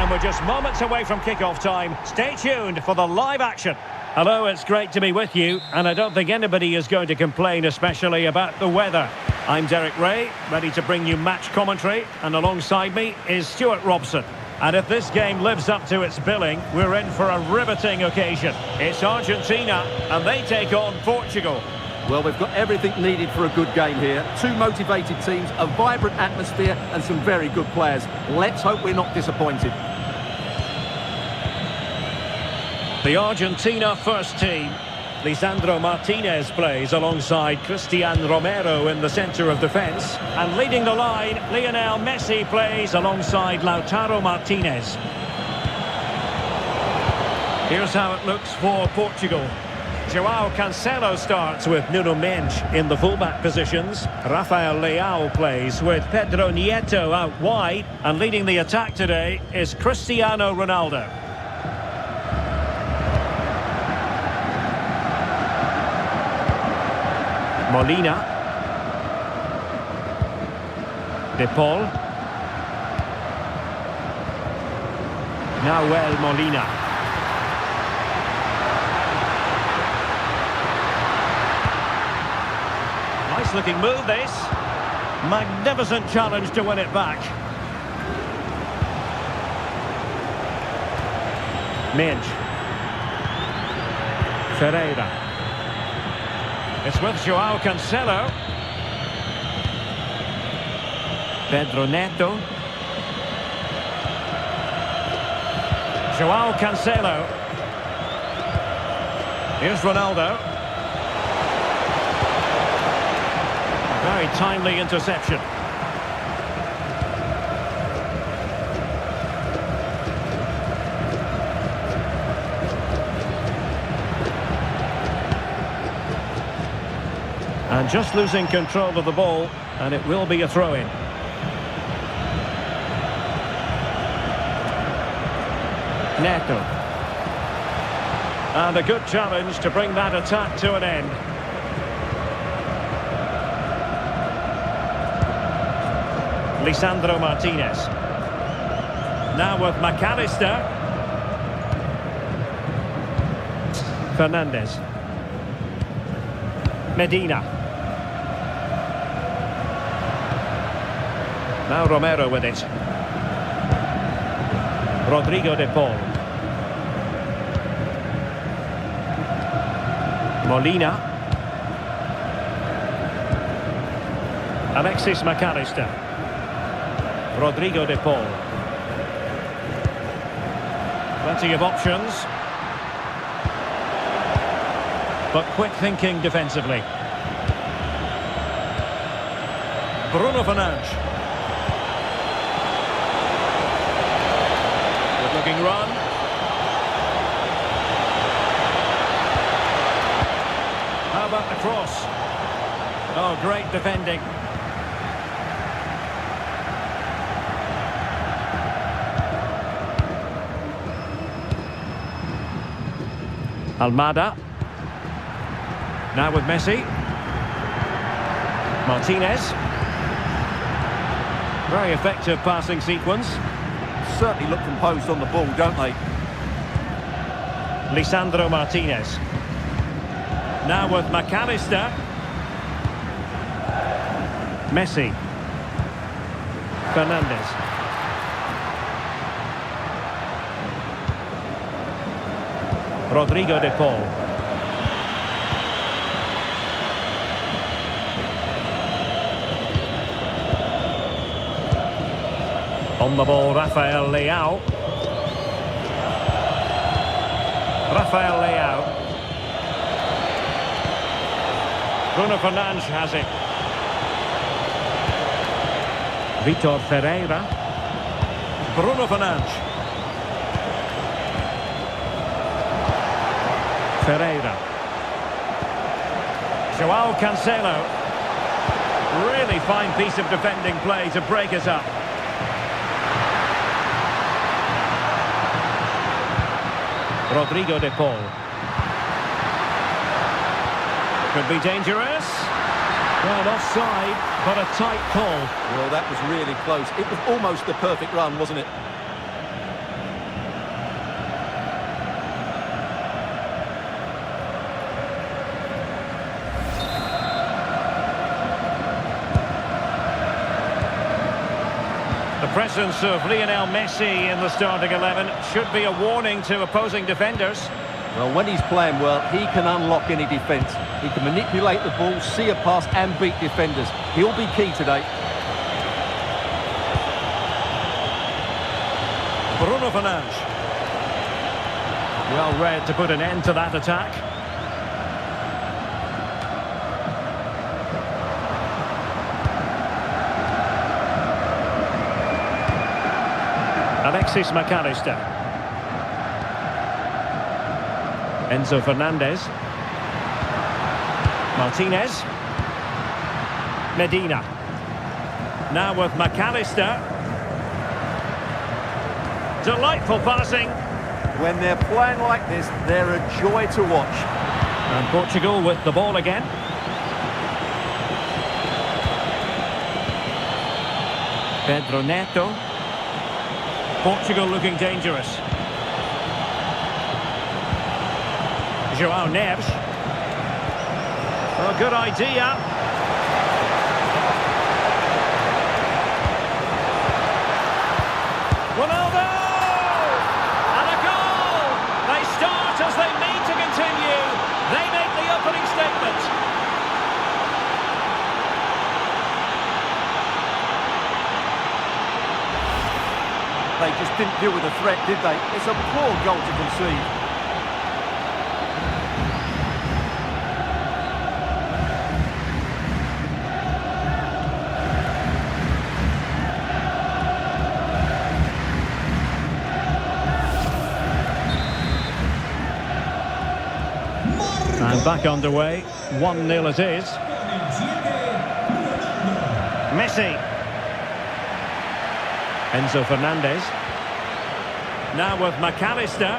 and we're just moments away from kick-off time. Stay tuned for the live action. Hello, it's great to be with you, and I don't think anybody is going to complain, especially about the weather. I'm Derek Ray, ready to bring you match commentary, and alongside me is Stuart Robson. And if this game lives up to its billing, we're in for a riveting occasion. It's Argentina, and they take on Portugal. Well, we've got everything needed for a good game here. Two motivated teams, a vibrant atmosphere and some very good players. Let's hope we're not disappointed. The Argentina first team. Lisandro Martinez plays alongside Cristian Romero in the centre of defence. And leading the line, Lionel Messi plays alongside Lautaro Martinez. Here's how it looks for Portugal. João Cancelo starts with Nuno Mendes in the fullback positions. Rafael Leao plays with Pedro Nieto out wide. And leading the attack today is Cristiano Ronaldo. Molina. De Paul. Nahuel Molina. Nice looking move this. Magnificent challenge to win it back. Mendes. Ferreira. It's with João Cancelo. Pedro Neto. João Cancelo. Here's Ronaldo. Very timely interception. And just losing control of the ball, and it will be a throw-in. Neto. And a good challenge to bring that attack to an end. Lisandro Martinez. Now with McAllister. Fernandez. Medina. Now Romero with it. Rodrigo de Paul. Molina. Alexis McAllister. Rodrigo de Paul. Plenty of options. But quick thinking defensively. Bruno Fernandes. Good looking run. How about the cross? Oh, great defending. Almada. Now with Messi. Martinez. Very effective passing sequence. Certainly look composed on the ball, don't they? Lisandro Martinez. Now with McAllister. Messi. Fernandez. Rodrigo de Paul. On the ball, Rafael Leao. Rafael Leao. Bruno Fernandes has it. Vitor Ferreira. Bruno Fernandes. Ferreira. João Cancelo. Really fine piece of defending play to break us up. Rodrigo de Paul. Could be dangerous. Well, offside, but a tight call. Well, that was really close. It was almost the perfect run, wasn't it? presence of Lionel Messi in the starting 11 should be a warning to opposing defenders. Well, when he's playing well, he can unlock any defence. He can manipulate the ball, see a pass and beat defenders. He'll be key today. Bruno Fernandes. Well read to put an end to that attack. Alexis McAllister. Enzo Fernandez. Martinez. Medina. Now with McAllister. Delightful passing. When they're playing like this, they're a joy to watch. And Portugal with the ball again. Pedro Neto. Portugal looking dangerous. João Neves. Oh, good idea. Ronaldo! And a goal! They start as they mean to continue. They make the opening statement. They just didn't deal with the threat, did they? It's a poor goal to concede. And back underway, 1-0 it is. Messi. Enzo Fernandez. Now with McAllister.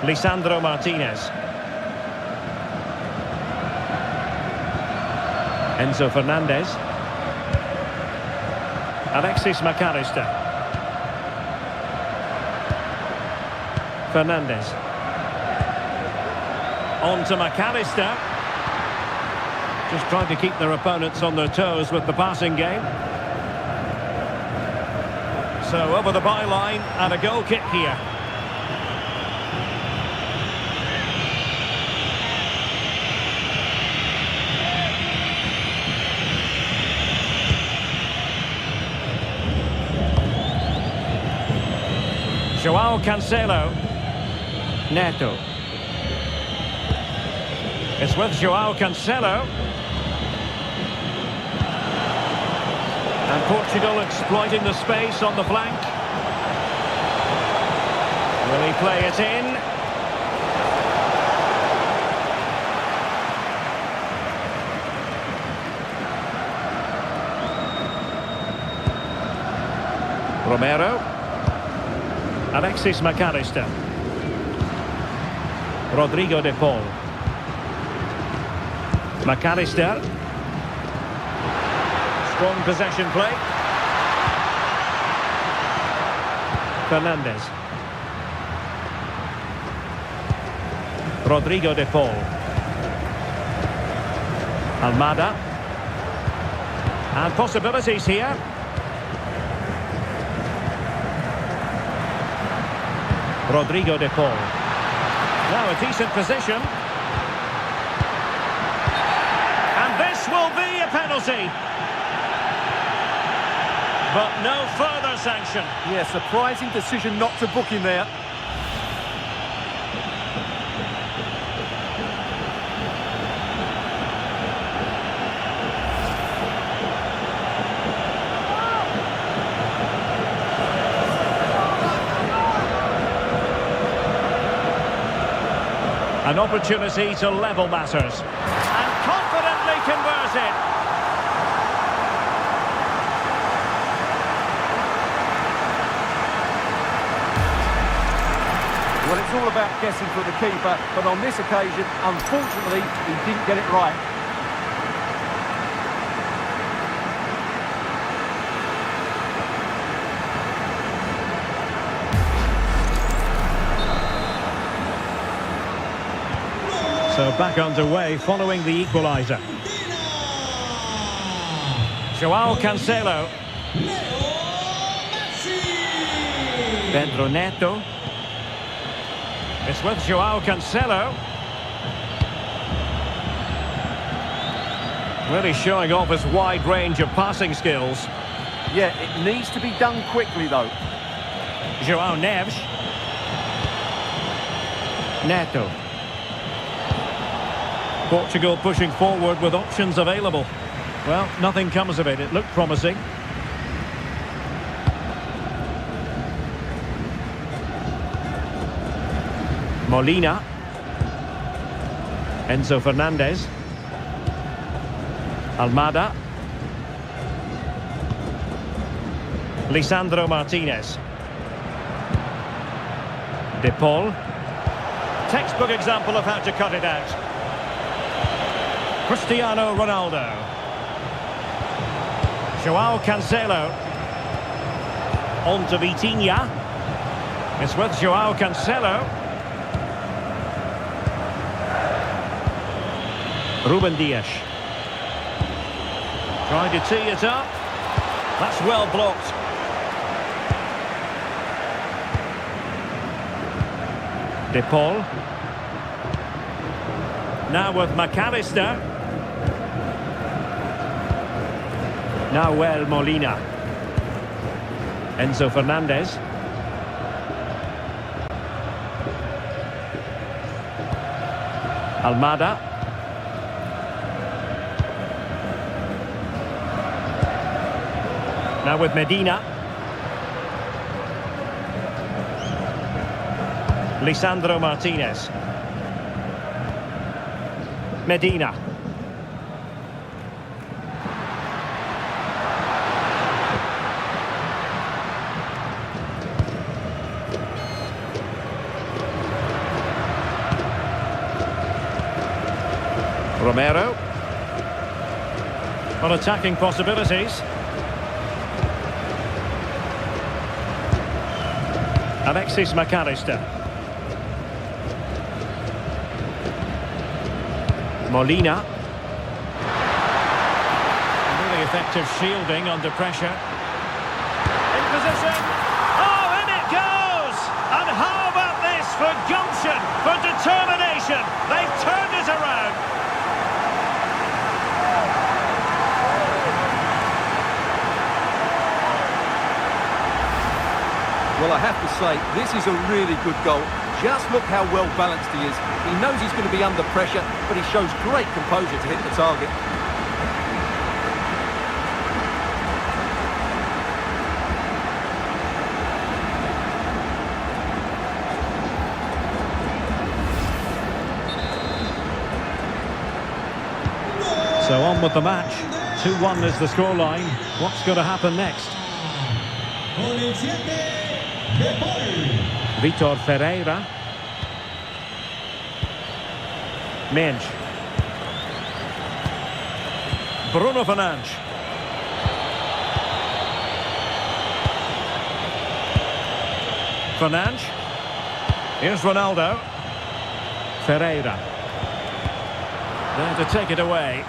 Lisandro Martinez. Enzo Fernandez. Alexis McAllister. Fernandez. On to McAllister. Just trying to keep their opponents on their toes with the passing game. So over the byline and a goal kick here. João Cancelo. Neto. It's with João Cancelo. And Portugal exploiting the space on the flank. Will he play it in? Romero. Alexis McAllister. Rodrigo de Paul. McAllister. Strong possession play. Fernandez. Rodrigo de Paul. Almada. And possibilities here. Rodrigo de Paul. Now a decent position. And this will be a penalty. But no further sanction. Yeah, surprising decision not to book him there. An opportunity to level matters. And confidently convert it. Well, it's all about guessing for the keeper, but on this occasion, unfortunately, he didn't get it right. So back underway following the equaliser. Joao Cancelo. Pedro Neto. It's with Joao Cancelo. Really showing off his wide range of passing skills. Yeah, it needs to be done quickly, though. Joao Neves. Neto. Portugal pushing forward with options available. Well, nothing comes of it. It looked promising. Molina. Enzo Fernandez. Almada. Lisandro Martinez. De Paul. Textbook example of how to cut it out. Cristiano Ronaldo. Joao Cancelo. On to Vitinha. It's with Joao Cancelo. Ruben Dias. Trying to tee it up. That's well blocked. De Paul. Now with McAllister. Nahuel Molina. Enzo Fernandez. Almada. Now with Medina. Lisandro Martinez. Medina. Romero. On attacking possibilities. Alexis McAllister. Molina. Really effective shielding under pressure. In position. Oh, in it goes! And how about this for gumption, for determination? They've turned it around. Well, I have to say, this is a really good goal. Just look how well balanced he is. He knows he's going to be under pressure, but he shows great composure to hit the target. So on with the match. 2-1 is the scoreline. What's going to happen next? Vitor Ferreira. Mensch. Bruno Fernandes. Fernandes. Here's Ronaldo. Ferreira. There to take it away.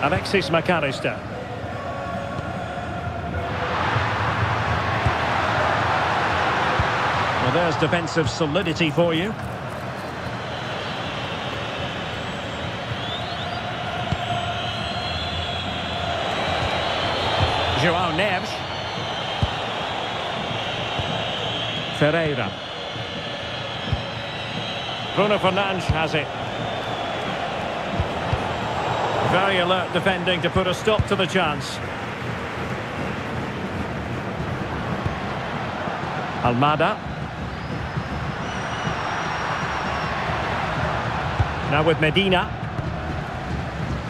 Alexis McAllister. Well, there's defensive solidity for you. Joao Neves. Ferreira. Bruno Fernandes has it. Very alert defending to put a stop to the chance. Almada. Now with Medina.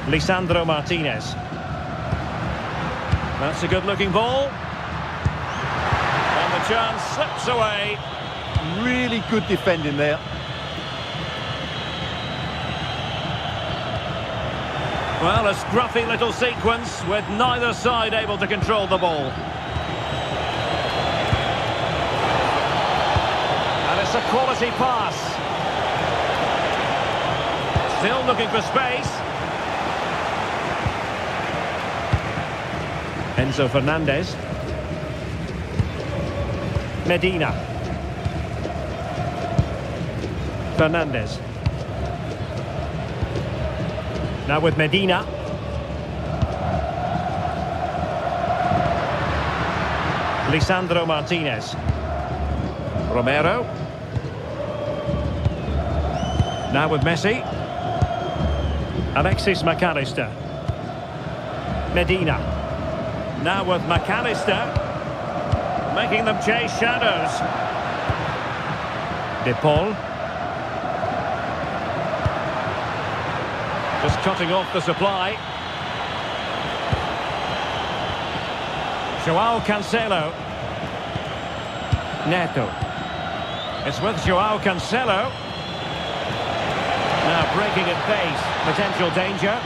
Lisandro Martinez. That's a good-looking ball. And the chance slips away. Really good defending there. Well, a scruffy little sequence with neither side able to control the ball. And it's a quality pass. Still looking for space. Enzo Fernandez. Medina. Fernandez. Now with Medina. Lisandro Martinez. Romero. Now with Messi. Alexis McAllister. Medina. Now with McAllister. Making them chase shadows. De Paul. Just cutting off the supply. Joao Cancelo. Neto. It's with Joao Cancelo. Now breaking at pace. Potential danger.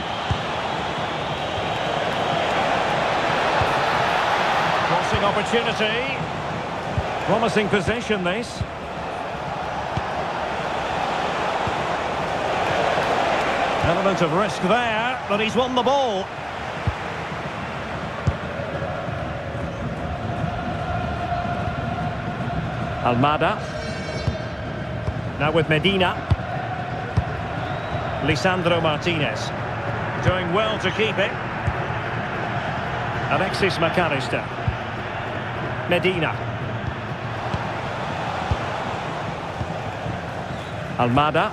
Crossing opportunity. Promising position, this. Element of risk there, but he's won the ball. Almada. Now with Medina. Lisandro Martinez. Doing well to keep it. Alexis McAllister. Medina. Almada.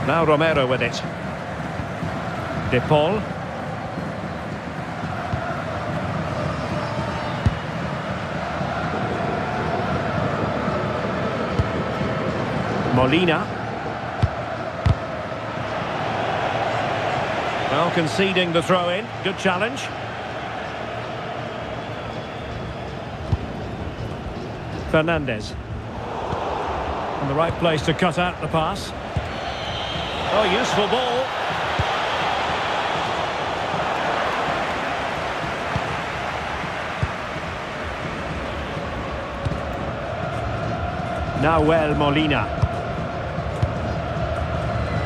Now Romero with it. De Paul. Molina. Well, conceding the throw-in. Good challenge. Fernandez. In the right place to cut out the pass. Oh, useful ball. Nahuel Molina.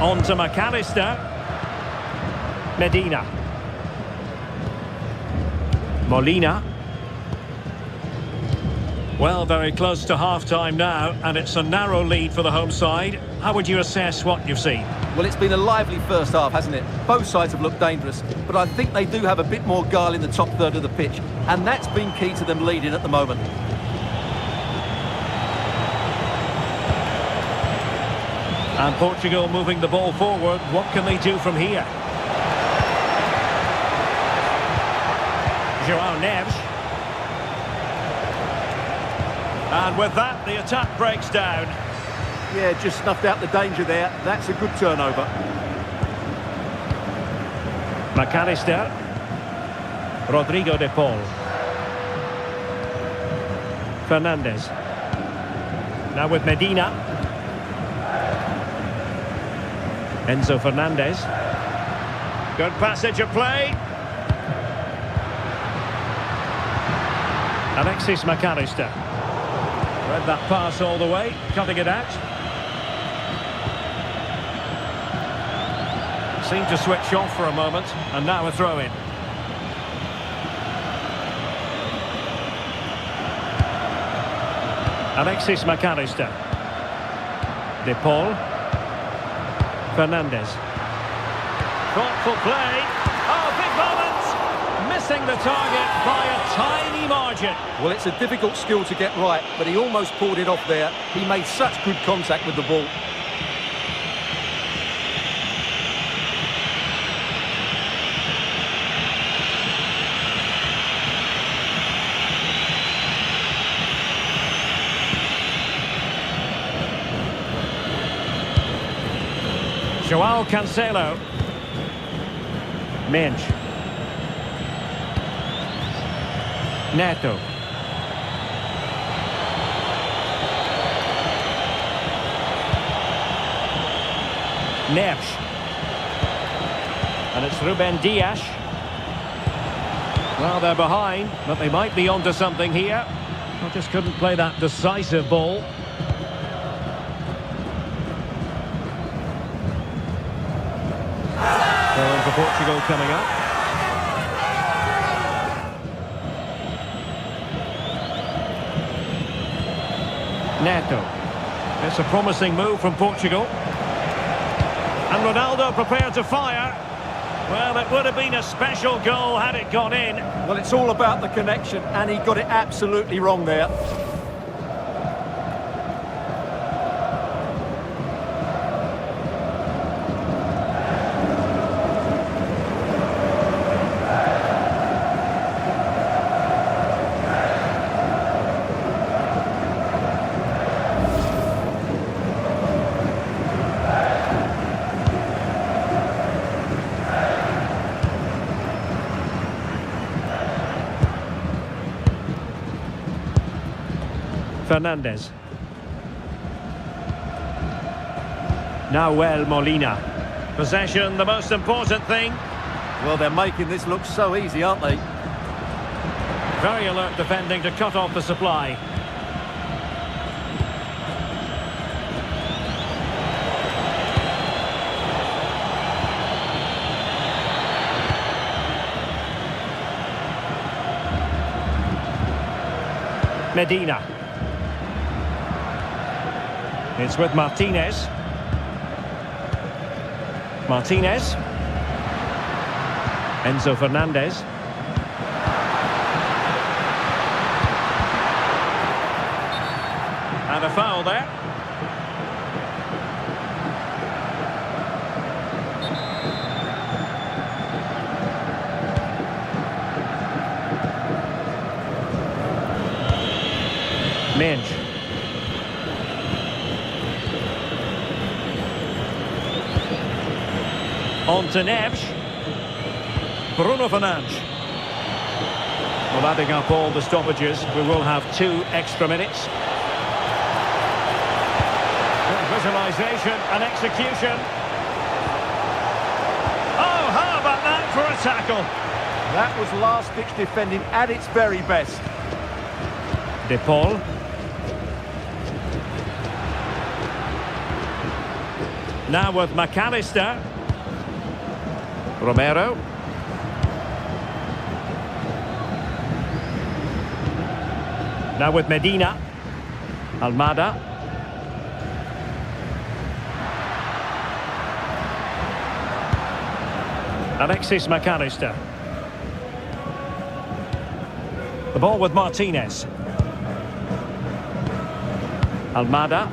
On to McAllister. Medina. Molina. Well, very close to half-time now, and it's a narrow lead for the home side. How would you assess what you've seen? Well, it's been a lively first half, hasn't it? Both sides have looked dangerous, but I think they do have a bit more guile in the top third of the pitch, and that's been key to them leading at the moment. And Portugal moving the ball forward. What can they do from here? João Neves. And with that, the attack breaks down. Yeah, just snuffed out the danger there. That's a good turnover. McAllister. Rodrigo de Paul. Fernandez. Now with Medina. Enzo Fernandez. Good passage of play. Alexis McAllister. Read that pass all the way, cutting it out. Seemed to switch off for a moment, and now a throw-in. Alexis McAllister. De Paul. Fernandez. Thoughtful play. Oh, big moment! Missing the target by a tiny margin. Well, it's a difficult skill to get right, but he almost pulled it off there. He made such good contact with the ball. Joao Cancelo. Mensch. Neto. Neves. And it's Ruben Dias. Well, they're behind, but they might be onto something here. Well, just couldn't play that decisive ball. for Portugal coming up. Neto. It's a promising move from Portugal. And Ronaldo prepared to fire. Well, it would have been a special goal had it gone in. Well, it's all about the connection, and he got it absolutely wrong there. Fernandez. Now Molina. Possession, the most important thing. Well, they're making this look so easy, aren't they? Very alert defending to cut off the supply. Medina. It's with Martinez. Martinez. Enzo Fernandez. And a foul there. Minge. On to Neves. Bruno Fernandes. Well, adding up all the stoppages, we will have 2 extra minutes. Good visualisation and execution. Oh, how about that for a tackle? That was last-ditch defending at its very best. De Paul. Now with McAllister. Romero. Now with Medina. Almada. Alexis McAllister. The ball with Martinez. Almada.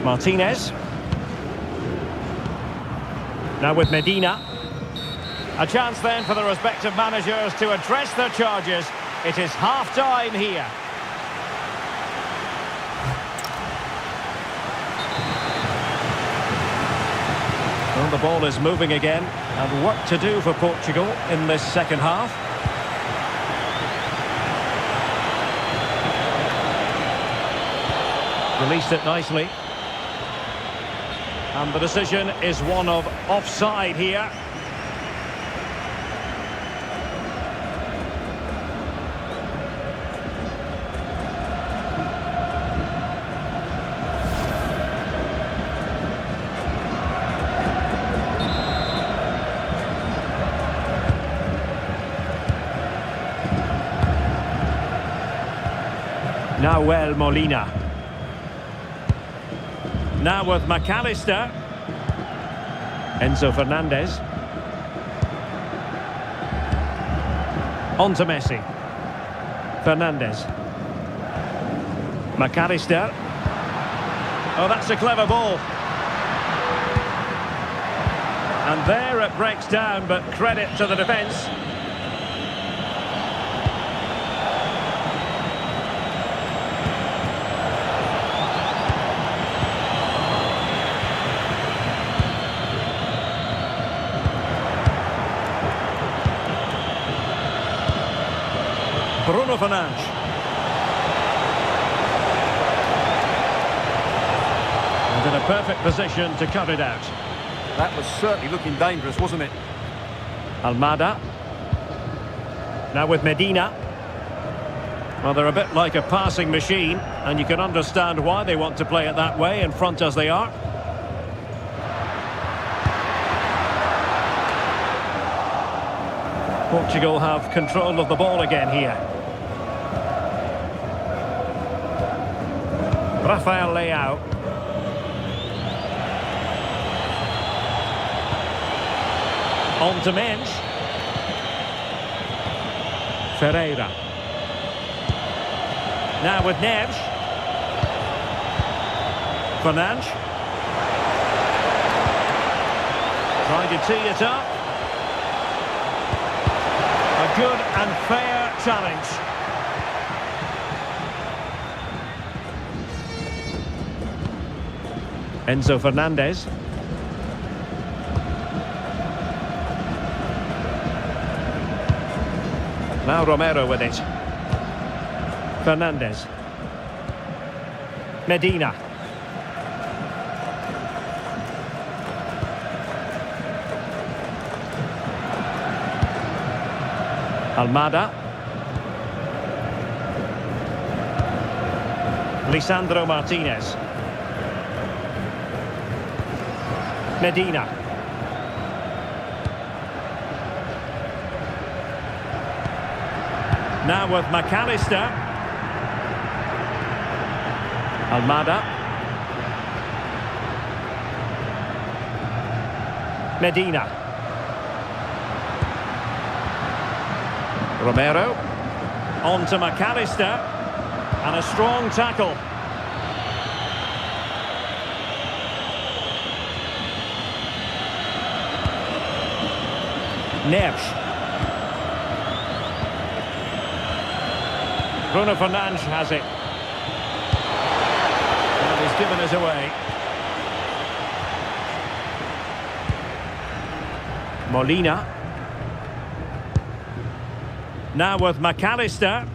Martinez. Now with Medina. A chance then for the respective managers to address their charges. It is half-time here. Well, the ball is moving again, and work to do for Portugal in this second half. Released it nicely. And the decision is one of offside here. Now Molina. Now with McAllister. Enzo Fernandez. On to Messi. Fernandez. McAllister. Oh, that's a clever ball. And there it breaks down, but credit to the defence. Bruno Fernandes. And in a perfect position to cut it out. That was certainly looking dangerous, wasn't it? Almada. Now with Medina. Well, they're a bit like a passing machine, and you can understand why they want to play it that way, in front as they are. Portugal have control of the ball again here. Rafael Leao. On to Mensch. Ferreira. Now with Neves. Fernandes. Trying to tee it up. A good and fair challenge. Enzo Fernandez. Now Romero with it. Fernandez. Medina. Almada. Lisandro Martinez. Medina. Now with McAllister. Almada. Medina. Romero. On to McAllister. And a strong tackle. Neves. Bruno Fernandes has it. And he's given us away. Molina. Now with McAllister.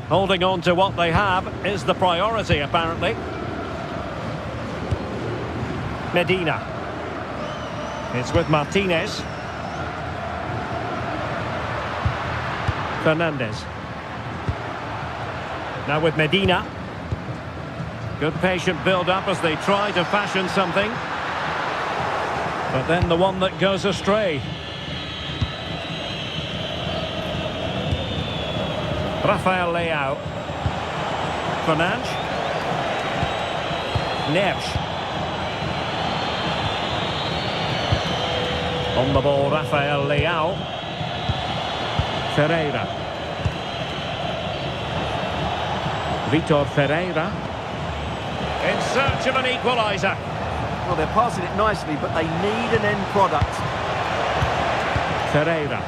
Holding on to what they have is the priority, apparently. Medina. It's with Martinez. Fernandez. Now with Medina. Good patient build-up as they try to fashion something. But then the one that goes astray. Rafael Leao. Fernandes. Neves. On the ball, Rafael Leao. Ferreira. Vitor Ferreira. In search of an equaliser. Well, they're passing it nicely, but they need an end product. Ferreira.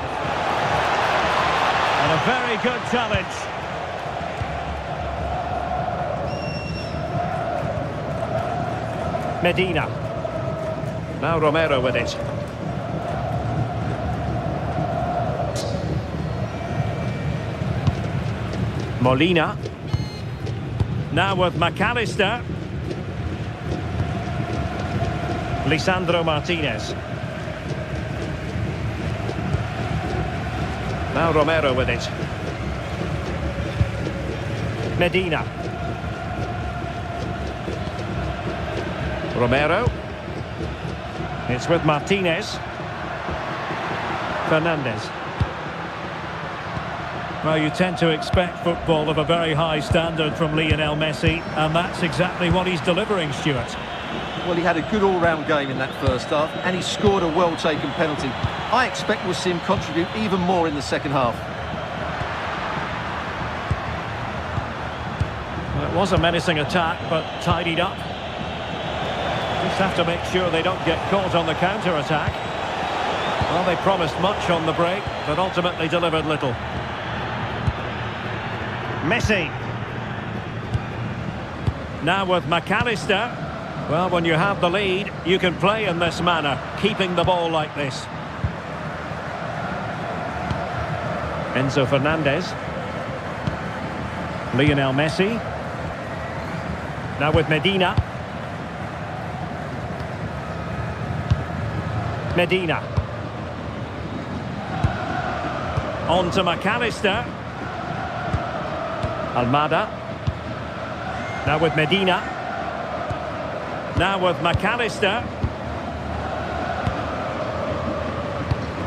And a very good challenge. Medina. Now Romero with it. Molina. Now with McAllister. Lisandro Martinez. Now Romero with it. Medina. Romero. It's with Martinez. Fernandez. Well, you tend to expect football of a very high standard from Lionel Messi, and that's exactly what he's delivering, Stuart. Well, he had a good all-round game in that first half, and he scored a well-taken penalty. I expect we'll see him contribute even more in the second half. Well, it was a menacing attack, but tidied up. Just have to make sure they don't get caught on the counter-attack. Well, they promised much on the break, but ultimately delivered little. Messi. Now with McAllister. Well, when you have the lead, you can play in this manner, keeping the ball like this. Enzo Fernandez. Lionel Messi. Now with Medina. Medina. On to McAllister. Almada. Now with Medina. Now with McAllister.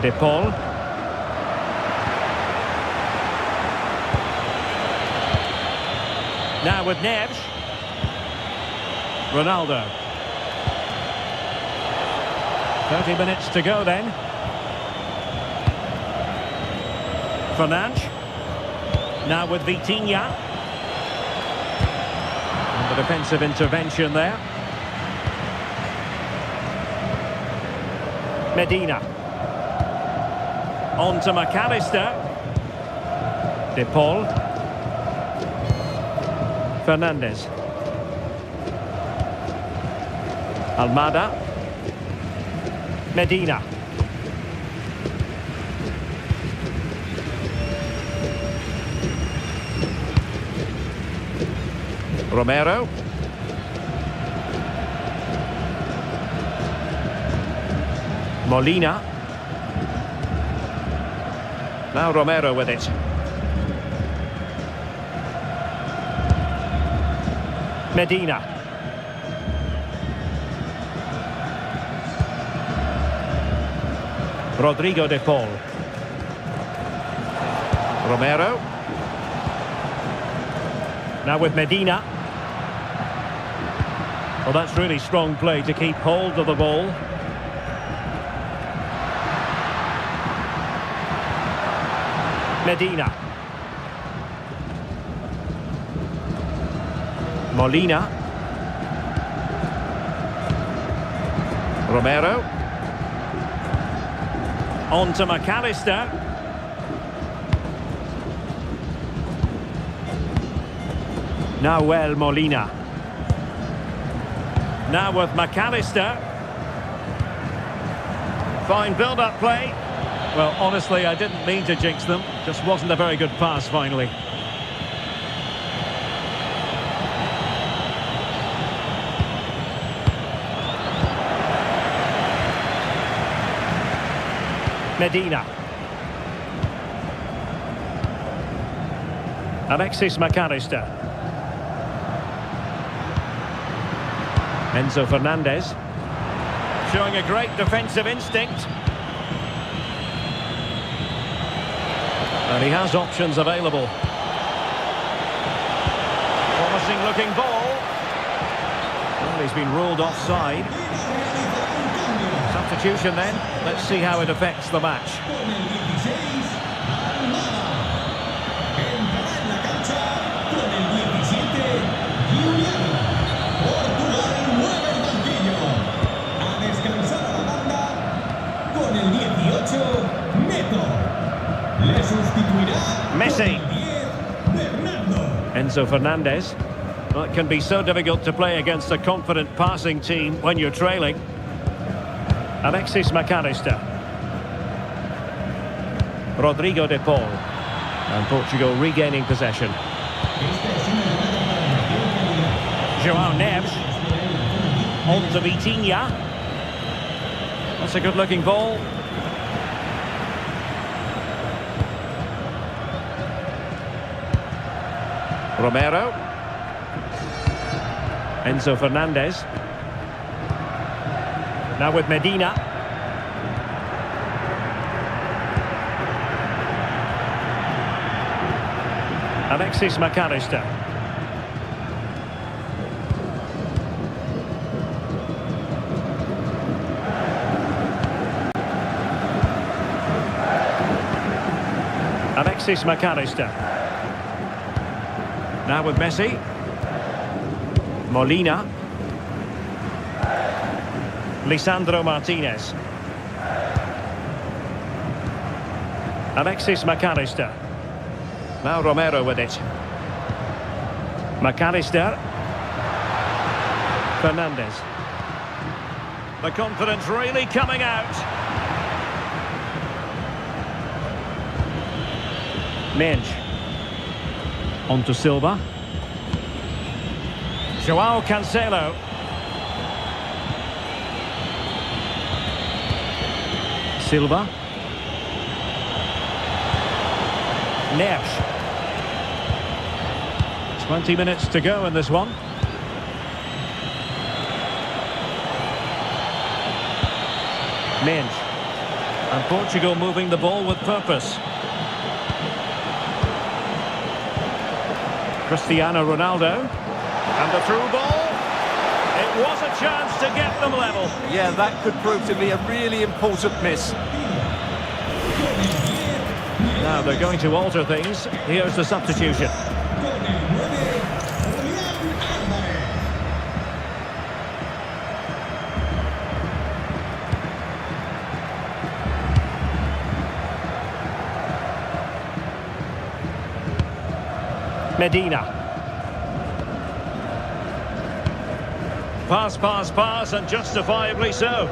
De Paul. Now with Neves. Ronaldo. 30 minutes to go then. Fernandes. Now with Vitinha. And the defensive intervention there. Medina. On to McAllister. De Paul. Fernandes. Almada. Medina. Romero. Molina. Now Romero with it. Medina. Rodrigo de Paul. Romero. Now with Medina. Well, that's really strong play to keep hold of the ball. Medina. Molina. Romero. On to McAllister. Now Molina. Now with McAllister. Fine build-up play. Well, honestly, I didn't mean to jinx them. Just wasn't a very good pass, finally. Medina. Alexis McAllister. Enzo Fernandez. Showing a great defensive instinct. And he has options available. Promising looking ball. Well, he's been ruled offside. Substitution then. Let's see how it affects the match. Messi. Enzo Fernandez. Well, it can be so difficult to play against a confident passing team when you're trailing. Alexis McAllister. Rodrigo de Paul. And Portugal regaining possession. João Neves. On to Vitinha. That's a good-looking ball. Romero. Enzo Fernandez. Now with Medina. Alexis McAllister. Alexis McAllister. Now with Messi. Molina. Lisandro Martinez. Alexis McAllister. Now Romero with it. McAllister. Fernandes. The confidence really coming out. Minge. On to Silva. João Cancelo. Silva. Neves. 20 minutes to go in this one. Minge. And Portugal moving the ball with purpose. Cristiano Ronaldo. And the through ball. It was a chance to get them level. Yeah, that could prove to be a really important miss. Now they're going to alter things. Here's the substitution. Medina. Pass, and justifiably so.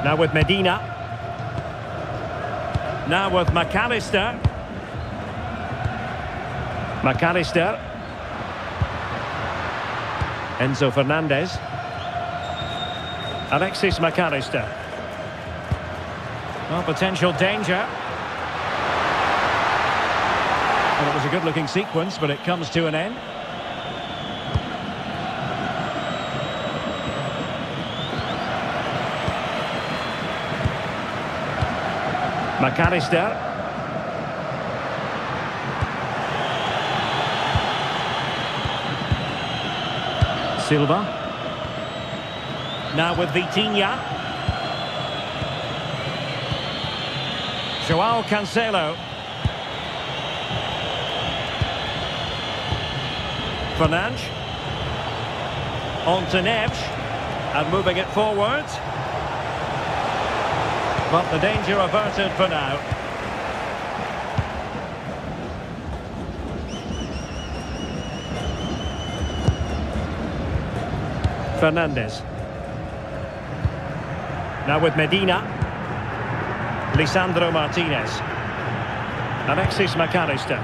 Now with Medina. Now with McAllister. Enzo Fernandez. Alexis McAllister. Well, potential danger. Well, it was a good-looking sequence, but it comes to an end. McAllister. Silva. Now with Vitinha. Joao Cancelo. Fernandes. On to Neves. And moving it forward. But the danger averted for now. Fernandez. Now with Medina. Lisandro Martinez. Alexis McAllister.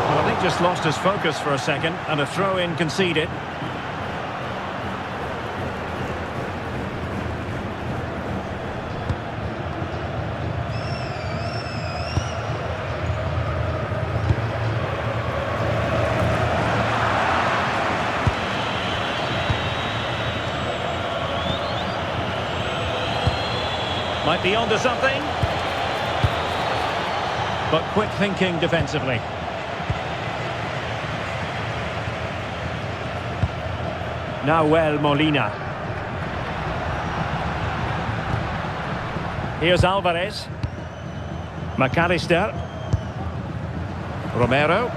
Well, I think just lost his focus for a second, and a throw-in conceded. Might be onto something. But quick thinking defensively. Nahuel Molina. Here's Alvarez. McAllister. Romero.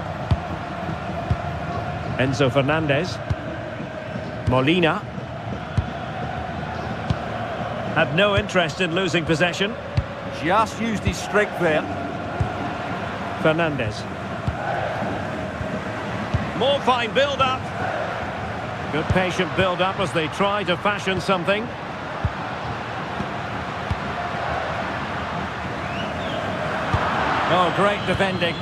Enzo Fernandez. Molina. Had no interest in losing possession. Just used his strength there. Fernandez. More fine build-up. Good patient build-up as they try to fashion something. Oh, great defending.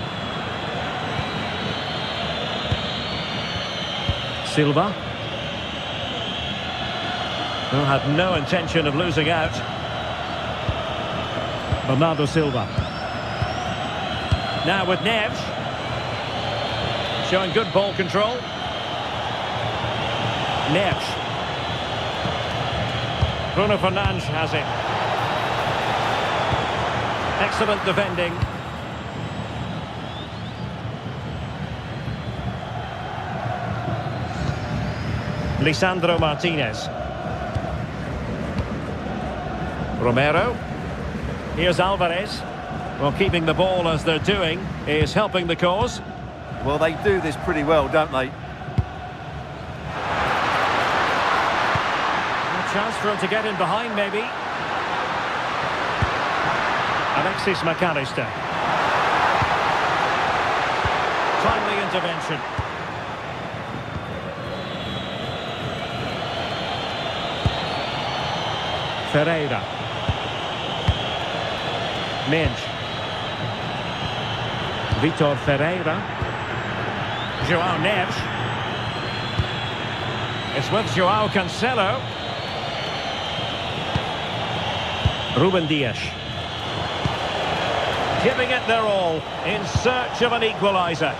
Silva. Who had no intention of losing out. Bernardo Silva. Now with Neves. Showing good ball control. Neves. Bruno Fernandes has it. Excellent defending. Lisandro Martinez. Romero. Here's Alvarez. Well, keeping the ball as they're doing is helping the cause. Well, they do this pretty well, don't they? A chance for him to get in behind, maybe. Alexis McAllister. Timely intervention. Ferreira. Minge. Vitor Ferreira. Joao Neves. It's with Joao Cancelo. Ruben Dias. Giving it their all in search of an equaliser.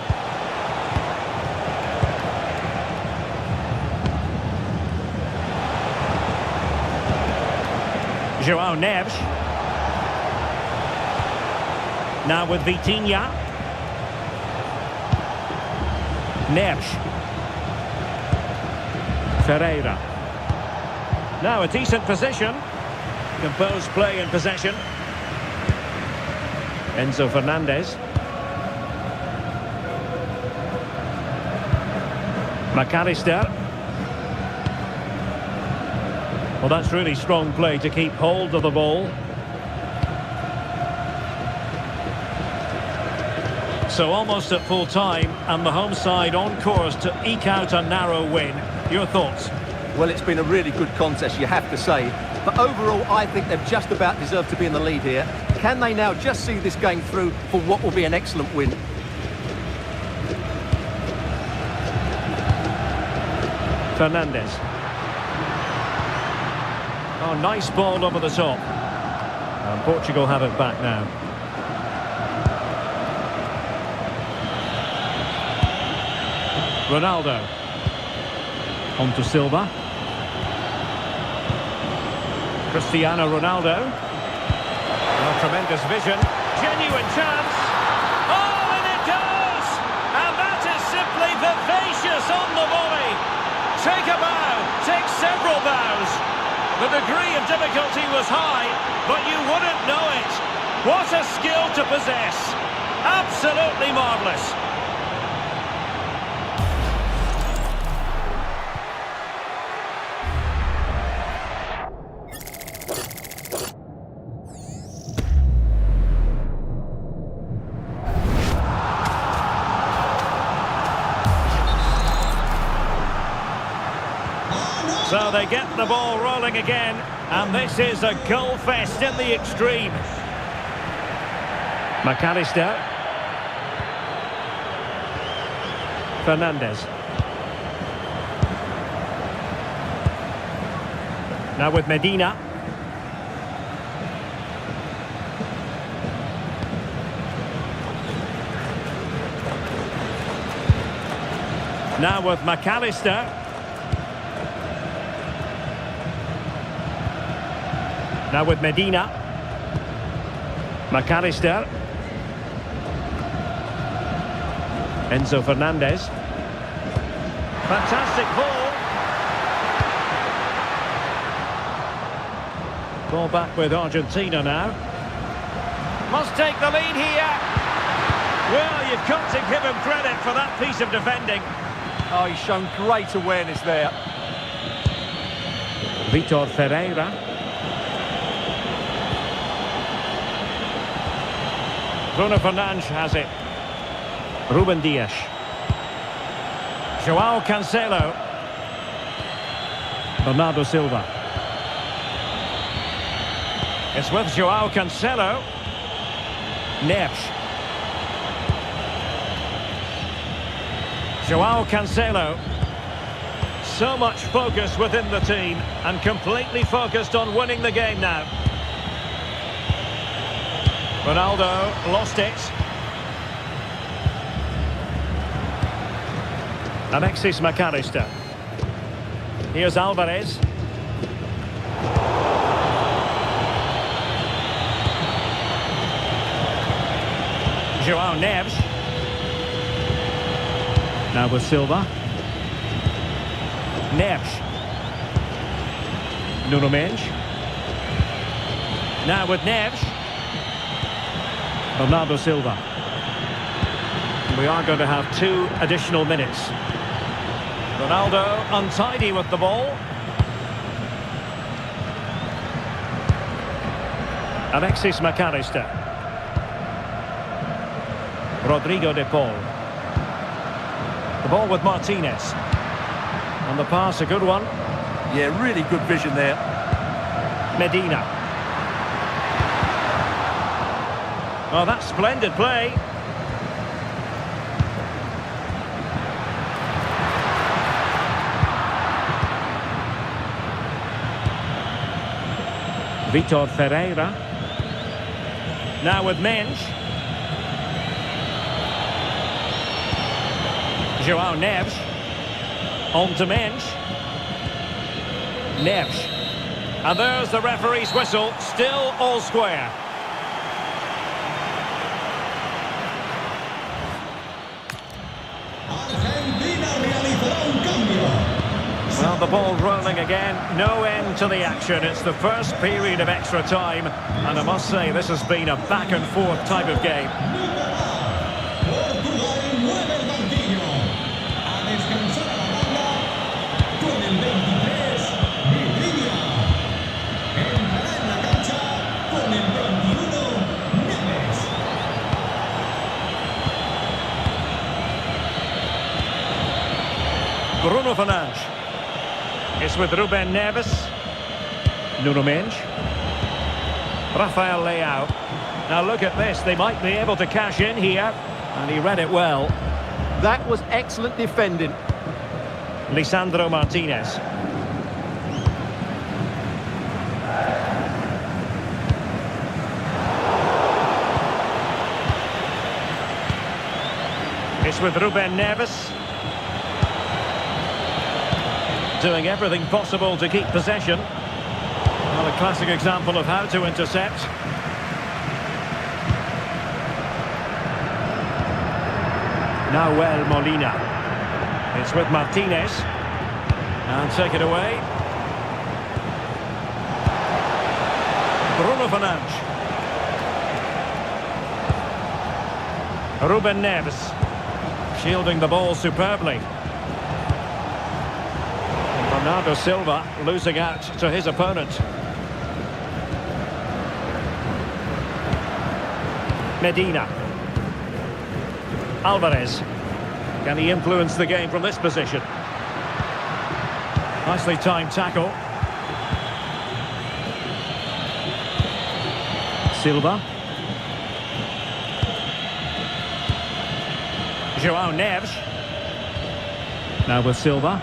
João Neves. Now with Vitinha. Neves. Ferreira. Now a decent position. Composed play in possession. Enzo Fernandez. McAllister. Well, that's really strong play to keep hold of the ball. So almost at full time, and the home side on course to eke out a narrow win. Your thoughts? Well, it's been a really good contest, you have to say. But overall, I think they've just about deserved to be in the lead here. Can they now just see this game through for what will be an excellent win? Fernandez. Oh, nice ball over the top. And Portugal have it back now. Ronaldo. On to Silva. Cristiano Ronaldo. Oh, tremendous vision. Genuine chance. Oh, and it goes! And that is simply vivacious on the volley. Take a bow. Take several bows. The degree of difficulty was high, but you wouldn't know it. What a skill to possess. Absolutely marvellous. So they get the ball rolling again, and this is a goal fest in the extreme. McAllister. Fernandez. Now with Medina. Now with McAllister. Now with Medina. McAllister. Enzo Fernandez. Fantastic ball. Ball back with Argentina now. Must take the lead here. Well, you've got to give him credit for that piece of defending. Oh, he's shown great awareness there. Vitor Ferreira. Bruno Fernandes has it. Ruben Dias. João Cancelo. Bernardo Silva. It's with João Cancelo. Neves. João Cancelo. So much focus within the team and completely focused on winning the game now. Ronaldo lost it. Alexis McAllister. Here's Alvarez. João Neves. Now with Silva. Neves. Nuno Mendes. Now with Neves. Bernardo Silva. We are going to have 2 additional minutes. Ronaldo untidy with the ball. Alexis McAllister. Rodrigo de Paul. The ball with Martinez. And the pass, a good one. Yeah, really good vision there. Medina. Oh, that's splendid play. Vitor Ferreira. Now with Mendes. João Neves. On to Mendes. Neves. And there's the referee's whistle, still all square. Argentina realizará un cambio. Well, the ball rolling again, no end to the action. It's the first period of extra time, and I must say this has been a back and forth type of game. Portugal mueve el banquillo. A descansar a la banda con el 23, MIDGAMER. Entrará en la cancha con el 21, Neves. Bruno Fernandes. It's with Ruben Neves. Nuno Mendes. Rafael Leao. Now look at this, they might be able to cash in here. And he read it well. That was excellent defending. Lisandro Martinez. It's with Ruben Neves. Doing everything possible to keep possession. Well, a classic example of how to intercept. Nahuel Molina. It's with Martinez. And take it away. Bruno Fernandes. Ruben Neves. Shielding the ball superbly. Bernardo Silva losing out to his opponent. Medina. Alvarez. Can he influence the game from this position? Nicely timed tackle. Silva. João Neves. Now with Silva.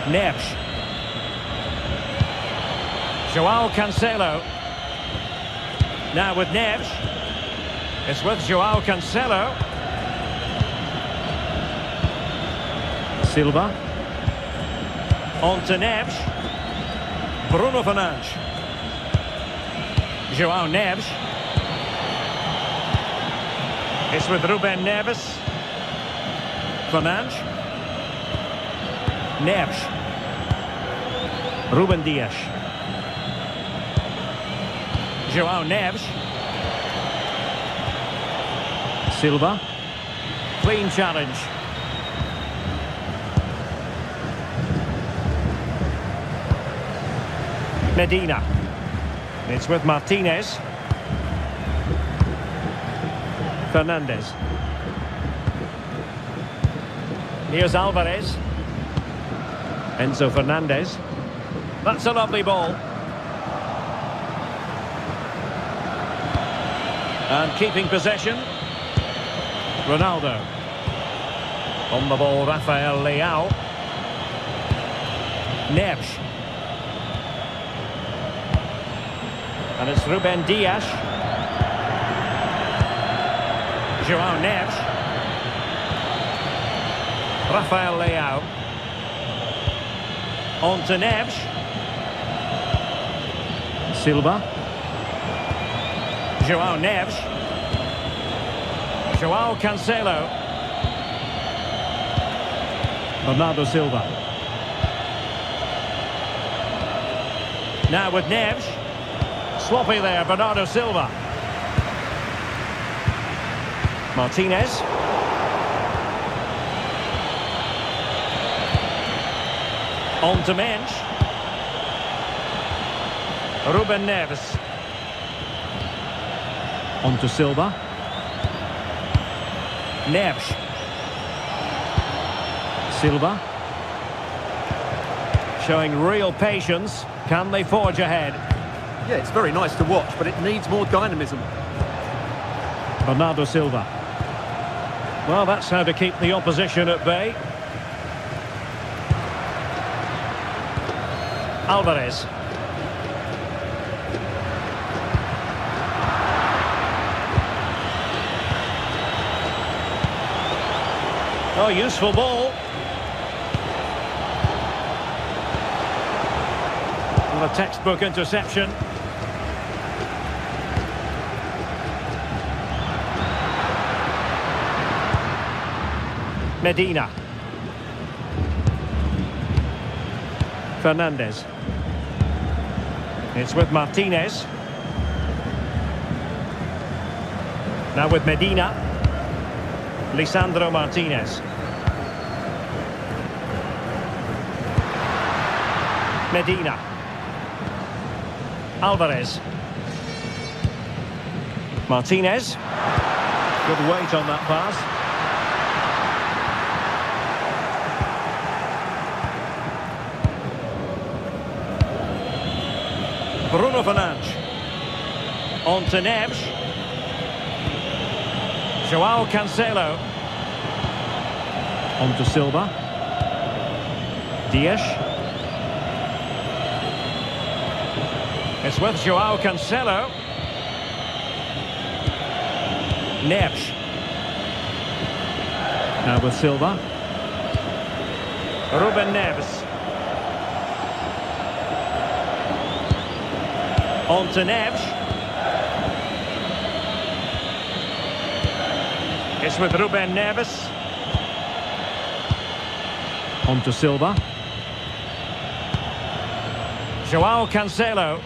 Neves. João Cancelo. Now with Neves. It's with João Cancelo. Silva. On to Neves. Bruno Fernandes. João Neves. It's with Ruben Neves. Fernandes. Neves. Ruben Dias. João Neves. Silva. Clean challenge. Medina. It's with Martinez. Fernandes. Here's Alvarez. Enzo Fernandez. That's a lovely ball. And keeping possession. Ronaldo. On the ball, Rafael Leao. Neves. And it's Ruben Dias. João Neves. Rafael Leao. On to Neves. Silva. João Neves. João Cancelo. Bernardo Silva. Now with Neves. Sloppy there, Bernardo Silva. Martinez. On to Mendes. Ruben Neves. On to Silva. Neves. Silva. Showing real patience. Can they forge ahead? Yeah, it's very nice to watch, but it needs more dynamism. Bernardo Silva. Well, that's how to keep the opposition at bay. Alvarez. Oh, useful ball. Well, a textbook interception. Medina. Fernandez. It's with Martinez. Now with Medina. Lisandro Martinez. Medina. Alvarez. Martinez. Good weight on that pass. Bruno Fernandes. On to Neves. Joao Cancelo. On to Silva. Dias. It's with Joao Cancelo. Neves. Now with Silva. Ruben Neves. On to Neves. It's with Ruben Neves. On to Silva. Joao Cancelo.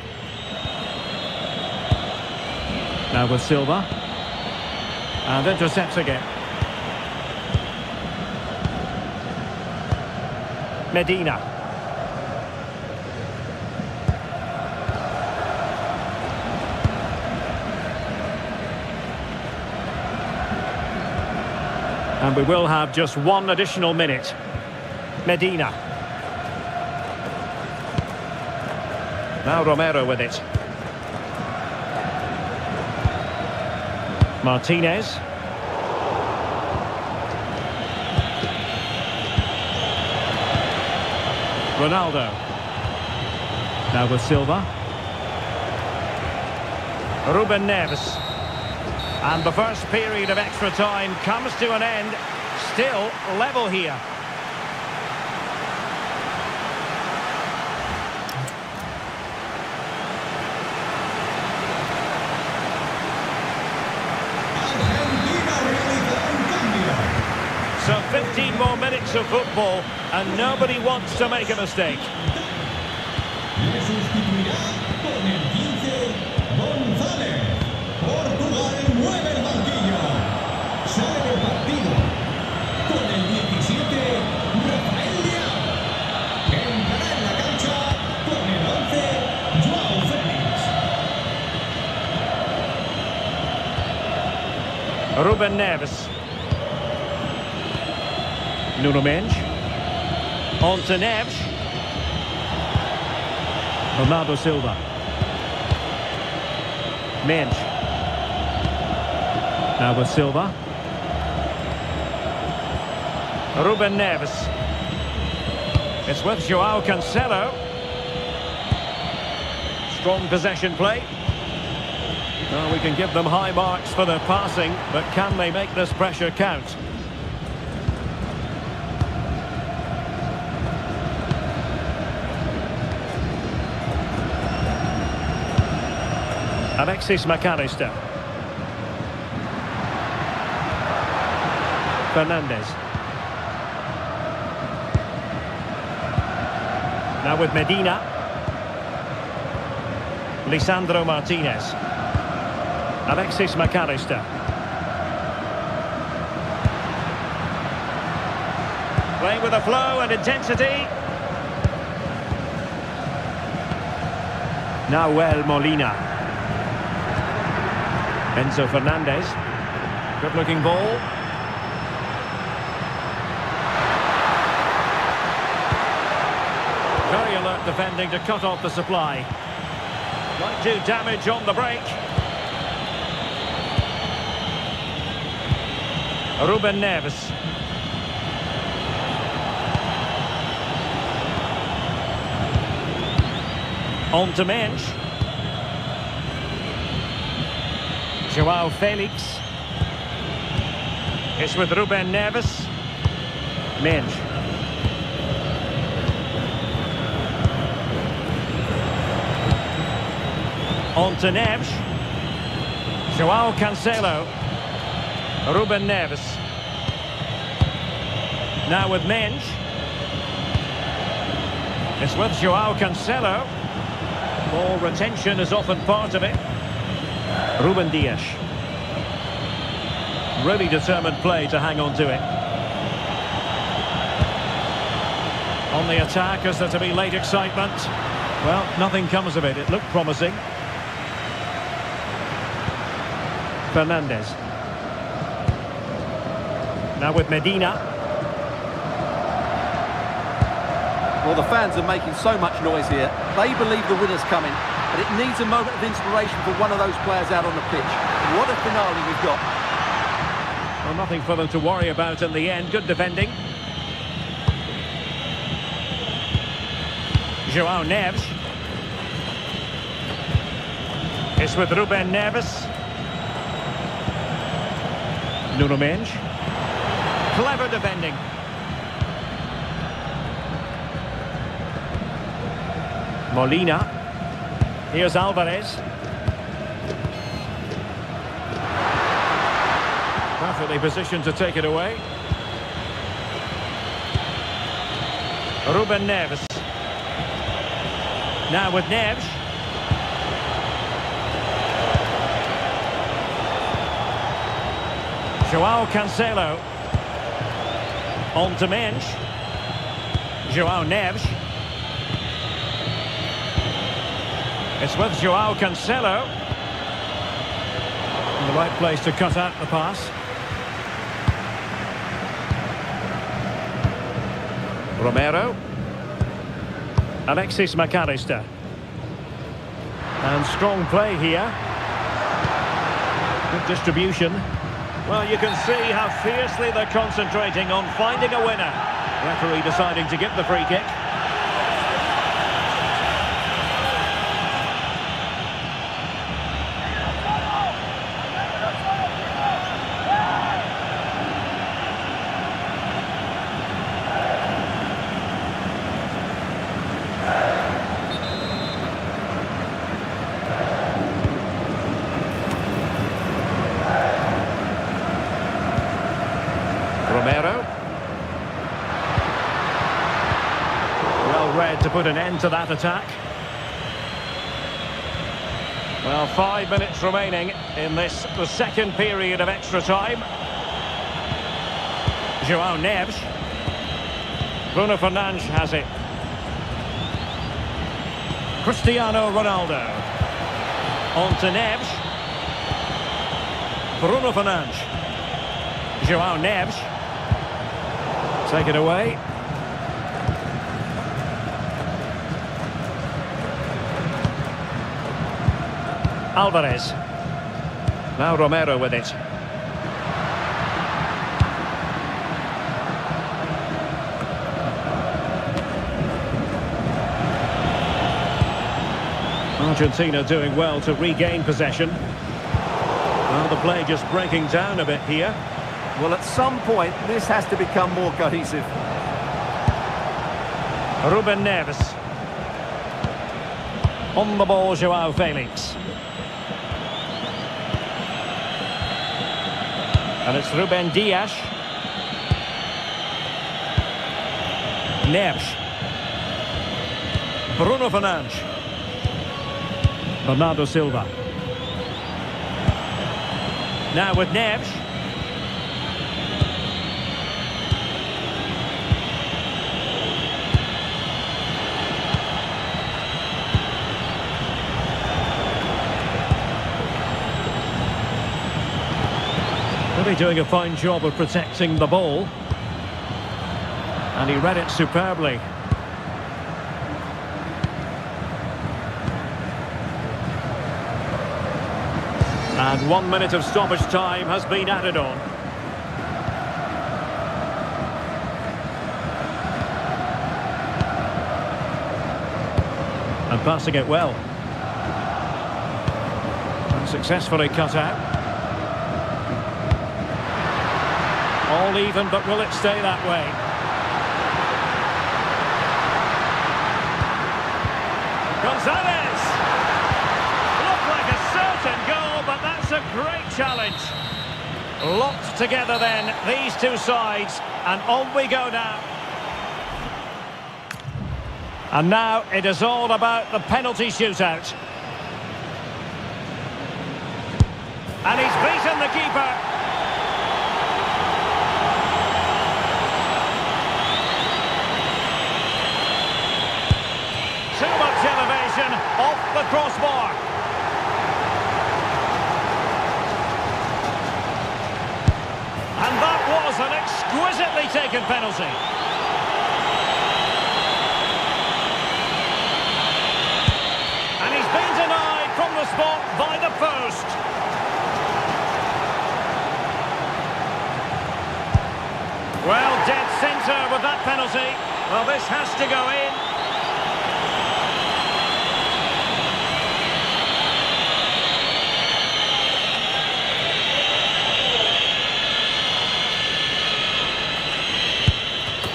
Now with Silva. And intercepts again. Medina. And we will have just one additional minute. Medina. Now Romero with it. Martinez. Ronaldo. Now with Silva. Ruben Neves. And the first period of extra time comes to an end. Still level here. So 15 more minutes of football and nobody wants to make a mistake. Le sustituirá con el 15, González. Portugal mueve el banquillo. Sale del partido con el 17, Rafael Leao. Entrará en la cancha con el 11, Joao Félix. Ruben Neves. Nuno Mendes. On to Neves. Bernardo Silva. Mendes. Now with Silva. Ruben Neves. It's with Joao Cancelo. Strong possession play. Well, we can give them high marks for their passing, but can they make this pressure count? Alexis McAllister. Fernandez. Now with Medina. Lisandro Martinez. Alexis McAllister. Playing with a flow and intensity. Nahuel Molina. Enzo Fernandez. Good looking ball. Very alert defending to cut off the supply. Might do damage on the break. Ruben Neves. On to Mendes. Joao Felix. It's with Ruben Neves. Mendes. On to Neves. Joao Cancelo. Ruben Neves. Now with Mensch. It's with Joao Cancelo. Ball retention is often part of it. Ruben Dias. Really determined play to hang on to it. On the attack, is there to be late excitement? Well, nothing comes of it. It looked promising. Fernandes. Now with Medina. Well, the fans are making so much noise here. They believe the winner's coming, but it needs a moment of inspiration for one of those players out on the pitch. What a finale we've got. Well, nothing for them to worry about in the end. Good defending. Joao Neves. It's with Ruben Neves. Nuno Mendes. Clever defending. Molina. Here's Alvarez. Perfectly positioned to take it away. Ruben Neves. Now with Neves. Joao Cancelo. On to Mensch. Joao Neves. It's with Joao Cancelo. In the right place to cut out the pass. Romero. Alexis McAllister. And strong play here. Good distribution. Well, you can see how fiercely they're concentrating on finding a winner. Referee deciding to give the free kick. Romero. Well read to put an end to that attack. Well, 5 minutes remaining in this, the second period of extra time. Joao Neves. Bruno Fernandes has it. Cristiano Ronaldo. On to Neves. Bruno Fernandes. Joao Neves. Take it away. Alvarez. Now Romero with it. Argentina doing well to regain possession. Well, the play just breaking down a bit here. Well, at some point, this has to become more cohesive. Ruben Neves. On the ball, Joao Felix. And it's Ruben Dias. Neves. Bruno Fernandes. Bernardo Silva. Now with Neves. Really doing a fine job of protecting the ball. And he read it superbly. And 1 minute of stoppage time has been added on. And passing it well. And successfully cut out. All even, but will it stay that way? Gonzalez! Lovely a great challenge. Locked together then, these two sides, and on we go now. And now it is all about the penalty shootout. And he's beaten the keeper. Too much elevation off the crossbar. And that was an exquisitely taken penalty. And he's been denied from the spot by the post. Well, dead centre with that penalty. Well, this has to go in.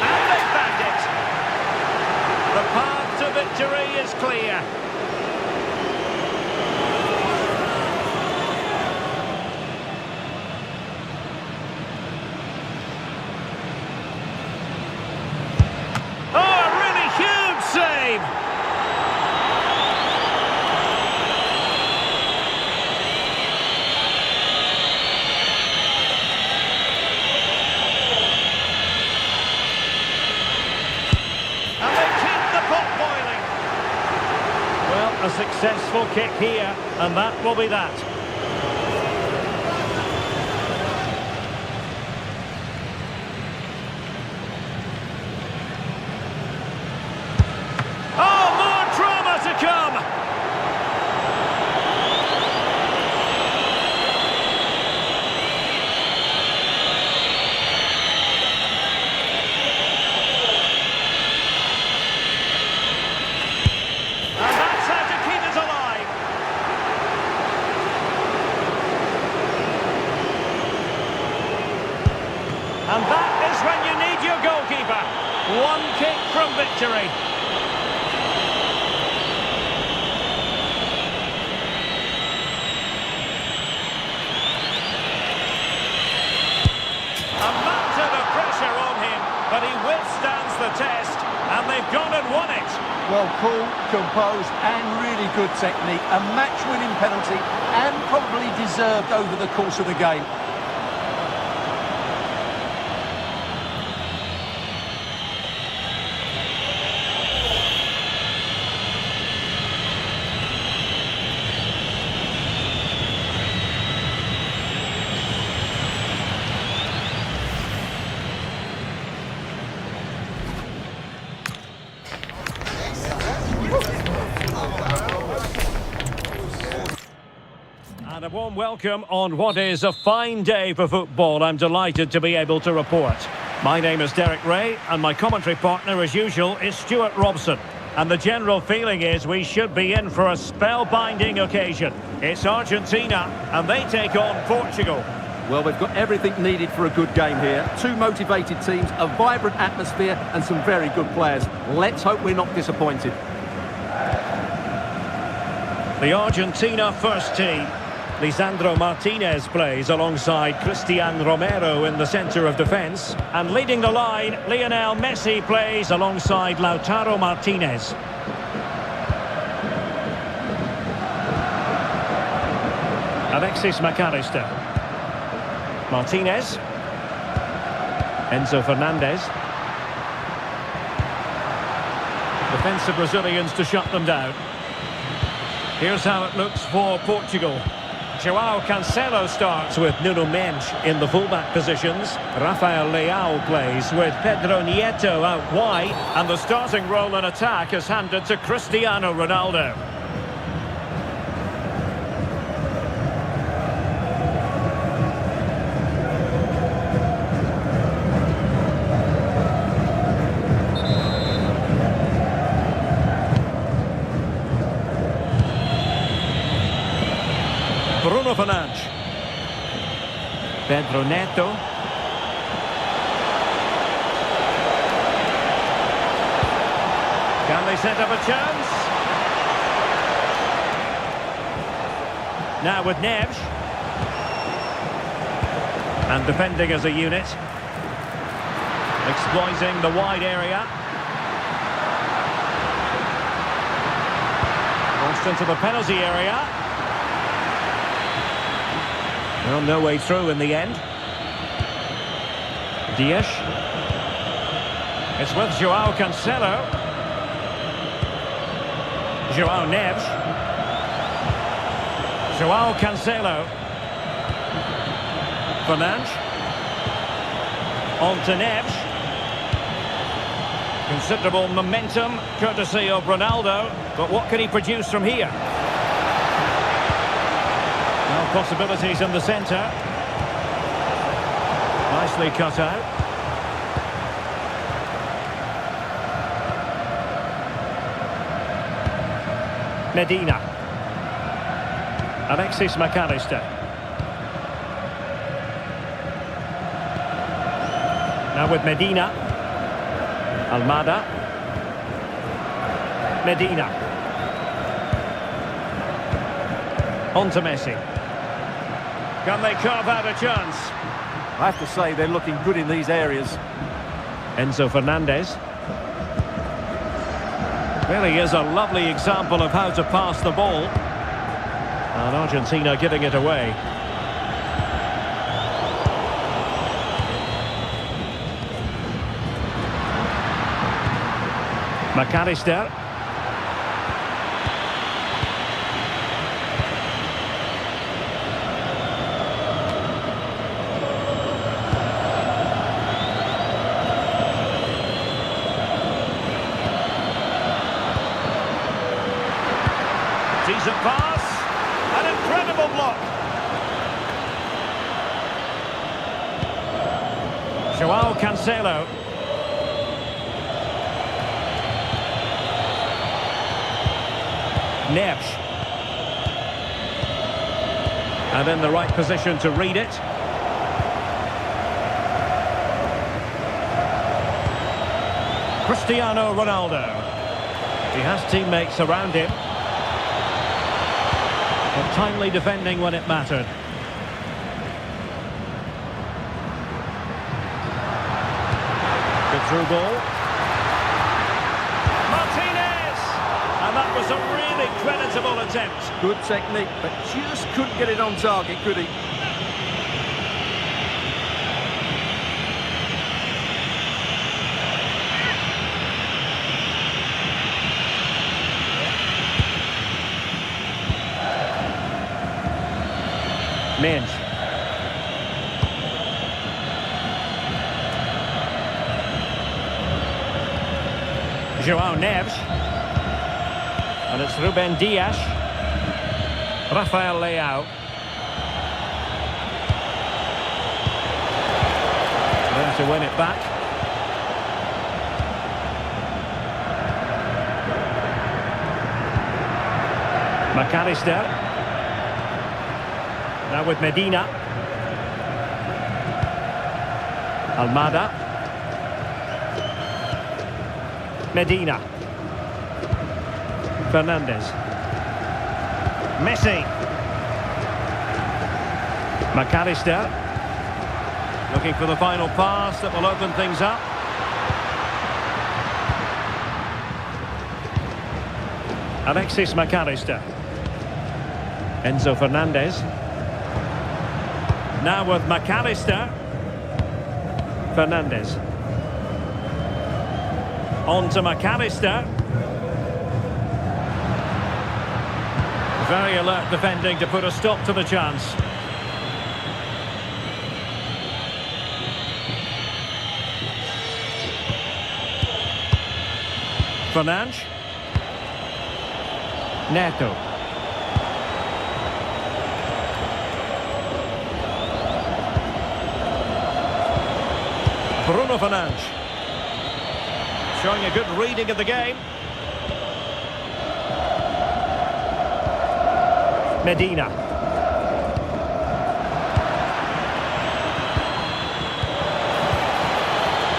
And they've bagged it. The path to victory is clear. Save. And they keep the pot boiling. Well, a successful kick here, and that will be that. And that is when you need your goalkeeper. One kick from victory. A mountain of pressure on him, but he withstands the test, and they've gone and won it. Well, cool, composed, and really good technique. A match-winning penalty, and probably deserved over the course of the game. And a warm welcome on what is a fine day for football. I'm delighted to be able to report. My name is Derek Ray, and my commentary partner, as usual, is Stuart Robson. And the general feeling is we should be in for a spellbinding occasion. It's Argentina, and they take on Portugal. Well, we've got everything needed for a good game here. Two motivated teams, a vibrant atmosphere, and some very good players. Let's hope we're not disappointed. The Argentina first team. Lisandro Martinez plays alongside Cristian Romero in the centre of defence. And leading the line, Lionel Messi plays alongside Lautaro Martinez. Alexis McAllister. Martinez. Enzo Fernandez. Defensive Brazilians to shut them down. Here's how it looks for Portugal. João Cancelo starts with Nuno Mendes in the fullback positions. Rafael Leao plays with Pedro Nieto out wide. And the starting role in attack is handed to Cristiano Ronaldo. Bruno Fernandes. Pedro Neto. Can they set up a chance? Now with Neves. And defending as a unit. Exploiting the wide area. Crossed into the penalty area. Well, no way through in the end. Dias. It's with João Cancelo. João Neves. João Cancelo. Fernandes. On to Neves. Considerable momentum, courtesy of Ronaldo. But what can he produce from here? Well, possibilities in the centre. Nicely cut out. Medina. Alexis McAllister. Now with Medina. Almada. Medina. On to Messi. Can they carve out a chance? I have to say they're looking good in these areas. Enzo Fernandez. Really is a lovely example of how to pass the ball. And Argentina giving it away. McAllister. Decent pass. An incredible block. João Cancelo. Neves. And in the right position to read it. Cristiano Ronaldo. He has teammates around him. But timely defending when it mattered. Good through ball. Martinez! And that was a really creditable attempt. Good technique, but just couldn't get it on target, could he? Minge. João Neves. And it's Ruben Dias. Rafael Leao. There to win it back. McAllister. Now with Medina. Almada. Medina. Fernandez. Messi. McAllister. Looking for the final pass that will open things up. Alexis McAllister. Enzo Fernandez. Now with McAllister. Fernandez. On to McAllister. Very alert defending to put a stop to the chance. Fernandes. Neto. Bruno Fernandes. Showing a good reading of the game. Medina.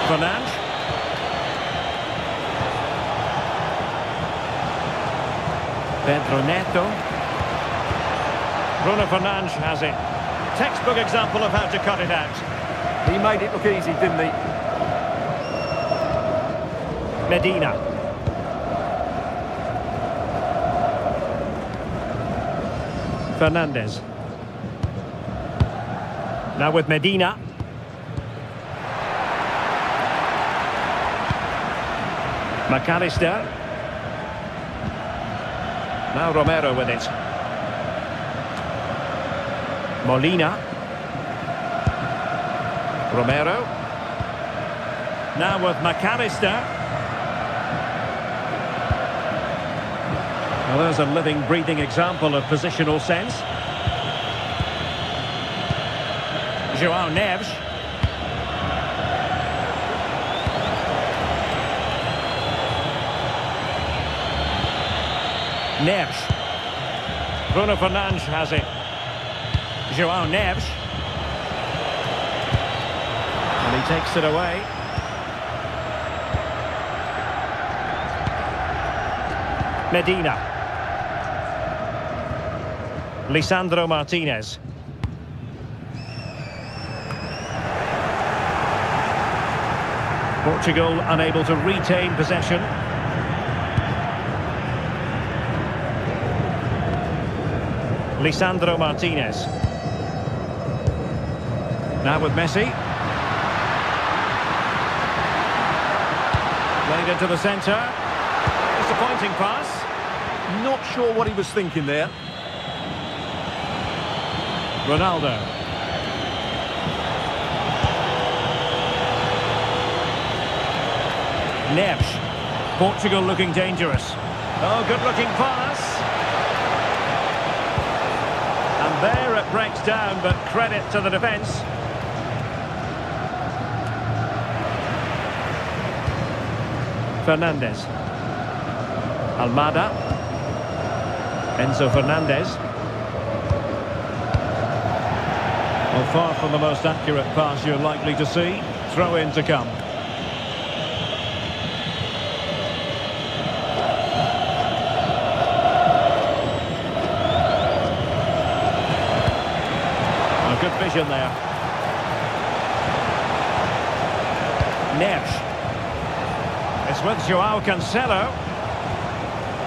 Fernandes. Pedro Neto. Bruno Fernandes has it. Textbook example of how to cut it out. He made it look easy, didn't he? Medina. Fernandez. Now with Medina. McAllister. Now Romero with it. Molina. Romero. Now with McAllister. Well, there's a living, breathing example of positional sense. João Neves. Neves. Bruno Fernandes has it. João Neves. And he takes it away. Medina. Lisandro Martinez. Portugal unable to retain possession. Lisandro Martinez. Now with Messi. Played into the centre. Disappointing pass. Not sure what he was thinking there. Ronaldo. Neves. Portugal looking dangerous. Oh, good looking pass. And there it breaks down, but credit to the defence. Fernandez. Almada. Enzo Fernandez. Well, far from the most accurate pass you're likely to see. Throw in to come. Good vision there. Neves. It's with João Cancelo.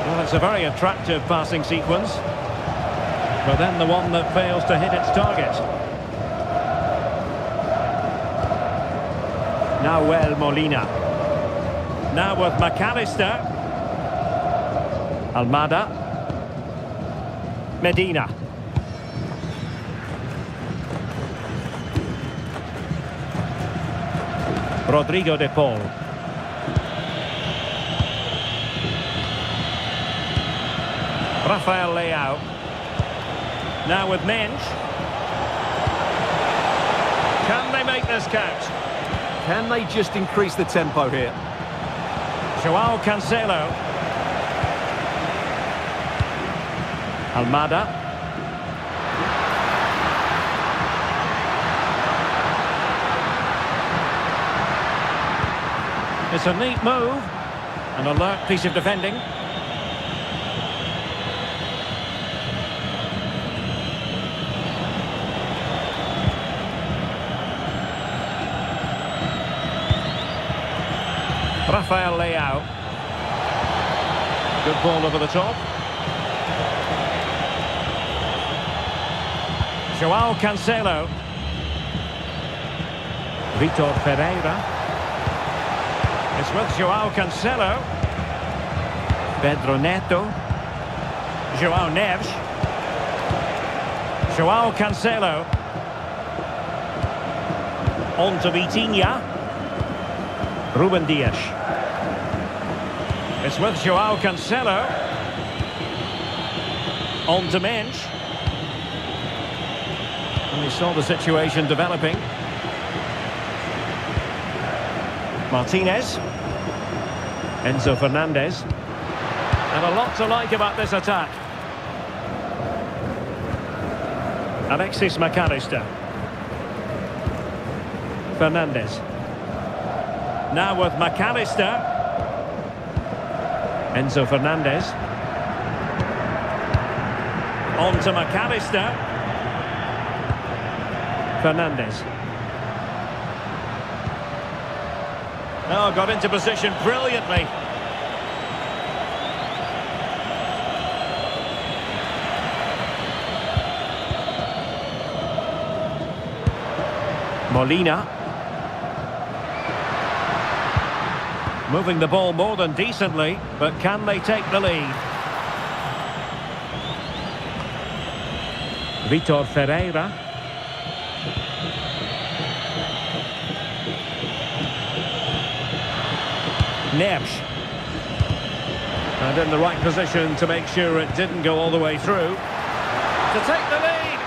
Well, it's a very attractive passing sequence. But then the one that fails to hit its target. Now Molina. Now with McAllister. Almada. Medina. Rodrigo de Paul. Rafael Leao. Now with Mensch. Can they make this count? Can they just increase the tempo here? João Cancelo. Almada. It's a neat move. An alert piece of defending. Rafael Leao. Good ball over the top. João Cancelo. Vitor Pereira. It's with João Cancelo. Pedro Neto. João Neves. João Cancelo. On to Vitinha. Ruben Dias. It's with João Cancelo. On to Mensch. And we saw the situation developing. Martinez. Enzo Fernandez. And a lot to like about this attack. Alexis McAllister. Fernandez. Now with McAllister. Enzo Fernandez. On to McAllister. Fernandes. Oh, got into position brilliantly. Molina. Moving the ball more than decently, but can they take the lead? Vitor Ferreira. Neves. And in the right position to make sure it didn't go all the way through. To take the lead.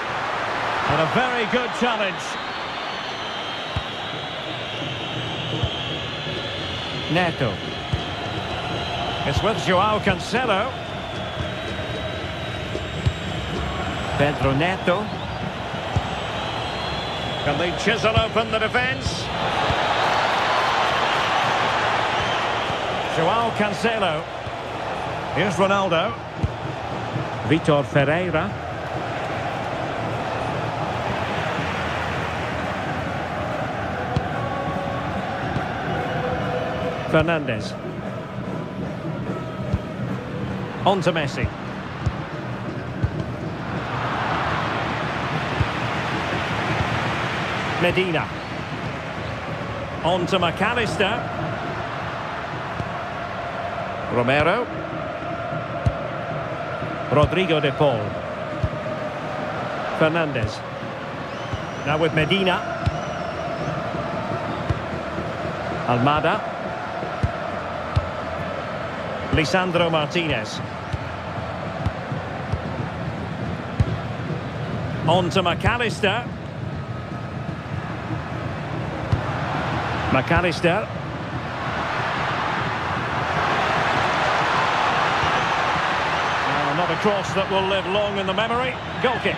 And a very good challenge. Neto. It's with Joao Cancelo. Pedro Neto. Can they chisel open the defence? Joao Cancelo. Here's Ronaldo. Vitor Ferreira. Fernandes. On to Messi. Medina. On to McAllister. Romero. Rodrigo de Paul. Fernandes. Now with Medina. Almada. Lisandro Martinez. On to McAllister. McAllister. Not a cross that will live long in the memory. Goal kick.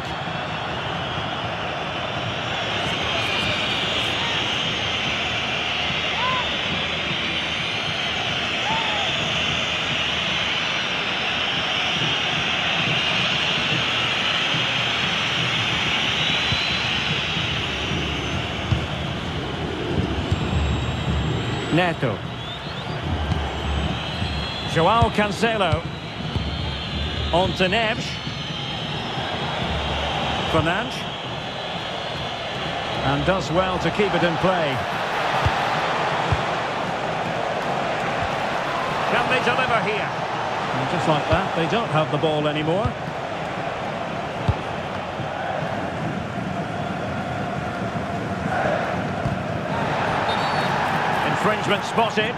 Neto. Joao Cancelo. On to Neves. Fernandes. And does well to keep it in play. Can they deliver here? And just like that, they don't have the ball anymore. Infringement spotted.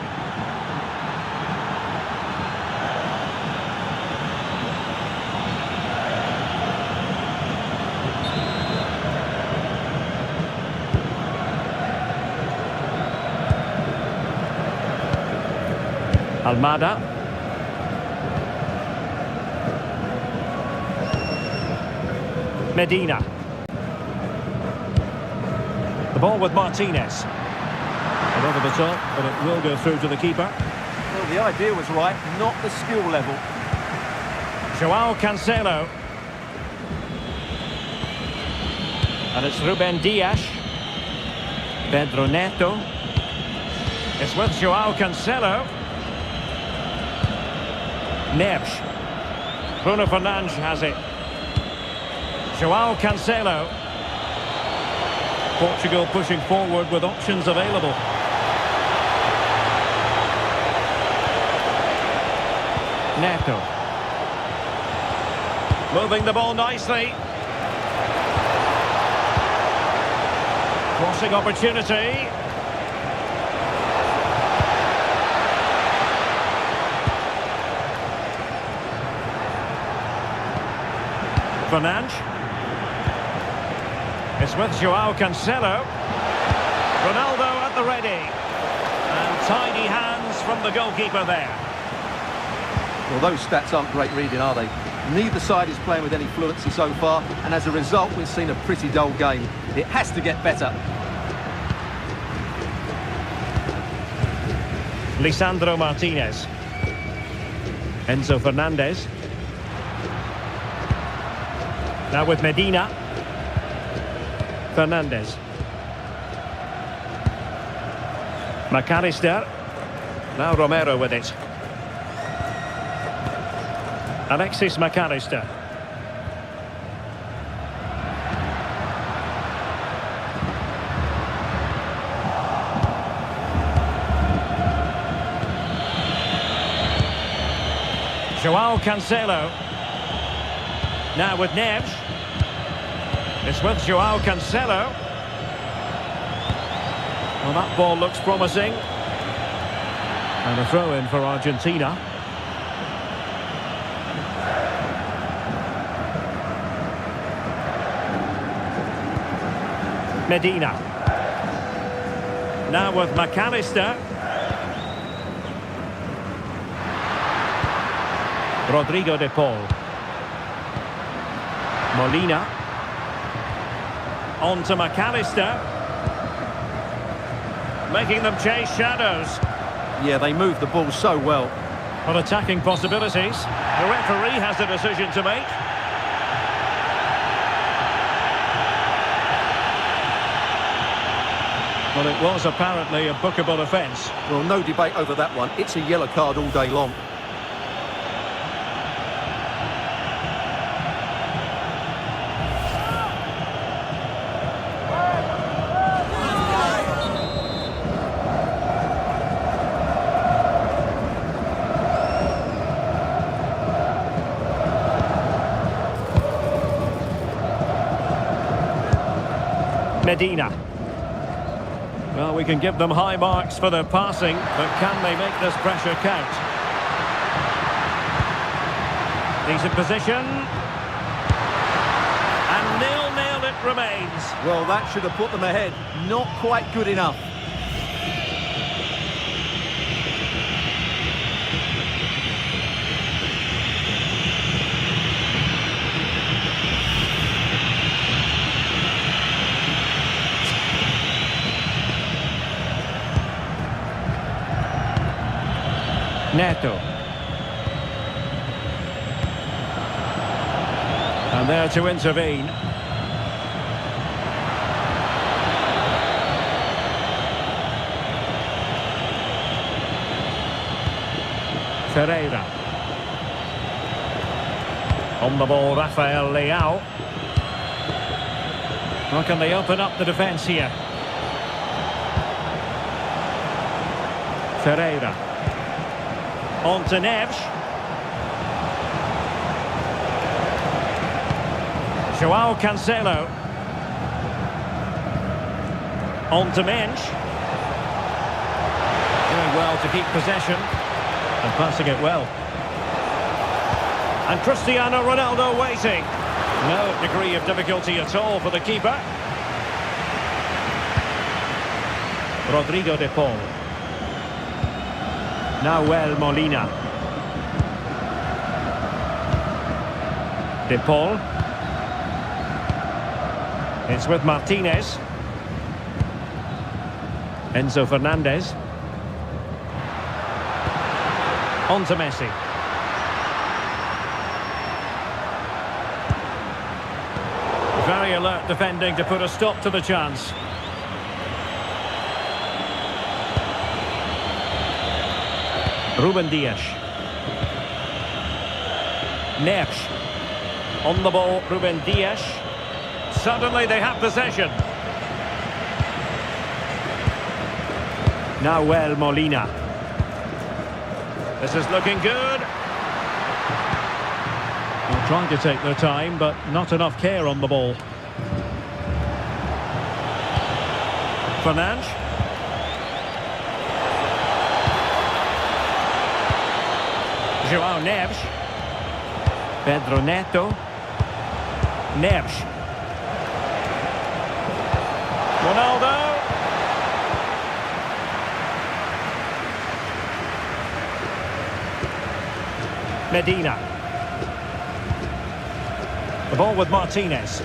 Almada. Medina. The ball with Martinez. Over the top, but it will go through to the keeper. Well, the idea was right, not the skill level. Joao Cancelo. And it's Ruben Dias. Pedro Neto. It's with Joao Cancelo. Neves. Bruno Fernandes has it. Joao Cancelo. Portugal pushing forward with options available. Neto. Moving the ball nicely. Crossing opportunity. Fernandes. It's with Joao Cancelo. Ronaldo at the ready. And tidy hands from the goalkeeper there. Well, those stats aren't great reading, are they? Neither side is playing with any fluency so far, and as a result, we've seen a pretty dull game. It has to get better. Lisandro Martinez. Enzo Fernandez. Now with Medina. Fernandes. McAllister. Now Romero with it. Alexis McAllister. Joao Cancelo. Now with Neves. It's with Joao Cancelo. Well, that ball looks promising. And a throw-in for Argentina. Medina. Now with McAllister. Rodrigo de Paul. Molina. On to McAllister. Making them chase shadows. Yeah, they move the ball so well. On attacking possibilities. The referee has a decision to make. Well, it was apparently a bookable offence. Well, no debate over that one. It's a yellow card all day long. Medina. Well, we can give them high marks for their passing, but can they make this pressure count? Decent position. And 0-0 it remains. Well, that should have put them ahead. Not quite good enough. Neto. And there to intervene. Ferreira. On the ball, Rafael Leao. How can they open up the defence here? Ferreira. On to Neves. Joao Cancelo. On to Mensch. Doing well to keep possession. And passing it well. And Cristiano Ronaldo waiting. No degree of difficulty at all for the keeper. Rodrigo de Paul. Nahuel Molina. De Paul. It's with Martinez. Enzo Fernandez. On to Messi. Very alert defending to put a stop to the chance. Ruben Dias. Neves. On the ball, Ruben Dias. Suddenly they have possession. Nahuel Molina. This is looking good. They're trying to take their time, but not enough care on the ball. Fernandes. Joao Neves. Pedro Neto. Neves. Ronaldo. Medina. The ball with Martinez.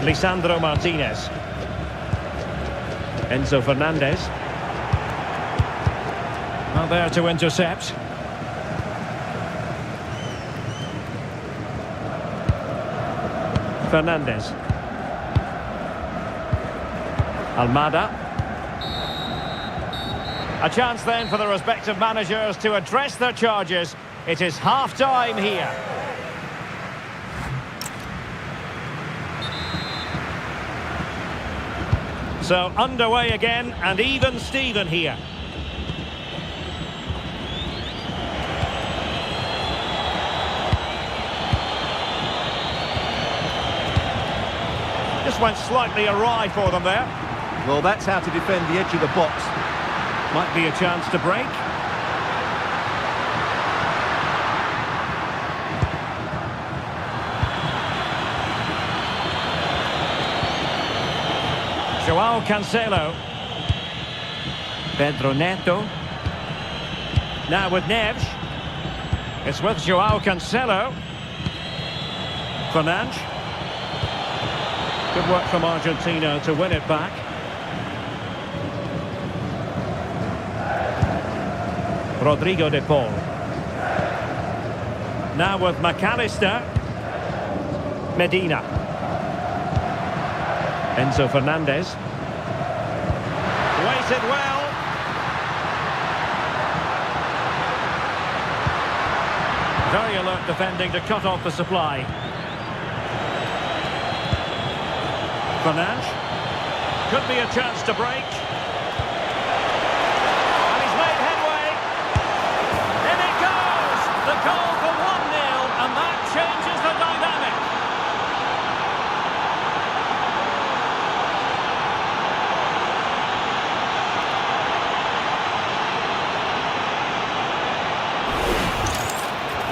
Lisandro Martinez. Enzo Fernandez. Not there to intercept. Fernandez. Almada. A chance then for the respective managers to address their charges. It is half-time here. So underway again, and even Steven here. Just went slightly awry for them there. Well, that's how to defend the edge of the box. Might be a chance to break. Joao Cancelo. Pedro Neto. Now with Neves. It's with Joao Cancelo. Fernandes. Good work from Argentina to win it back. Rodrigo de Paul. Now with McAllister. Medina. Enzo Fernandez. Waited well. Very alert defending to cut off the supply. Fernandes. Could be a chance to break. And he's made headway. In it goes! The goal for 1-0, and that changes the dynamic.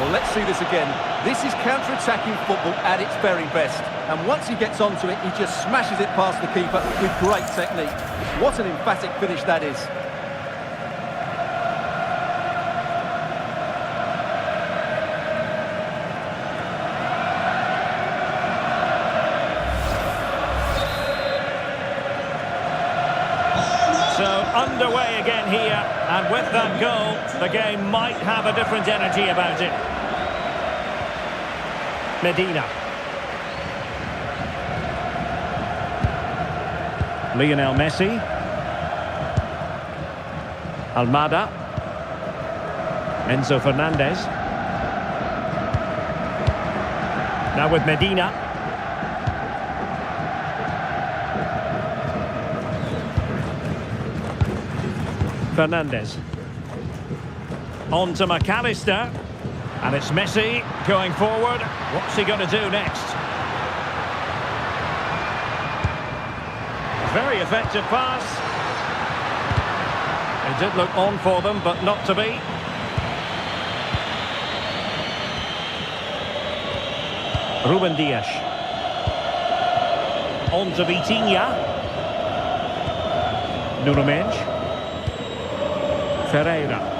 Well, let's see this again. This is counter-attacking football at its very best. And once he gets onto it, he just smashes it past the keeper with great technique. What an emphatic finish that is. So underway again here, and with that goal, the game might have a different energy about it. Medina. Lionel Messi. Almada. Enzo Fernandez. Now with Medina. Fernandez. On to McAllister. And it's Messi going forward. What's he going to do next? Very effective pass. It did look on for them, but not to be. Ruben Dias. On to Vitinha. Nuno Mendes. Ferreira.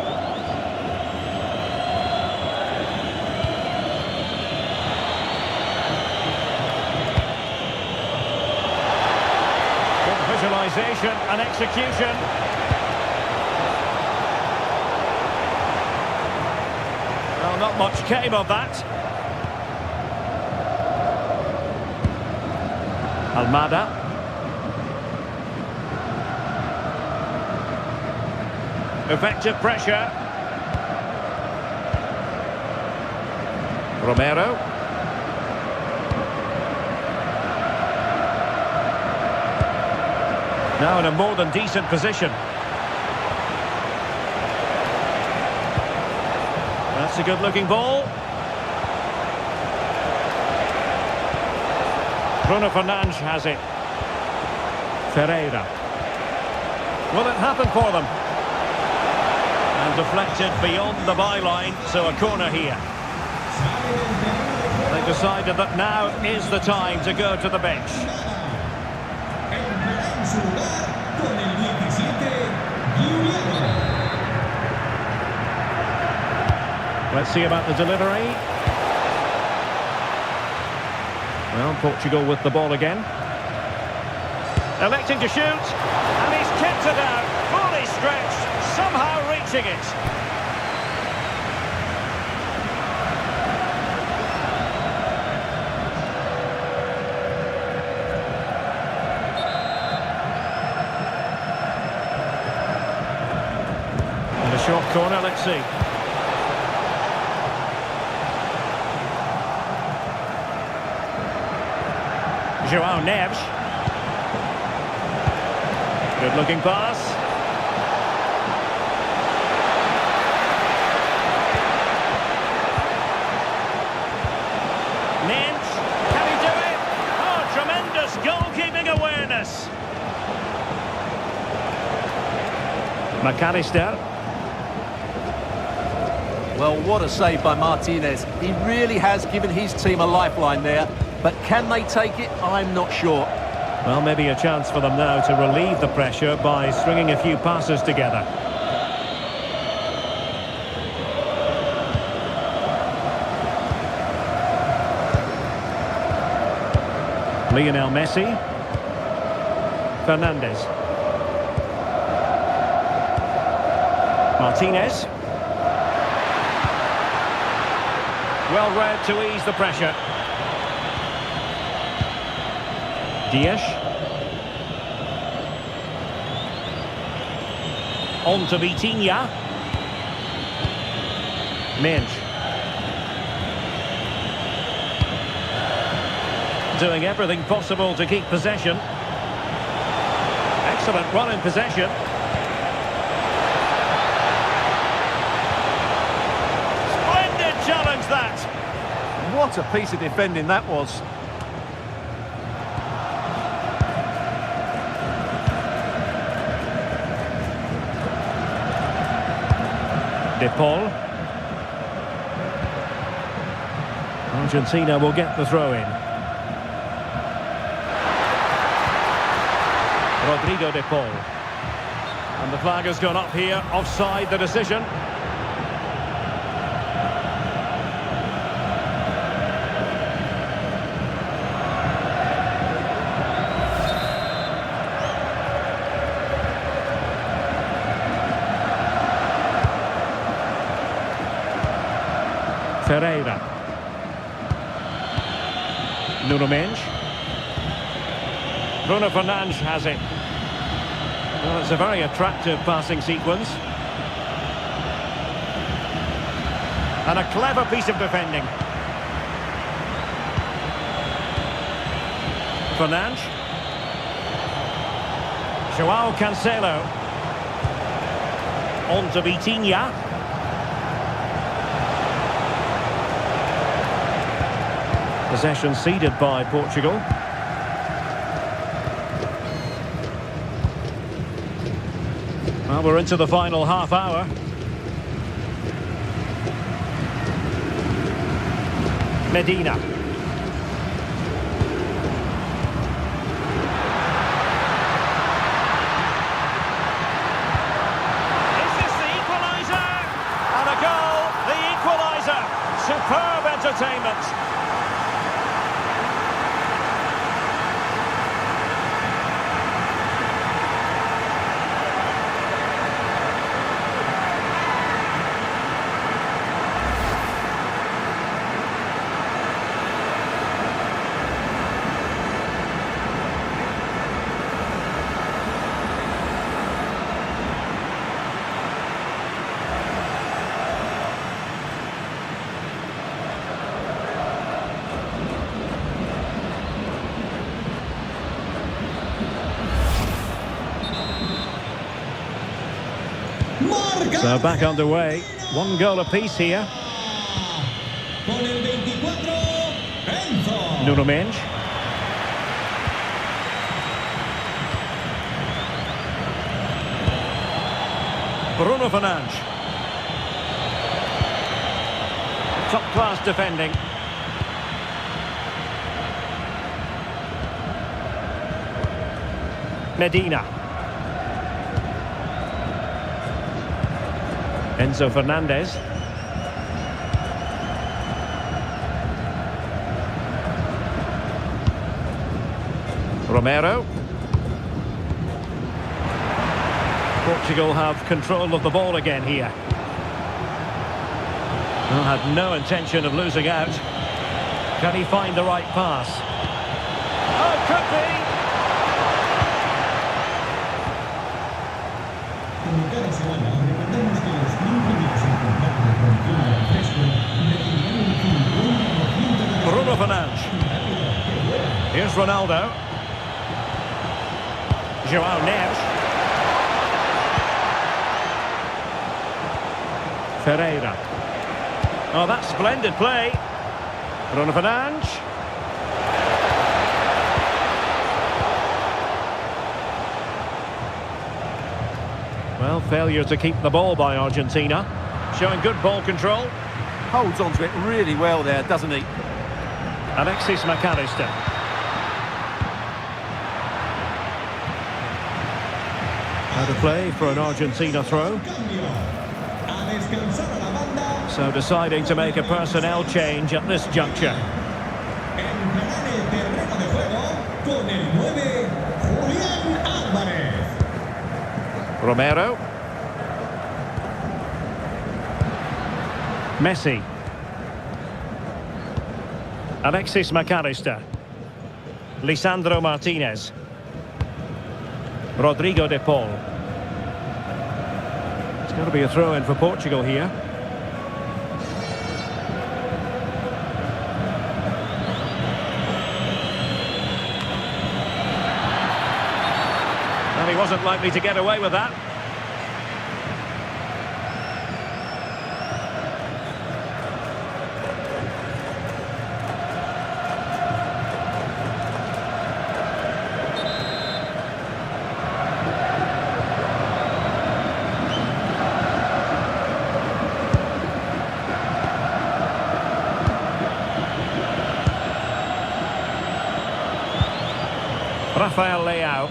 Visualization and execution. Well, not much came of that. Almada. Effective pressure. Romero. Now in a more than decent position. That's a good looking ball. Bruno Fernandes has it. Ferreira. Will it happen for them? And deflected beyond the byline, so a corner here. They decided that now is the time to go to the bench. Let's see about the delivery. Well, Portugal with the ball again. Electing to shoot, and he's kept it out, fully stretched, somehow reaching it. Corner, let's see. Joao Neves. Good looking pass. Mensch, can he do it? Oh, tremendous goalkeeping awareness. McAllister. Well, what a save by Martinez. He really has given his team a lifeline there. But can they take it? I'm not sure. Well, maybe a chance for them now to relieve the pressure by stringing a few passes together. Lionel Messi. Fernandes. Martinez. Well read to ease the pressure. Dias. On to Vitinha. Mensch. Doing everything possible to keep possession. Excellent run in possession. Splendid challenge that. What a piece of defending that was. De Paul. Argentina will get the throw in. Rodrigo De Paul. And the flag has gone up here, offside the decision. Ferreira. Nuno Mensch. Bruno Fernandes has it. Well, it's a very attractive passing sequence. And a clever piece of defending. Fernandes. Joao Cancelo. On to Vitinha. Possession ceded by Portugal. Well, we're into the final half hour. Medina. Is this the equaliser? And a goal, the equaliser. Superb entertainment. So back underway, one goal apiece here. Con el 24, Enzo. Nuno Mensch. Bruno Fernandes. Top-class defending. Medina. Enzo Fernandez. Romero. Portugal have control of the ball again here. Well, had no intention of losing out. Can he find the right pass? Oh, could be! Como cada semana, recordamos que los Here's Ronaldo. João Neves. Ferreira. Oh, that's splendid play. Bruno Fernandes. Well, failure to keep the ball by Argentina. Showing good ball control. Holds onto it really well there, doesn't he? Alexis McAllister. Out of play for an Argentina throw. So deciding to make a personnel change at this juncture. Romero. Messi. Alexis McAllister. Lisandro Martinez. Rodrigo de Paul. It's got to be a throw-in for Portugal here. And he wasn't likely to get away with that. Rafael Leao.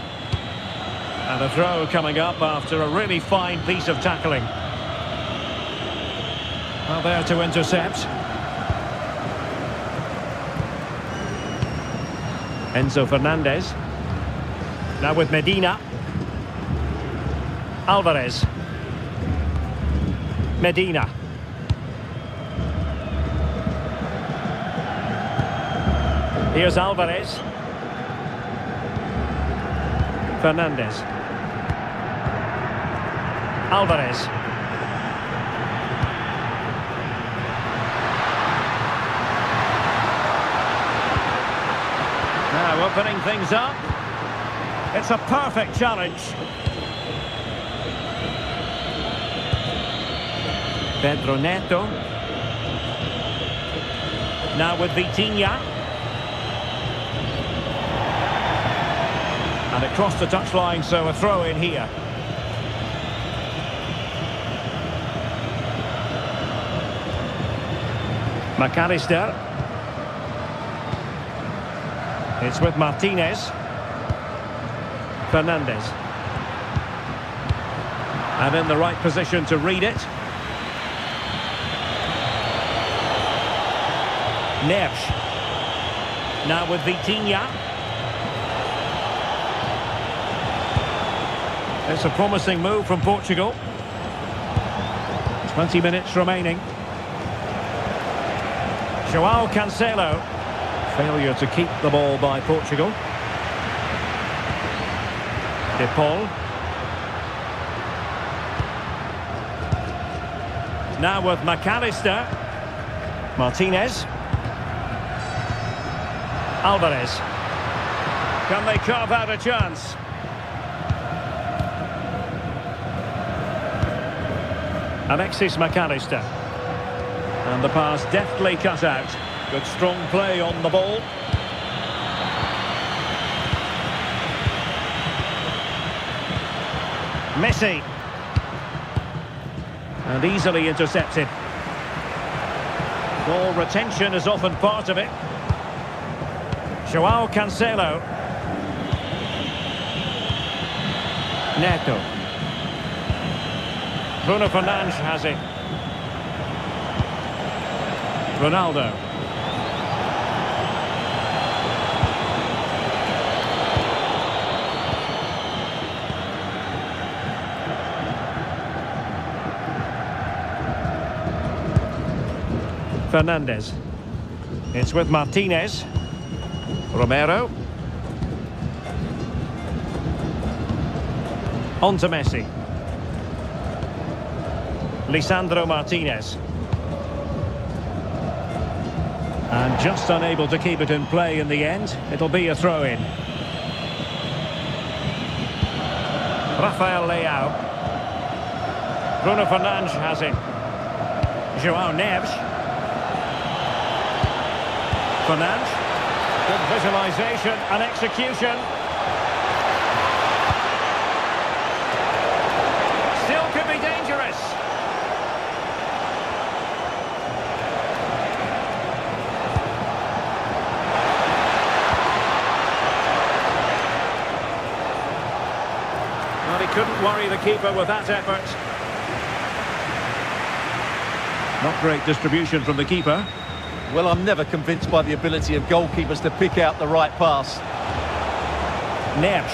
And a throw coming up after a really fine piece of tackling. Well, there to intercept. Enzo Fernandez. Now with Medina. Alvarez. Medina. Here's Alvarez. Fernandez. Alvarez. Now opening things up. It's a perfect challenge. Pedro Neto. Now with Vitinha. And it crossed the touchline, so a throw in here. McAllister. It's with Martinez. Fernandez. And in the right position to read it. Neves. Now with Vitinha. It's a promising move from Portugal. 20 minutes remaining. João Cancelo. Failure to keep the ball by Portugal. De Paul. Now with McAllister. Martinez. Alvarez. Can they carve out a chance? Alexis McAllister. And the pass deftly cut out. Good strong play on the ball. Messi. And easily intercepted. Ball retention is often part of it. João Cancelo. Neto. Bruno Fernandes has it. Ronaldo. Fernandez. It's with Martinez. Romero. On to Messi. Lisandro Martinez. And just unable to keep it in play in the end. It'll be a throw-in. Rafael Leao. Bruno Fernandes has it. João Neves. Fernandes. Good visualisation and execution. Still could be dangerous. Well, he couldn't worry the keeper with that effort. Not great distribution from the keeper. Well, I'm never convinced by the ability of goalkeepers to pick out the right pass. Neves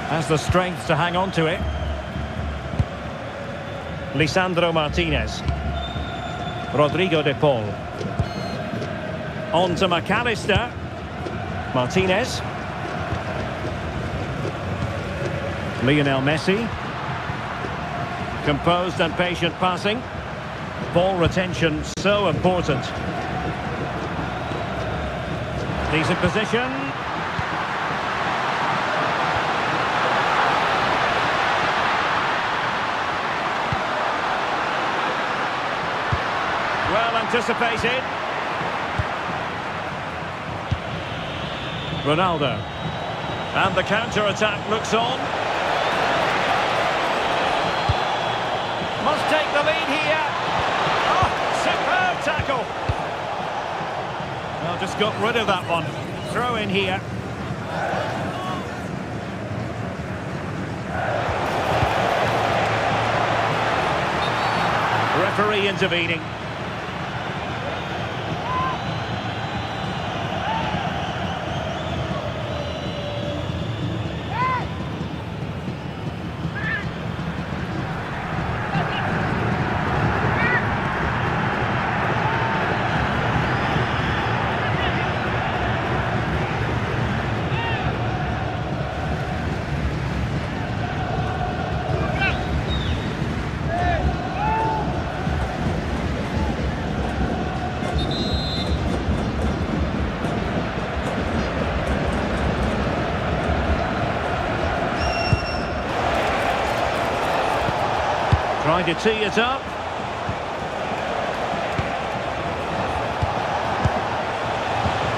has the strength to hang on to it. Lisandro Martinez. Rodrigo de Paul. On to McAllister. Martinez. Lionel Messi. Composed and patient passing. Ball retention so important. Decent position. Well anticipated. Ronaldo. And the counter-attack looks on. Must take the lead here. Oh, superb tackle. Well, just got rid of that one. Throw in here. Referee intervening. Trying to tee it up.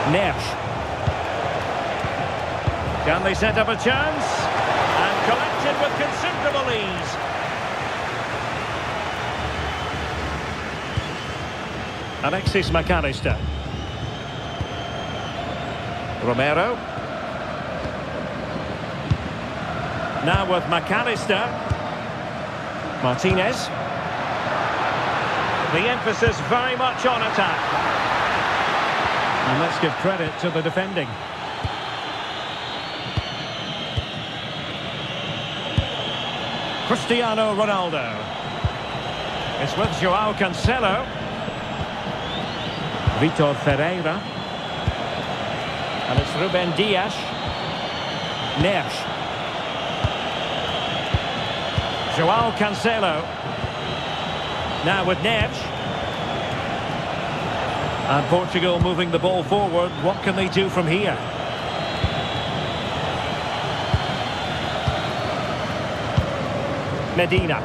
Neves. Can they set up a chance? And collected with considerable ease. Alexis McAllister. Romero. Now with McAllister. Martinez. The emphasis very much on attack. And let's give credit to the defending. Cristiano Ronaldo. It's with João Cancelo. Vitor Ferreira. And it's Ruben Dias. Neves. João Cancelo. Now with Neves. And Portugal moving the ball forward. What can they do from here? Medina.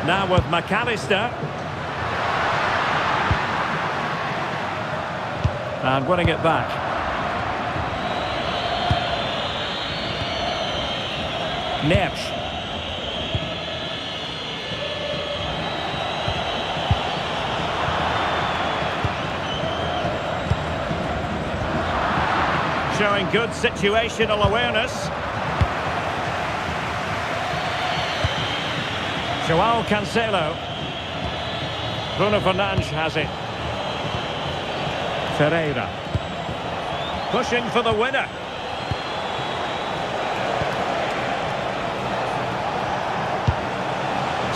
Now with McAllister. And winning it back. Neves. Showing good situational awareness. João Cancelo. Bruno Fernandes has it. Ferreira. Pushing for the winner.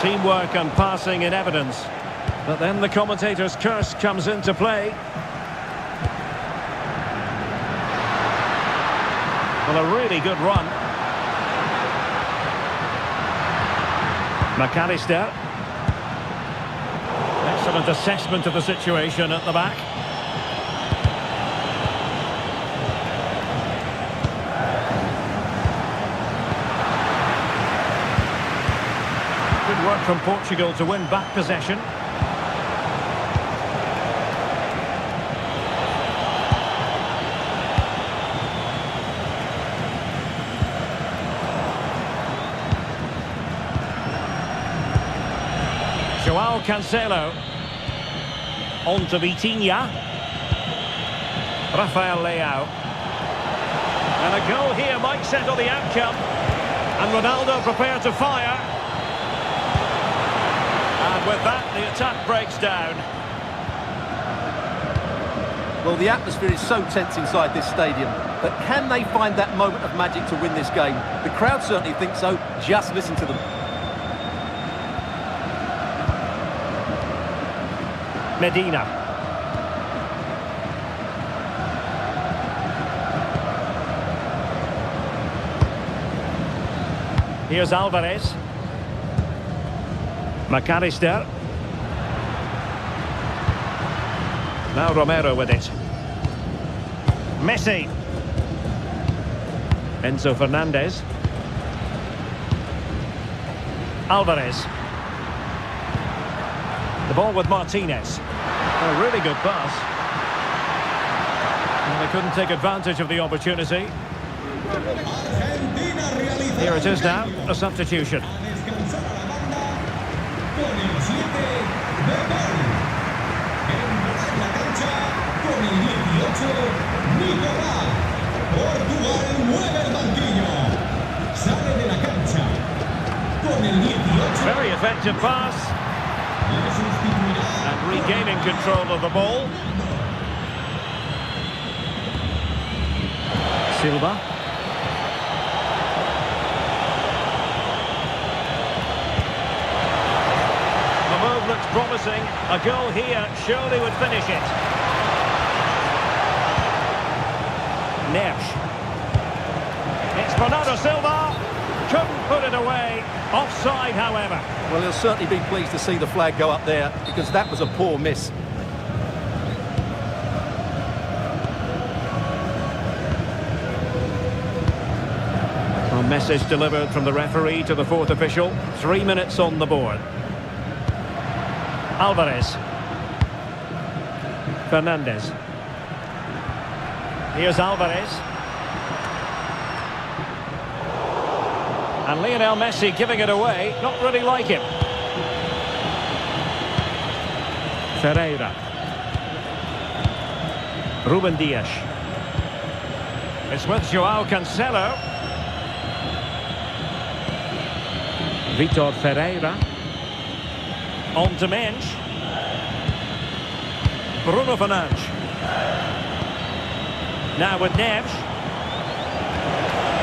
Teamwork and passing in evidence. But then the commentator's curse comes into play. Well, a really good run. McAllister. Excellent assessment of the situation at the back. Good work from Portugal to win back possession. Joao Cancelo. On to Vitinha. Rafael Leao. And a goal here might settle the outcome. And Ronaldo prepared to fire. And with that, the attack breaks down. Well, the atmosphere is so tense inside this stadium, but can they find that moment of magic to win this game? The crowd certainly think so. Just listen to them. Medina. Here's Alvarez. McAllister. Now Romero with it. Messi. Enzo Fernandez. Alvarez. The ball with Martinez. A really good pass. And they couldn't take advantage of the opportunity. Here it is now, a substitution. Very effective pass. And regaining control of the ball. Silva. The move looks promising. A goal here surely would finish it. Neves. It's Bernardo Silva. Couldn't put it away. Offside, however. Well, he'll certainly be pleased to see the flag go up there, because that was a poor miss. A message delivered from the referee to the fourth official. 3 minutes on the board. Alvarez. Fernandez. Here's Alvarez. And Lionel Messi giving it away. Not really like him. Ferreira. Ruben Dias. It's with Joao Cancelo. Vitor Ferreira. On to Mensch. Bruno Fernandes. Now with Neves.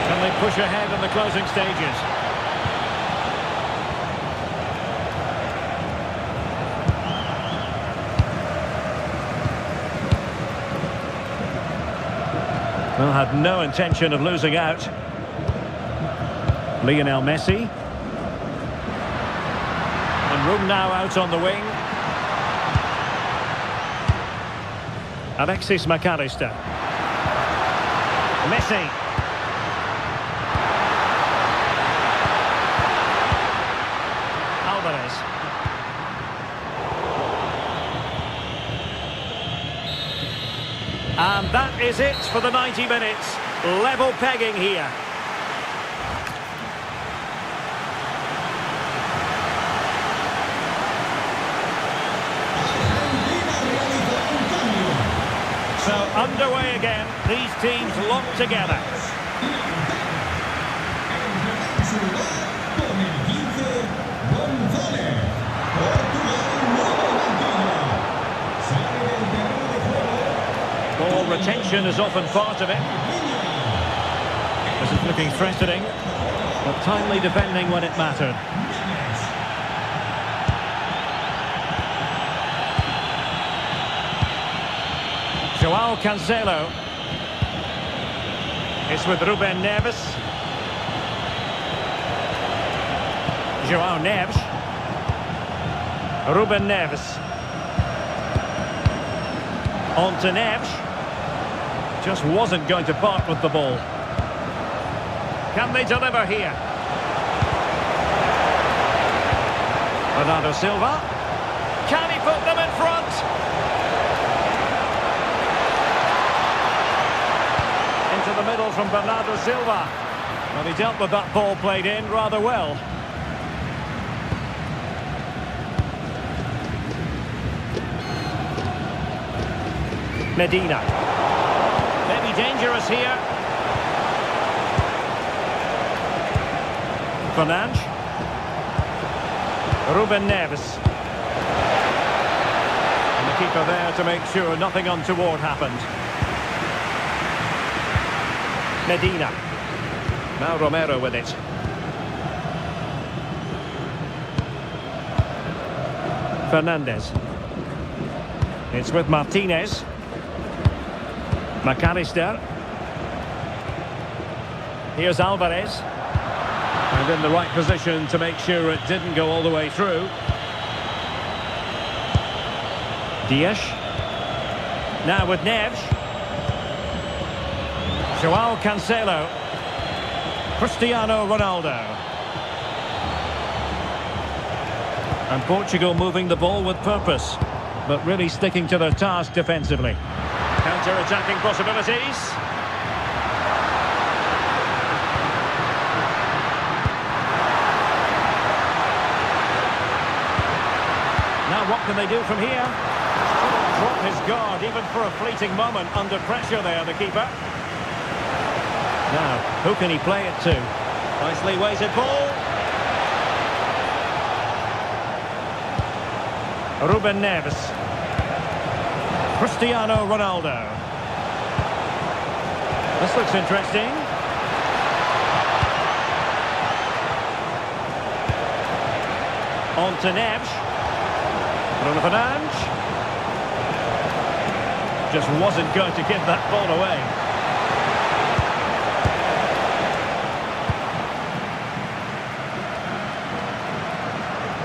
Can they push ahead in the closing stages? Well, had no intention of losing out. Lionel Messi. And room now out on the wing. Alexis McAllister. Messi. Alvarez. And that is it for the 90 minutes. Level pegging here. So underway again, these teams locked together. Ball retention is often part of it. This is looking threatening, but timely defending when it mattered. Joao Cancelo. It's with Ruben Neves. Joao Neves. Ruben Neves. On to Neves. Just wasn't going to part with the ball. Can they deliver here? Bernardo Silva. Can he put them in front? Into the middle from Bernardo Silva. Well, he dealt with that ball played in rather well. Medina. Maybe dangerous here. Fernandes. Ruben Neves. And the keeper there to make sure nothing untoward happened. Medina. Now Romero with it. Fernandes. It's with Martinez. McAllister. Here's Alvarez. And in the right position to make sure it didn't go all the way through. Dias. Now with Neves. Joao Cancelo. Cristiano Ronaldo. And Portugal moving the ball with purpose, but really sticking to their task defensively. Counter-attacking possibilities. Now what can they do from here? Drop his guard even for a fleeting moment under pressure there, the keeper. Now, who can he play it to? Nicely weighted ball. Ruben Neves. Cristiano Ronaldo. This looks interesting. On to Neves. Bruno Fernandes. Just wasn't going to give that ball away.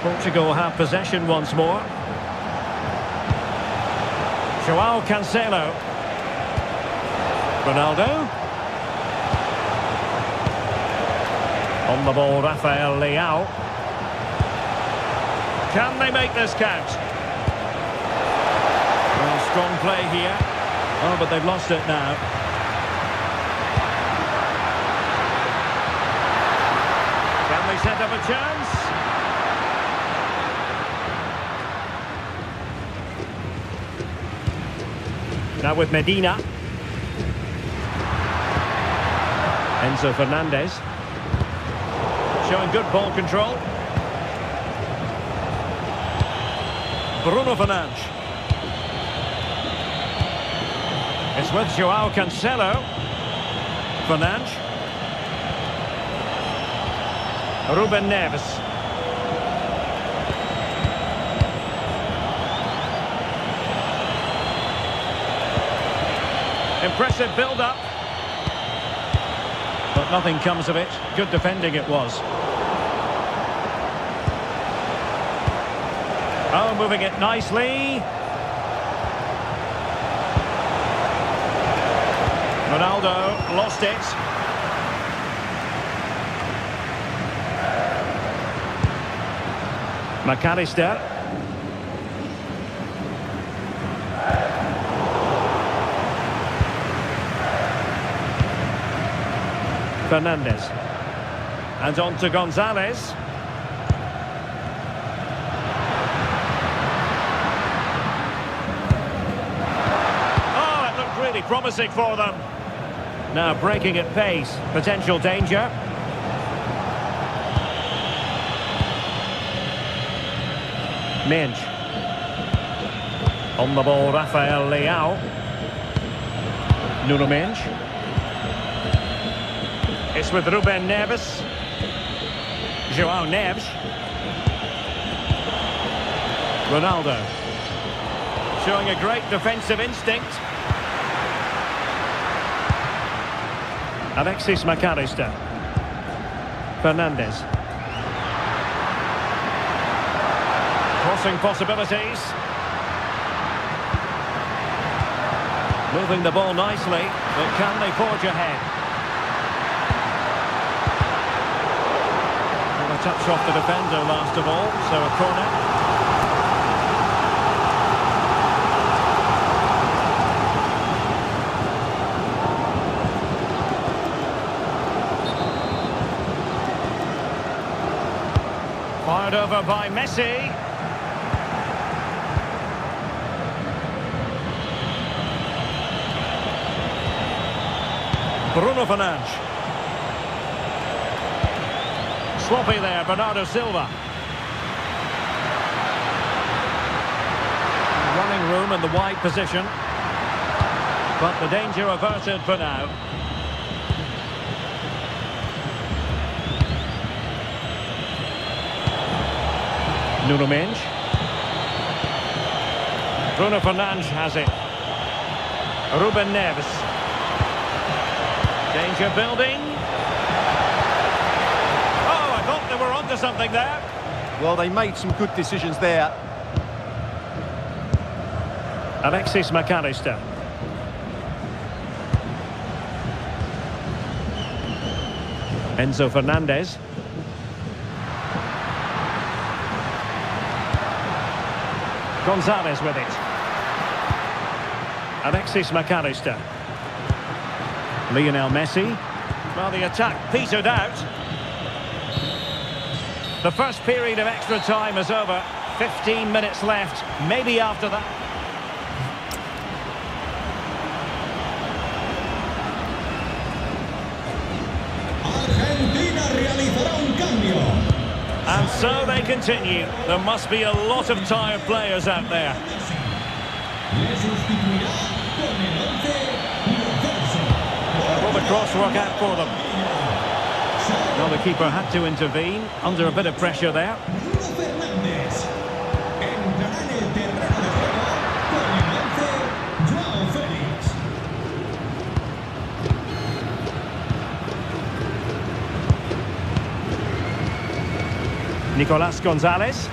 Portugal have possession once more. Joao Cancelo. Ronaldo. On the ball, Rafael Leao. Can they make this count? Well, strong play here. Oh, but they've lost it now. Can they set up a chance? Now with Medina. Enzo Fernandez. Showing good ball control. Bruno Fernandes. It's with Joao Cancelo. Fernandes. Ruben Neves. Impressive build-up. But nothing comes of it. Good defending it was. Oh, moving it nicely. Ronaldo lost it. McAllister. Fernandes. And on to Gonzalez. Oh, it looked really promising for them. Now breaking at pace. Potential danger. Minge. On the ball, Rafael Leao. Nuno Minge. It's with Ruben Neves. Joao Neves. Ronaldo. Showing a great defensive instinct. Alexis McAllister. Fernandes. Crossing possibilities. Moving the ball nicely, but can they forge ahead? Well, a touch off the defender last of all, so a corner. Fired over by Messi. Bruno Fernandes. Sloppy there, Bernardo Silva. Running room in the wide position. But the danger averted for now. Nuno Mendes. Bruno Fernandes has it. Ruben Neves. Danger building. Oh, I thought they were onto something there. Well, they made some good decisions there. Alexis McAllister. Enzo Fernandez. Gonzalez with it. Alexis McAllister. Lionel Messi. Well, the attack petered out. The first period of extra time is over. 15 minutes left. Maybe after that. Argentina realizará un cambio. And so they continue. There must be a lot of tired players out there. Le sustituirá con el 11 Will the cross work out for them? Well, the keeper had to intervene under a bit of pressure there. Bruno Fernández. Entrará en el terreno de juego con el 11 Joao Félix. Nicolas Gonzalez.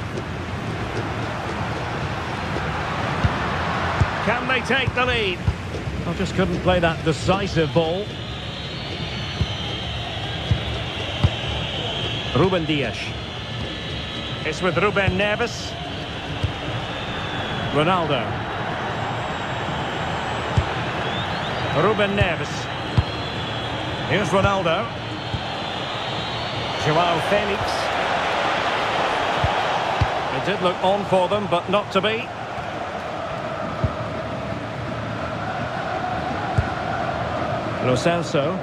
Can they take the lead? I just couldn't play that decisive ball. Ruben Dias. It's with Ruben Neves. Ronaldo. Ruben Neves. Here's Ronaldo. Joao Felix. It did look on for them, but not to be. Lo Celso.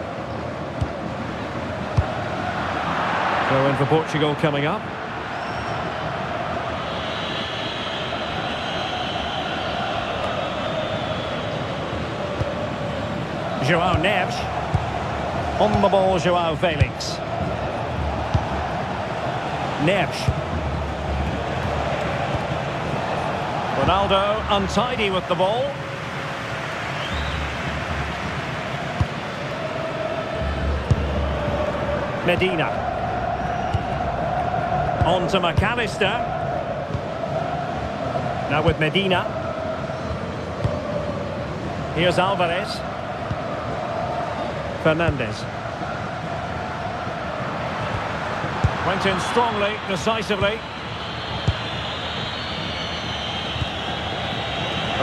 Throw in for Portugal coming up. Joao Neves. On the ball, Joao Felix. Neves. Ronaldo untidy with the ball. Medina. On to McAllister. Now with Medina. Here's Alvarez. Fernandez. Went in strongly, decisively.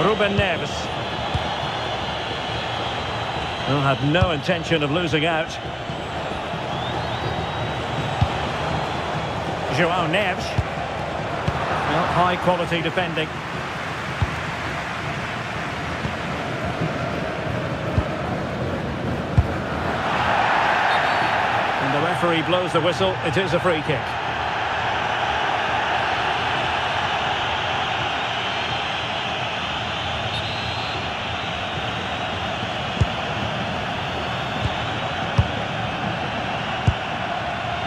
Ruben Neves. Well, had no intention of losing out. Joao Neves. Well, high quality defending. And the referee blows the whistle. It is a free kick.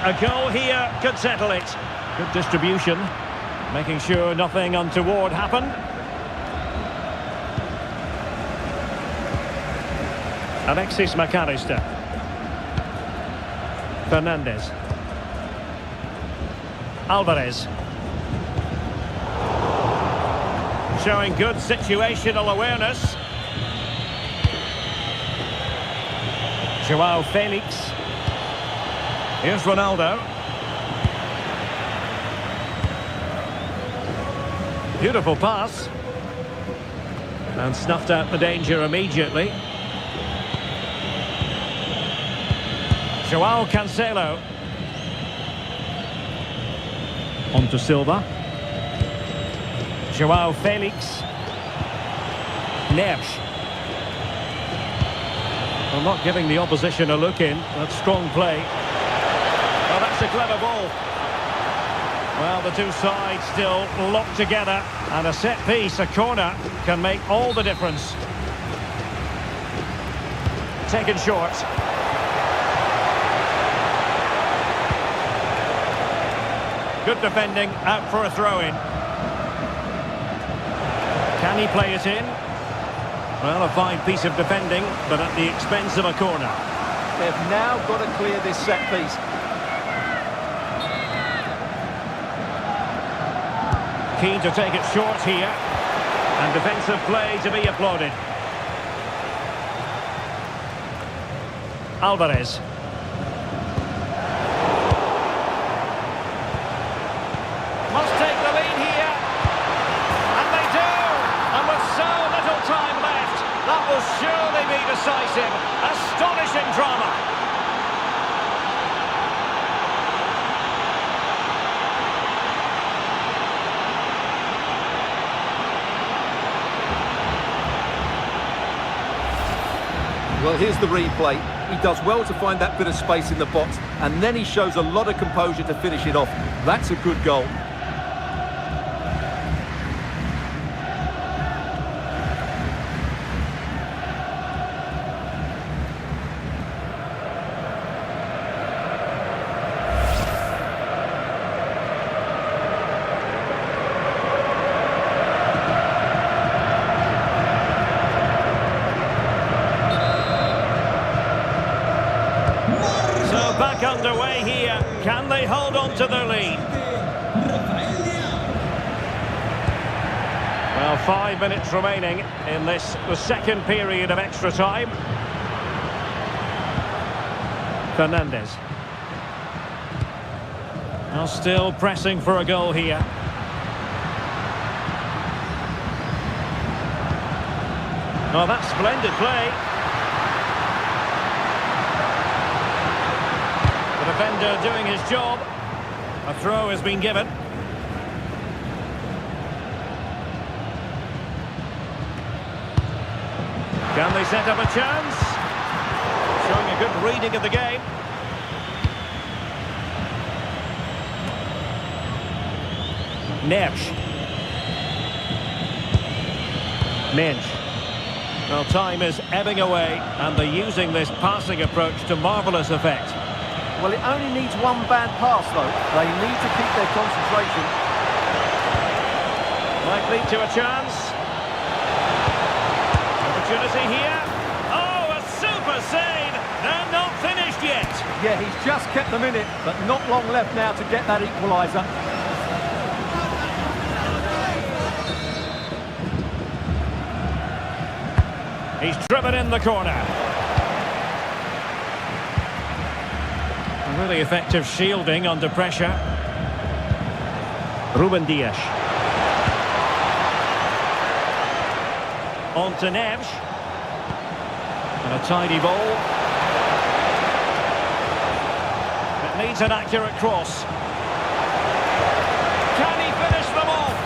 A goal here could settle it. Good distribution, making sure nothing untoward happened. Alexis McAllister. Fernandez. Alvarez. Showing good situational awareness. Joao Felix. Here's Ronaldo. Beautiful pass. And snuffed out the danger immediately. Joao Cancelo. On to Silva. Joao Felix. Neves. Well, not giving the opposition a look in. That's strong play. Oh, that's a clever ball. Well, the two sides still locked together. And a set piece, a corner, can make all the difference. Taken short. Good defending, out for a throw-in. Can he play it in? Well, a fine piece of defending, but at the expense of a corner. They've now got to clear this set piece. Keen to take it short here. And defensive play to be applauded. Alvarez. Must take the lead here. And they do. And with so little time left, that will surely be decisive. Astonishing drama. Well, here's the replay. He does well to find that bit of space in the box, and then he shows a lot of composure to finish it off. That's a good goal. Back underway here. Can they hold on to their lead? Well, 5 minutes remaining in this, the second period of extra time. Fernandes. Now still pressing for a goal here. Oh, that's splendid play. Defender doing his job. A throw has been given. Can they set up a chance? Showing a good reading of the game. Neves. Minch. Well, time is ebbing away, and they're using this passing approach to marvellous effect. Well, it only needs one bad pass, though. They need to keep their concentration. Might lead to a chance. Opportunity here. Oh, a super save. They're not finished yet. Yeah, he's just kept them in it, but not long left now to get that equaliser. He's driven in the corner. Really effective shielding under pressure. Ruben Dias. On to Neves. And a tidy ball. It needs an accurate cross. Can he finish them off?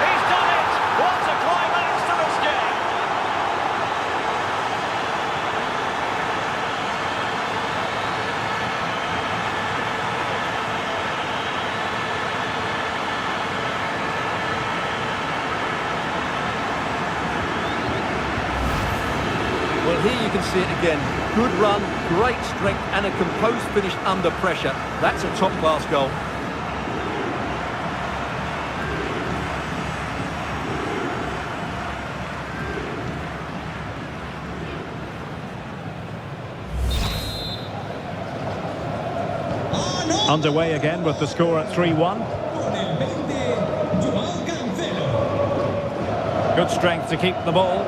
He's done it! What a climax to this game! Well, here you can see it again. Good run, great strength, and a composed finish under pressure. That's a top-class goal. Underway again with the score at 3-1. Good strength to keep the ball.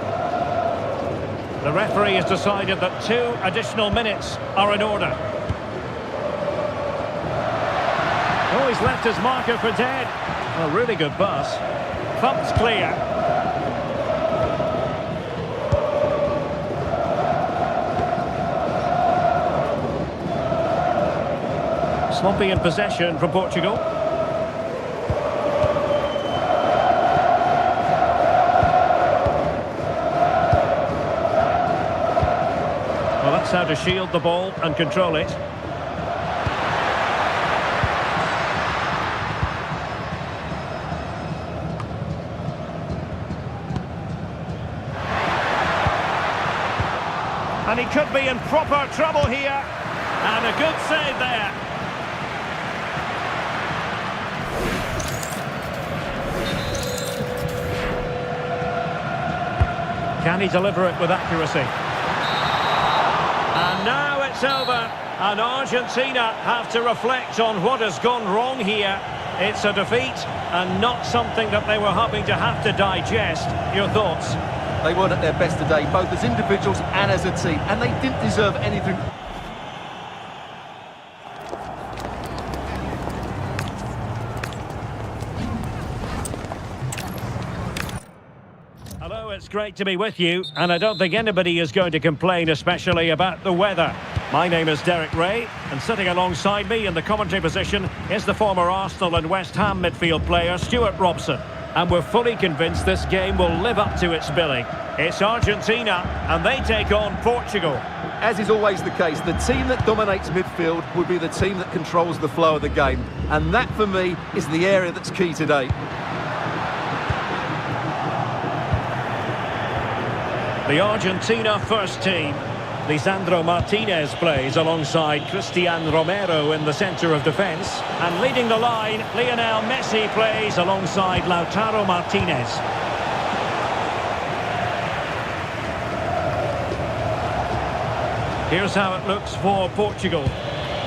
The referee has decided that 2 additional minutes are in order. Oh, he's left his marker for dead. A really good pass. Thump's clear. Sloppy in possession from Portugal. Well, that's how to shield the ball and control it. And he could be in proper trouble here. And a good save there. Can he deliver it with accuracy? And now it's over. And Argentina have to reflect on what has gone wrong here. It's a defeat and not something that they were hoping to have to digest. Your thoughts? They weren't at their best today, both as individuals and as a team, and they didn't deserve anything. Hello, it's great to be with you, and I don't think anybody is going to complain, especially about the weather. My name is Derek Ray, and sitting alongside me in the commentary position is the former Arsenal and West Ham midfield player Stuart Robson. And we're fully convinced this game will live up to its billing. It's Argentina, and they take on Portugal. As is always the case, the team that dominates midfield will be the team that controls the flow of the game. And that, for me, is the area that's key today. The Argentina first team. Lisandro Martinez plays alongside Cristian Romero in the centre of defence. And leading the line, Lionel Messi plays alongside Lautaro Martinez. Here's how it looks for Portugal.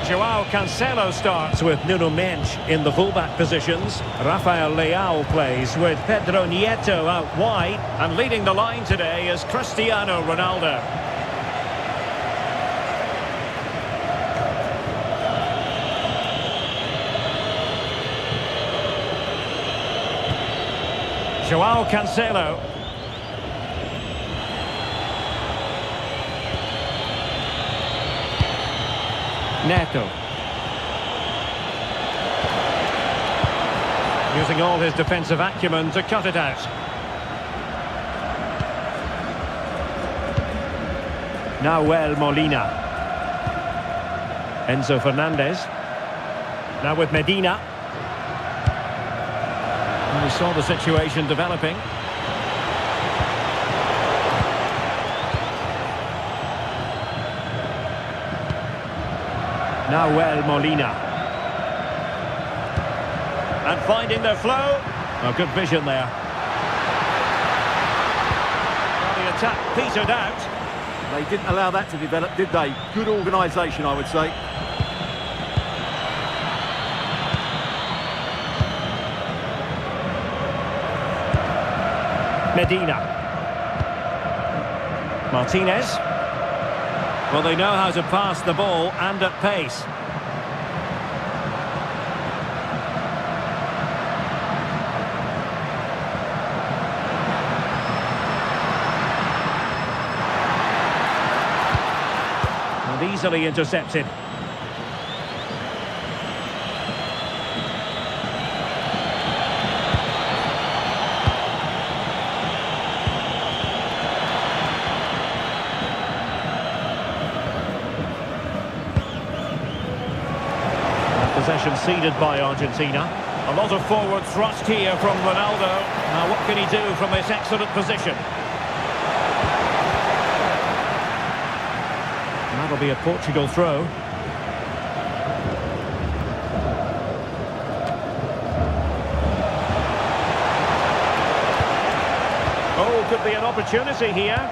João Cancelo starts with Nuno Mendes in the fullback positions. Rafael Leao plays with Pedro Nieto out wide. And leading the line today is Cristiano Ronaldo. João Cancelo. Neto. Using all his defensive acumen to cut it out. Nahuel Molina. Enzo Fernandez. Now with Medina. And we saw the situation developing. Nahuel Molina. And finding their flow. Oh, good vision there. Well, the attack petered out. They didn't allow that to develop, did they? Good organisation, I would say. Medina. Martinez. Well, they know how to pass the ball and at pace. And easily intercepted. Possession ceded by Argentina. A lot of forward thrust here from Ronaldo. Now what can he do from this excellent position? That'll be a Portugal throw. Oh, could be an opportunity here.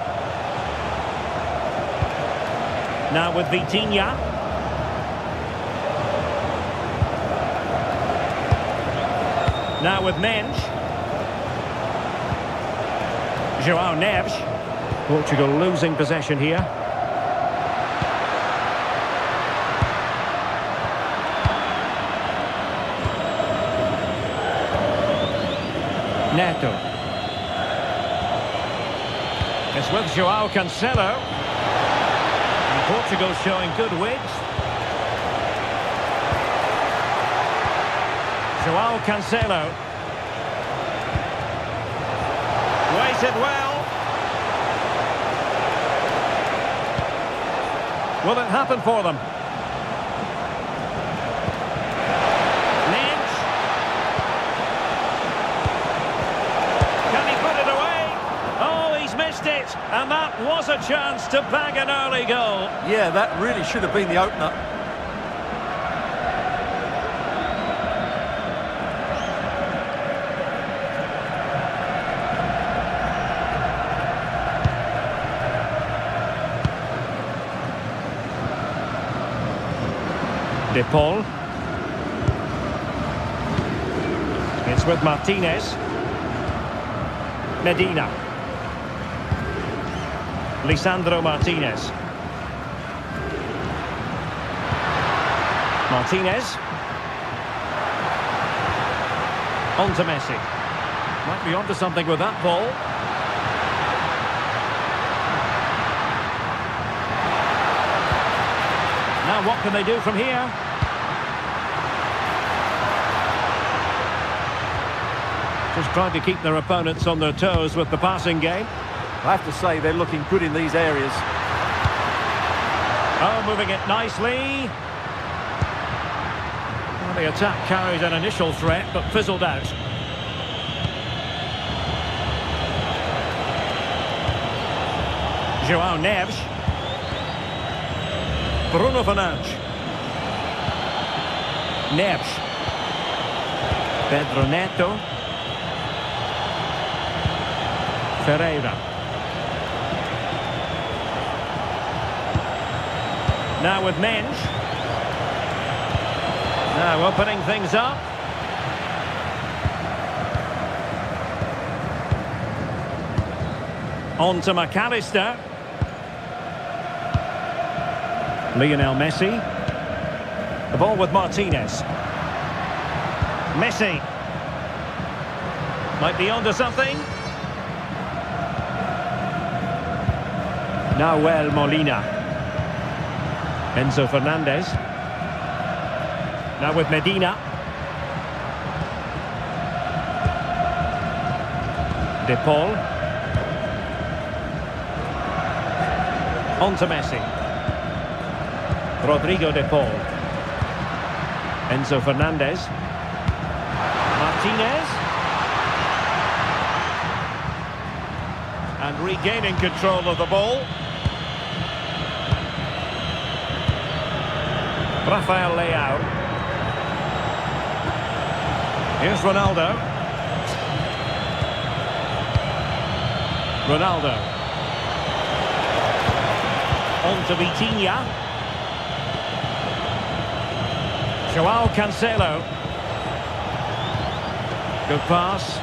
Now with Vitinha. Now with Mendes. João Neves. Portugal losing possession here. Neto. It's with João Cancelo. And Portugal showing good width. João Cancelo. Waited well. Will it happen for them? Lynch. Can he put it away? Oh, he's missed it. And that was a chance to bag an early goal. Yeah, that really should have been the opener. De Paul. It's with Martinez. Medina. Lisandro Martinez. Martinez. On to Messi. Might be onto something with that ball. Now what can they do from here? Just trying to keep their opponents on their toes with the passing game. I have to say they're looking good in these areas. Oh, moving it nicely. Well, the attack carried an initial threat, but fizzled out. João Neves. Bruno Fernandes. Neves. Pedro Neto. Ferreira. Now with Mensch. Now opening things up. On to McAllister. Lionel Messi. The ball with Martinez. Messi. Might be onto something. Nahuel Molina. Enzo Fernandez. Now with Medina. De Paul. On to Messi. Rodrigo De Paul. Enzo Fernandez. Martinez. And regaining control of the ball. Rafael Leao. Here's Ronaldo. Ronaldo. On to Vitinha. João Cancelo. Good pass.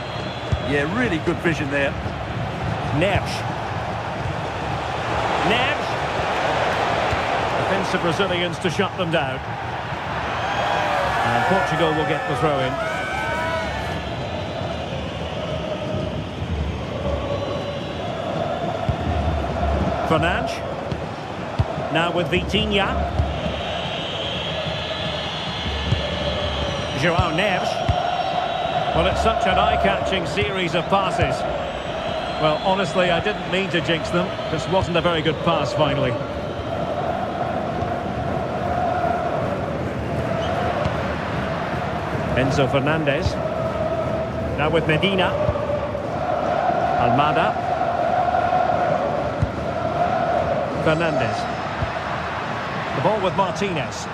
Yeah, really good vision there. Neves. Neves. Defensive Brazilians to shut them down. And Portugal will get the throw in. Fernandes. Now with Vitinha. João Neves. Well, it's such an eye-catching series of passes. Well, honestly, I didn't mean to jinx them. This wasn't a very good pass, finally. Enzo Fernandez. Now with Medina. Almada. Fernandez. The ball with Martinez.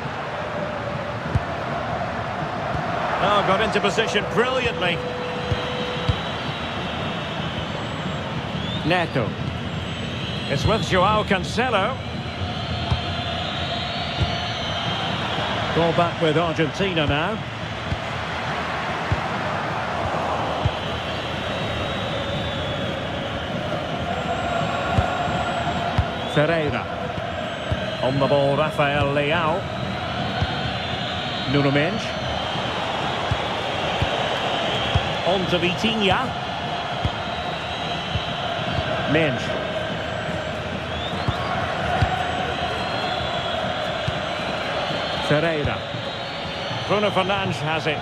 Oh, got into position brilliantly. Neto. It's with João Cancelo. Ball back with Argentina now. Ferreira. On the ball, Rafael Leao. Nuno Mendes. On to Vitinha. Mendes. Ferreira. Bruno Fernandes has it.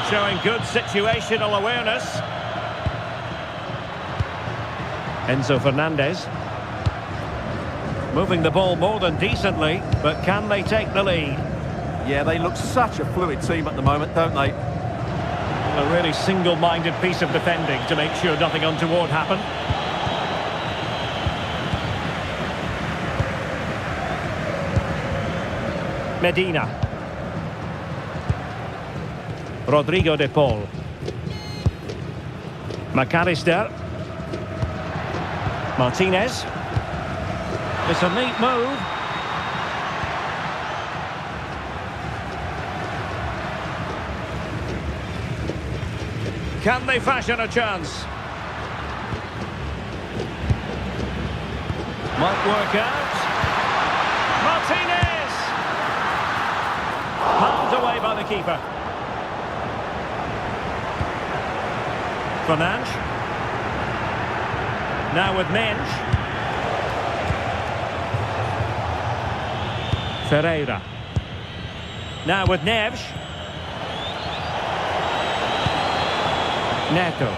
Showing good situational awareness. Enzo Fernandez. Moving the ball more than decently, but can they take the lead? Yeah, they look such a fluid team at the moment, don't they? A really single-minded piece of defending to make sure nothing untoward happened. Medina. Rodrigo de Paul. McAllister. Martinez. It's a neat move. Can they fashion a chance? Might work out. Martinez! Palmed away by the keeper. Fernandes. Now with Mendes. Ferreira. Now with Neves. Neto.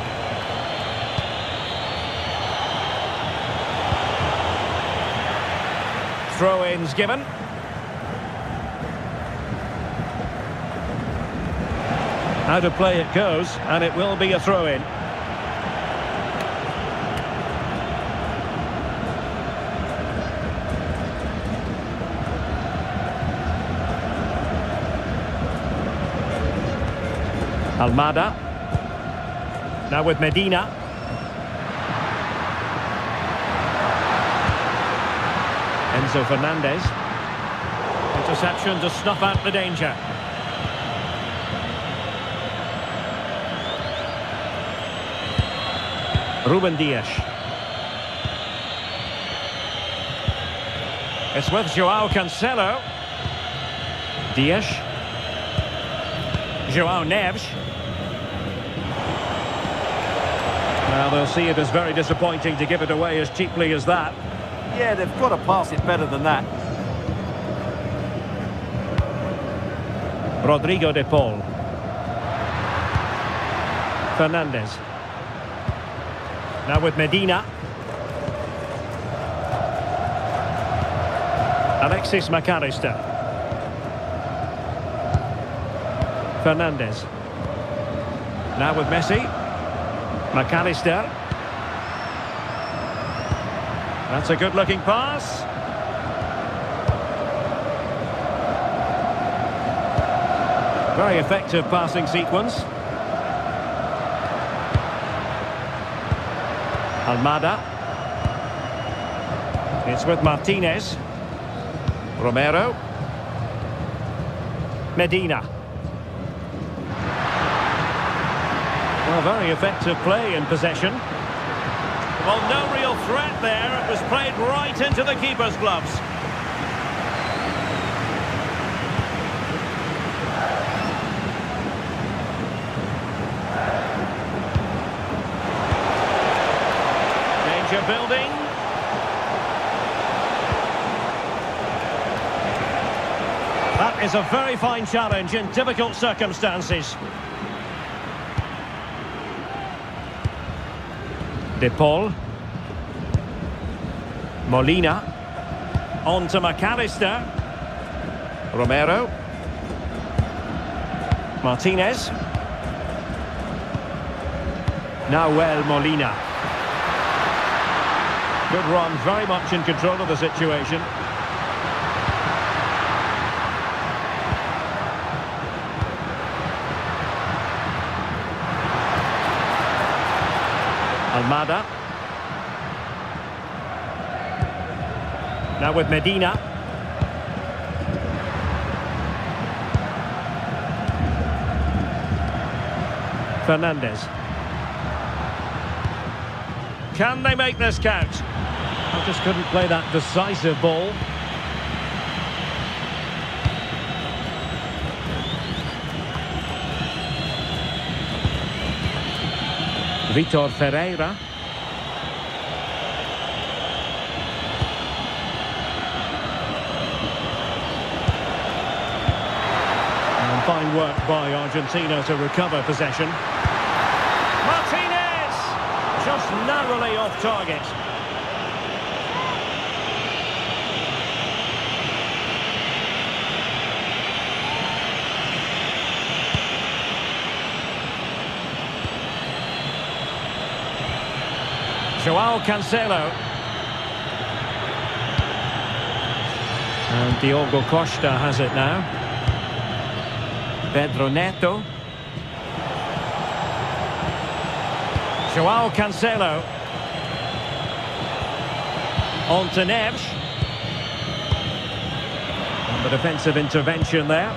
Throw-ins given. Out of play it goes, and it will be a throw-in. Almada. Now with Medina. Enzo Fernandez. Interception to snuff out the danger. Ruben Dias. It's with Joao Cancelo. Dias. Joao Neves. Well, they'll see it as very disappointing to give it away as cheaply as that. Yeah, they've got to pass it better than that. Rodrigo de Paul. Fernandez. Now with Medina. Alexis McAllister. Fernandez. Now with Messi. McAllister. That's a good-looking pass. Very effective passing sequence. Almada. It's with Martinez. Romero. Medina. Well, very effective play in possession. Well, no real threat there. It was played right into the keeper's gloves. Danger building. That is a very fine challenge in difficult circumstances. De Paul. Molina. On to McAllister. Romero. Martinez. Nahuel Molina. Good run, very much in control of the situation. Almada. Now with Medina. Fernandez. Can they make this count? Well, just couldn't play that decisive ball. Vitor Ferreira. And fine work by Argentina to recover possession. Martinez! Just narrowly off target. Joao Cancelo. And Diogo Costa has it now. Pedro Neto. Joao Cancelo. On to Neves. And the defensive intervention there.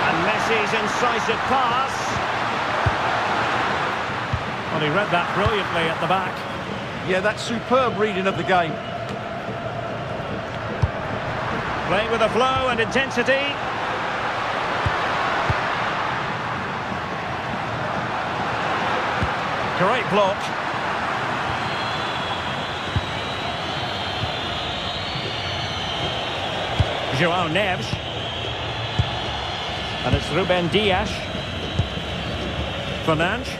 And Messi's incisive pass. Well, he read that brilliantly at the back. Yeah, that's superb reading of the game. Playing with a flow and intensity. Great block. Joao Neves. And it's Ruben Dias. Fernandes.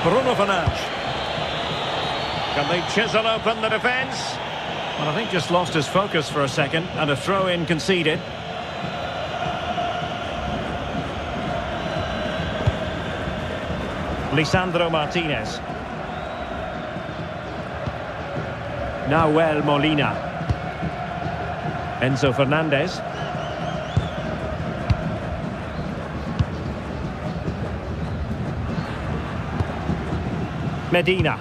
Bruno Fernandes. Can they chisel open the defence? Well, I think just lost his focus for a second, and a throw-in conceded. Lisandro Martinez. Nahuel Molina. Enzo Fernandez. Medina.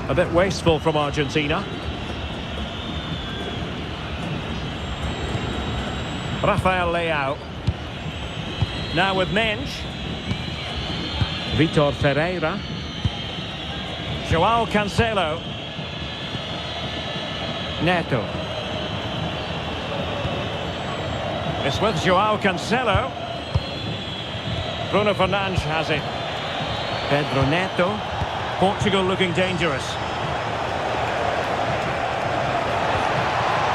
A bit wasteful from Argentina. Rafael Leao. Now with Mensch. Vitor Ferreira. Joao Cancelo. Neto. It's with Joao Cancelo. Bruno Fernandes has it. Pedro Neto. Portugal looking dangerous.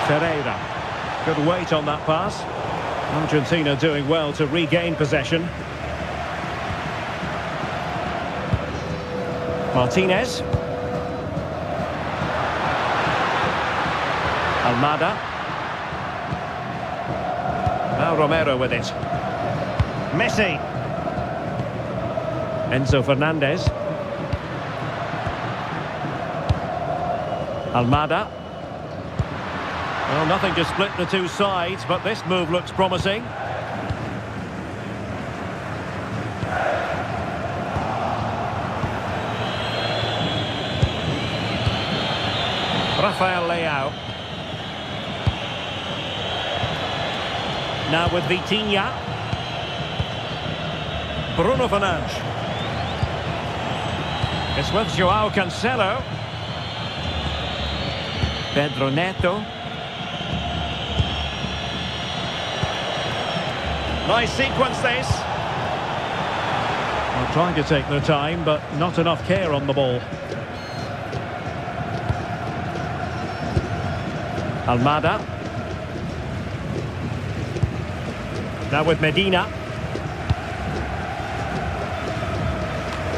Ferreira. Good weight on that pass. Argentina doing well to regain possession. Martinez. Almada. Now Romero with it. Messi. Enzo Fernandez. Almada. Well, nothing to split the two sides, but this move looks promising. Rafael Leao. Now with Vitinha. Bruno Fernandes. It's with Joao Cancelo. Pedro Neto. Nice sequence this. Well, trying to take their time, but not enough care on the ball. Almada. Now with Medina.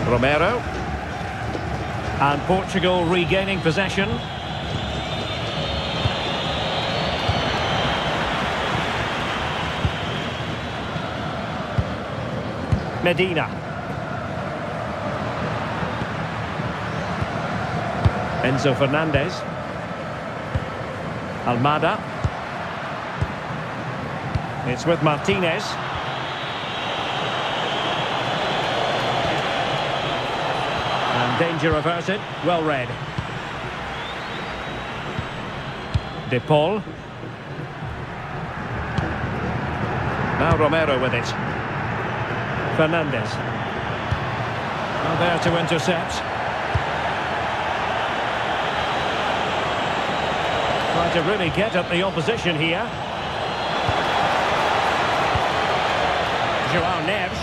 Romero. And Portugal regaining possession. Medina. Enzo Fernandez. Almada. It's with Martinez. And danger averted. Well read. De Paul. Now Romero with it. Fernandez. Now there to intercept. Trying to really get at the opposition here. João Neves.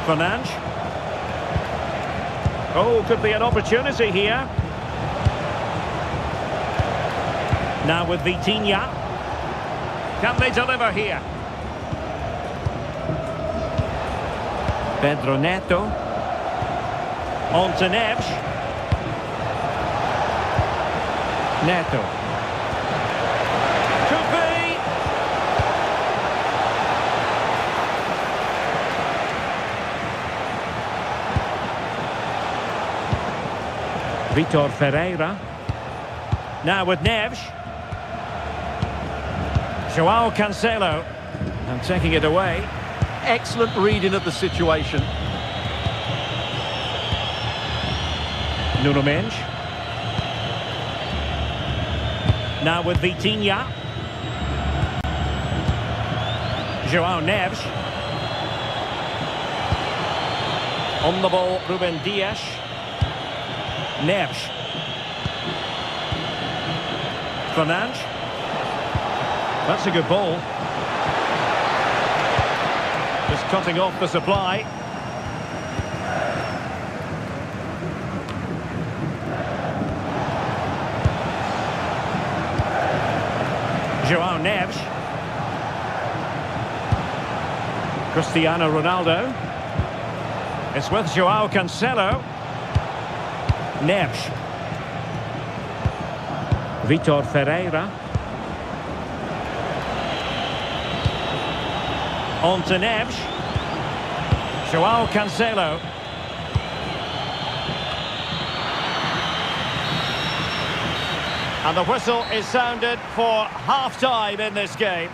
Fernandes. Oh, could be an opportunity here. Now with Vitinha. Can they deliver here? Pedro Neto. On to Neves. Neto. Could be. Vitor Ferreira. Now with Neves. João Cancelo. And taking it away. Excellent reading of the situation. Nuno Mendes. Now with Vitinha. João Neves. On the ball, Ruben Dias. Neves. Fernandes. That's a good ball. Just cutting off the supply. João Neves. Cristiano Ronaldo. It's with João Cancelo. Neves. Vitor Ferreira. On to Neves. João Cancelo. And the whistle is sounded for half-time in this game.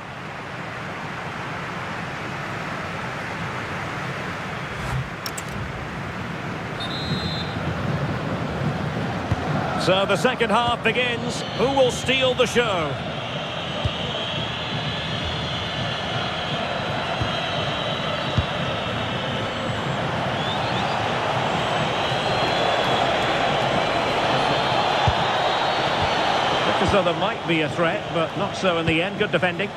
So the second half begins. Who will steal the show? So there might be a threat, but not so in the end. Good defending.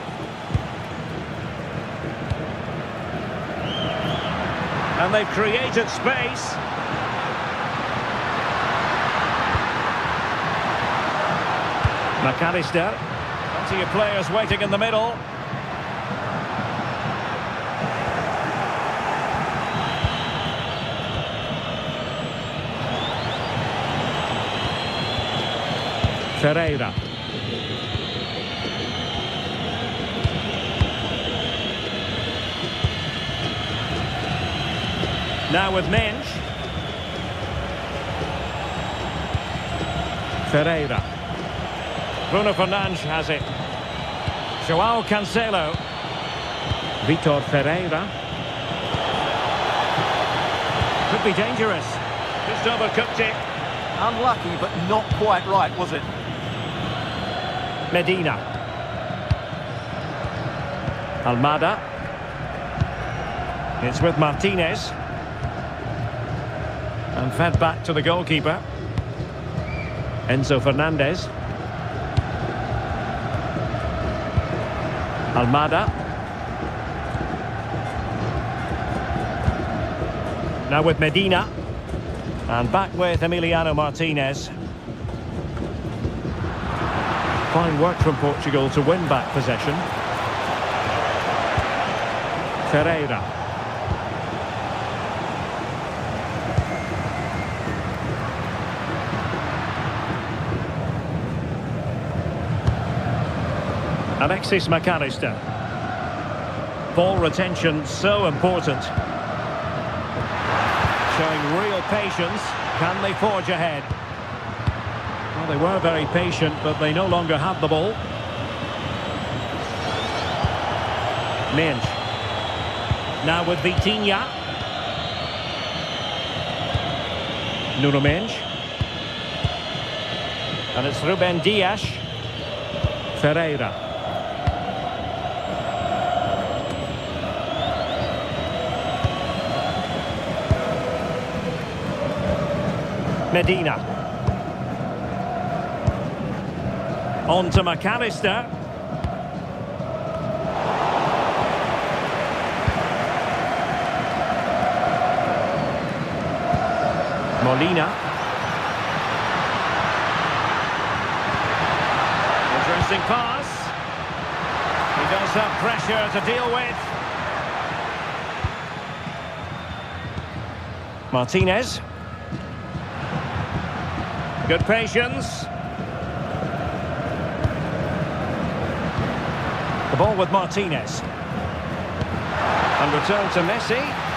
And they've created space. McAllister. Plenty of players waiting in the middle. Ferreira. Now with Mendes. Ferreira. Bruno Fernandes has it. João Cancelo. Vitor Ferreira. Could be dangerous. Just overcooked it. Unlucky, but not quite right, was it? Medina. Almada. It's with Martinez. And fed back to the goalkeeper. Enzo Fernandez. Almada. Now with Medina. And back with Emiliano Martinez. Fine work from Portugal to win back possession. Ferreira. Alexis McAllister. Ball retention so important. Showing real patience. Can they forge ahead? Well, they were very patient, but they no longer have the ball. Mendes. Now with Vitinha. Nuno Mendes. And it's Ruben Dias. Ferreira. Medina. On to McAllister. Molina. Interesting pass. He does have pressure to deal with. Martinez. Good patience. The ball with Martinez. And return to Messi.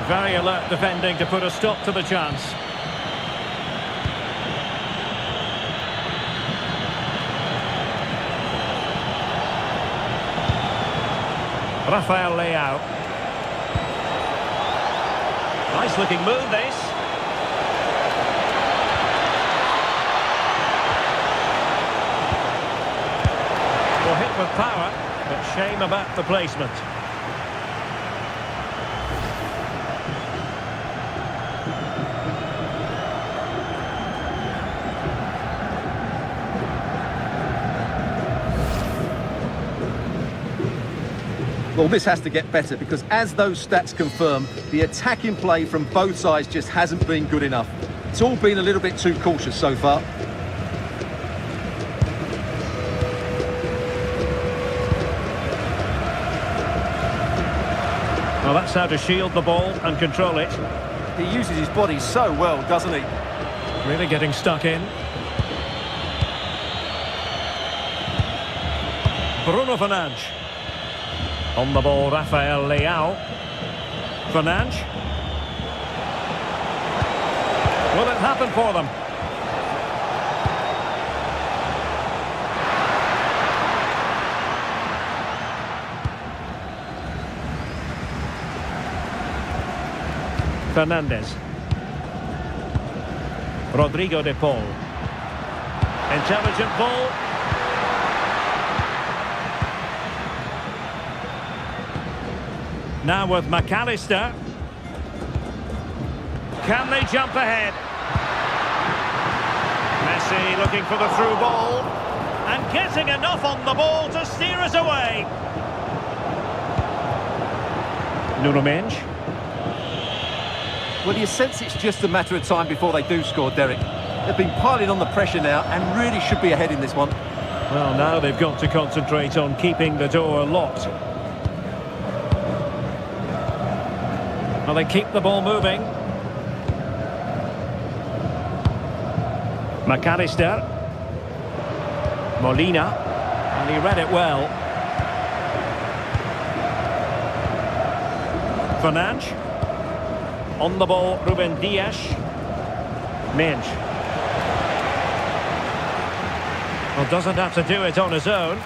Very alert defending to put a stop to the chance. Rafael Leao. Nice looking move this. Well, hit with power, but shame about the placement. Well, this has to get better because as those stats confirm, the attacking play from both sides just hasn't been good enough. It's all been a little bit too cautious so far. Well, that's how to shield the ball and control it. He uses his body so well, doesn't he? Really getting stuck in. Bruno Fernandes. On the ball, Rafael Leao. Fernandes. Will it happen for them? Fernandes. Rodrigo de Paul. Intelligent ball. Now with McAllister. Can they jump ahead? Messi looking for the through ball. And getting enough on the ball to steer us away. Nuno Mendes. Well, you sense it's just a matter of time before they do score, Derek. They've been piling on the pressure now and really should be ahead in this one. Well, now they've got to concentrate on keeping the door locked. Well, they keep the ball moving. McAllister. Molina. And he read it well. Fernandes. On the ball, Ruben Dias. Mendes. Well, doesn't have to do it on his own.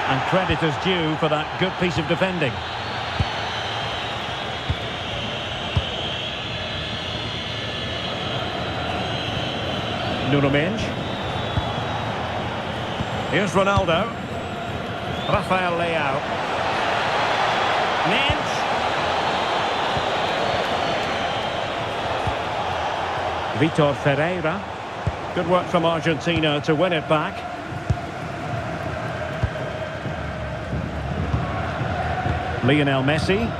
And credit is due for that good piece of defending. Nuno Mendes. Here's Ronaldo. Rafael Leao. Mendes. Vitor Ferreira. Good work from Argentina to win it back. Lionel Messi.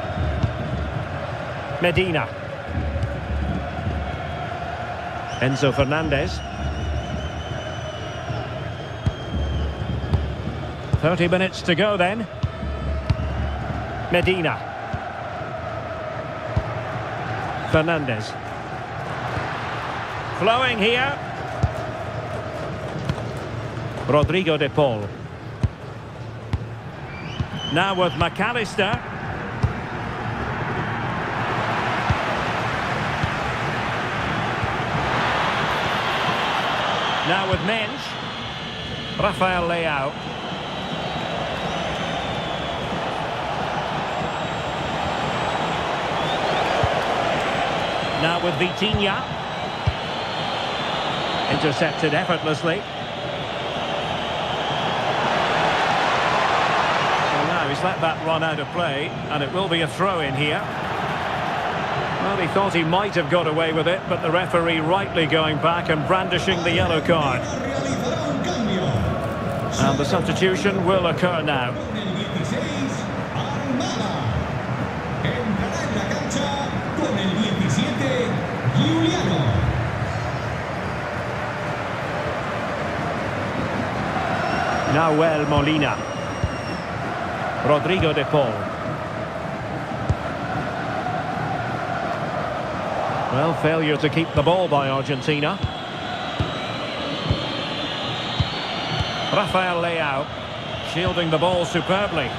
Medina. Enzo Fernandez. 30 minutes to go then. Medina. Fernandez. Flowing here. Rodrigo de Paul. Now with McAllister. Now with Mendes. Rafael Leao. Now with Vitinha. Intercepted effortlessly. Well, now he's let that run out of play, and it will be a throw-in here. Well, he thought he might have got away with it, but the referee rightly going back and brandishing the yellow card. And the substitution will occur now. Nahuel Molina. Rodrigo de Paul. Well, failure to keep the ball by Argentina. Rafael Leao shielding the ball superbly.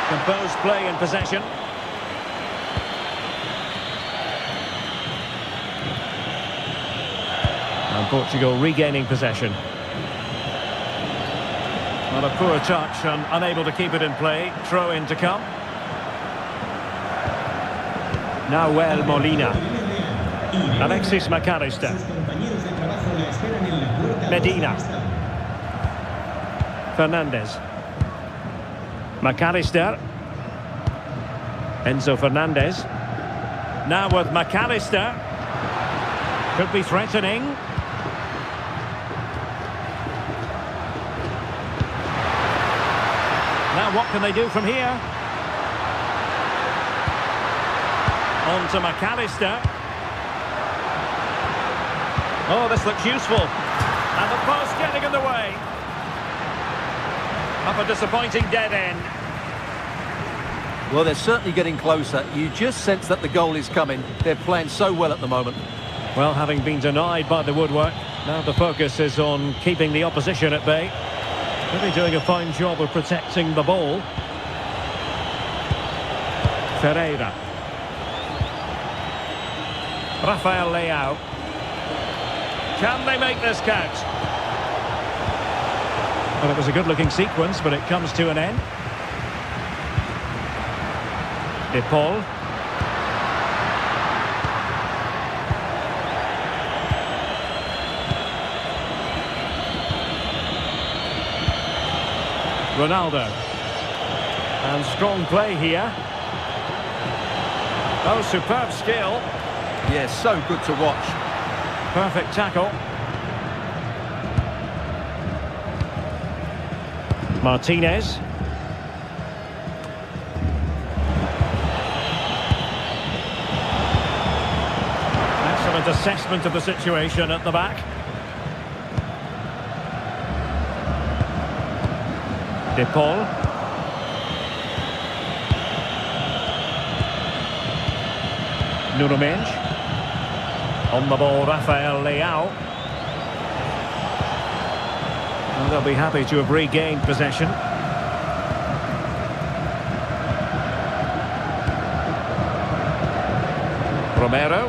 Composed play in possession. And Portugal regaining possession. Well, a poor touch and unable to keep it in play. Throw in to come. Nahuel Molina. Alexis McAllister. Medina. Fernandez. McAllister. Enzo Fernandez. Now with McAllister. Could be threatening. Now what can they do from here? On to McAllister. Oh, this looks useful. And the post getting in the way. Up a disappointing dead end. Well, they're certainly getting closer. You just sense that the goal is coming. They're playing so well at the moment. Well, having been denied by the woodwork, now the focus is on keeping the opposition at bay. Really doing a fine job of protecting the ball. Ferreira. Rafael Leao. Can they make this count? Well, it was a good-looking sequence, but it comes to an end. De Paul. Ronaldo. And strong play here. Oh, superb skill. Yeah, so good to watch. Perfect tackle. Martinez. Excellent assessment of the situation at the back. De Paul. Nuno Mendes. On the ball, Rafael Leao. And they'll be happy to have regained possession. Romero.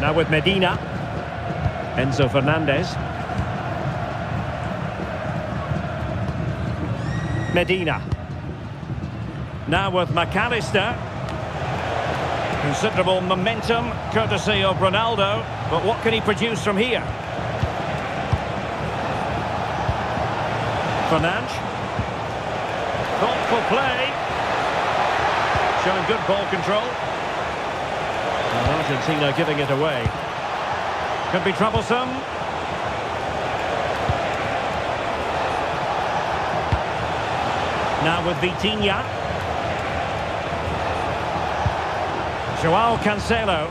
Now with Medina. Enzo Fernandez. Medina. Now with McAllister. Considerable momentum, courtesy of Ronaldo. But what can he produce from here? Fernandes. Thoughtful play. Showing good ball control. And Argentina giving it away. Could be troublesome. Now with Vitinha. Joao Cancelo.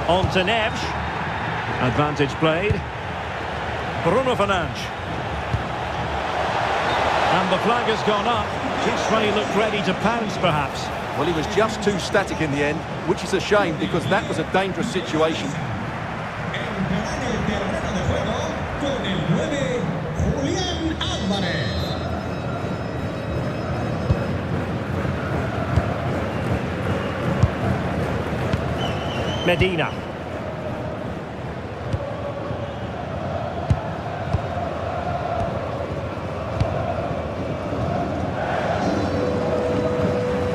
On to Neves. Advantage played. Bruno Fernandes. And the flag has gone up. Tisserand looked ready to pounce, perhaps. Well, he was just too static in the end, which is a shame because that was a dangerous situation. Medina.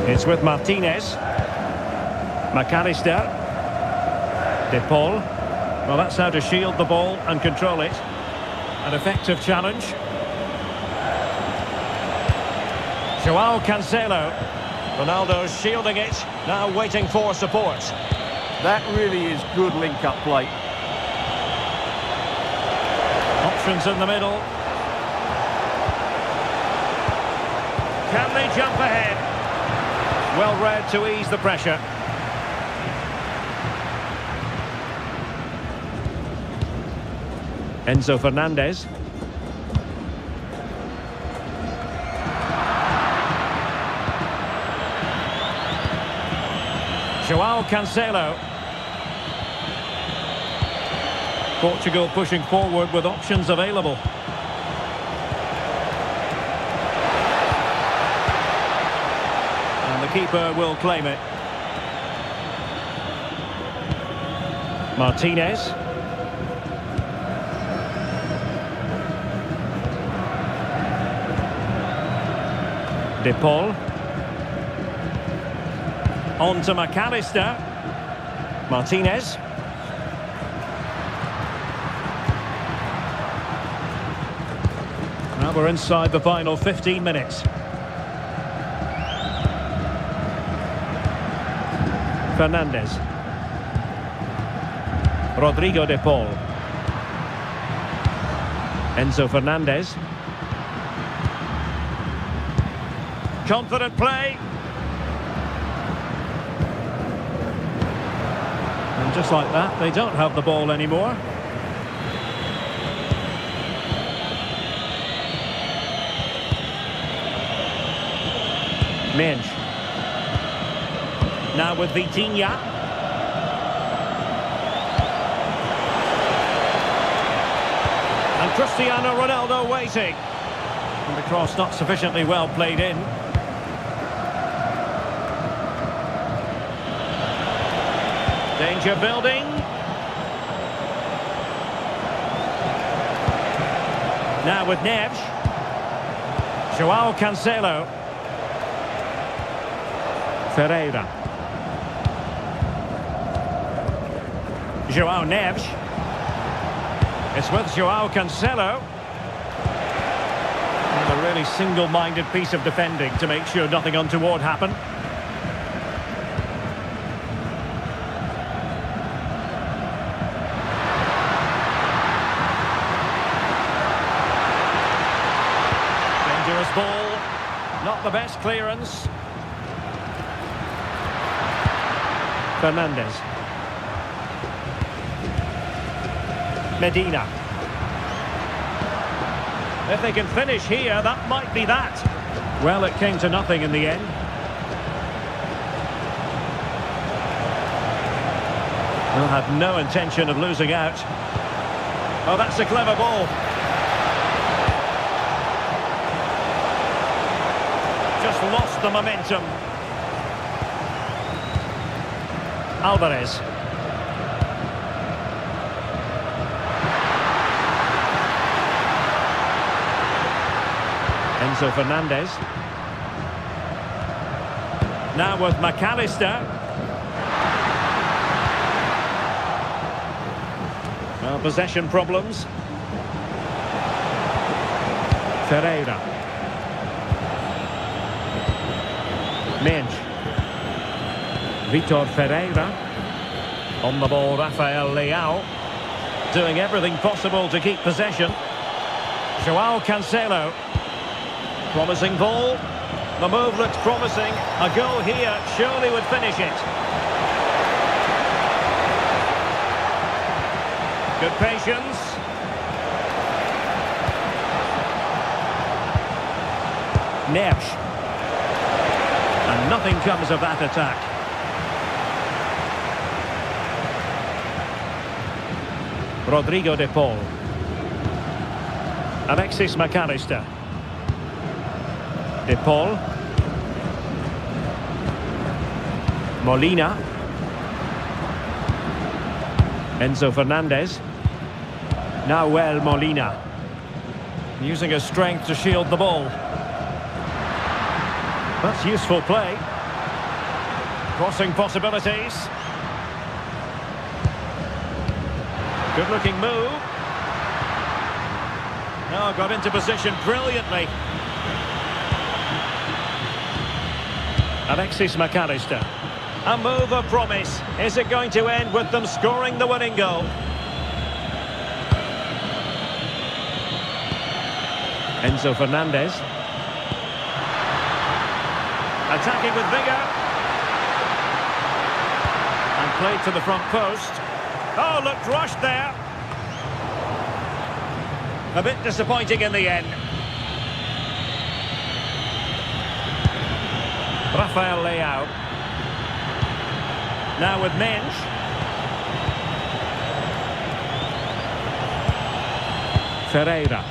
It's with Martinez. McAllister. De Paul. Well, that's how to shield the ball and control it. An effective challenge. Joao Cancelo. Ronaldo's shielding it. Now waiting for support. That really is good link-up play. Options in the middle. Can they jump ahead? Well read to ease the pressure. Enzo Fernandez. Joao Cancelo. Portugal pushing forward with options available. And the keeper will claim it. Martinez. De Paul. On to McAllister. Martinez. Now we're inside the final 15 minutes. Fernandez. Rodrigo De Paul. Enzo Fernandez. Confident play. And just like that, they don't have the ball anymore. Minge. Now with Vitinha. And Cristiano Ronaldo waiting. And the cross not sufficiently well played in. Danger building. Now with Neves. Joao Cancelo. Ferreira. Joao Neves. It's with Joao Cancelo. And a really single-minded piece of defending to make sure nothing untoward happened. Dangerous ball. Not the best clearance. Fernandez. Medina. If they can finish here, that might be that. Well, it came to nothing in the end. They'll have no intention of losing out. Oh, that's a clever ball. Just lost the momentum. Alvarez. Enzo Fernandez. Now with McAllister. Well, possession problems. Ferreira. Minge. Vitor Ferreira. On the ball, Rafael Leao. Doing everything possible to keep possession. Joao Cancelo. Promising ball. The move looks promising. A goal here surely would finish it. Good patience. Neves. And nothing comes of that attack. Rodrigo De Paul. Alexis McAllister. De Paul. Molina. Enzo Fernandez. Nahuel Molina. Using his strength to shield the ball. That's useful play. Crossing possibilities. Good looking move. Oh, got into position brilliantly. Alexis McAllister. A move of promise. Is it going to end with them scoring the winning goal? Enzo Fernandez. Attacking with vigour. And played to the front post. Oh, looked rushed there. A bit disappointing in the end. Rafael Leao. Now with Mensch. Ferreira.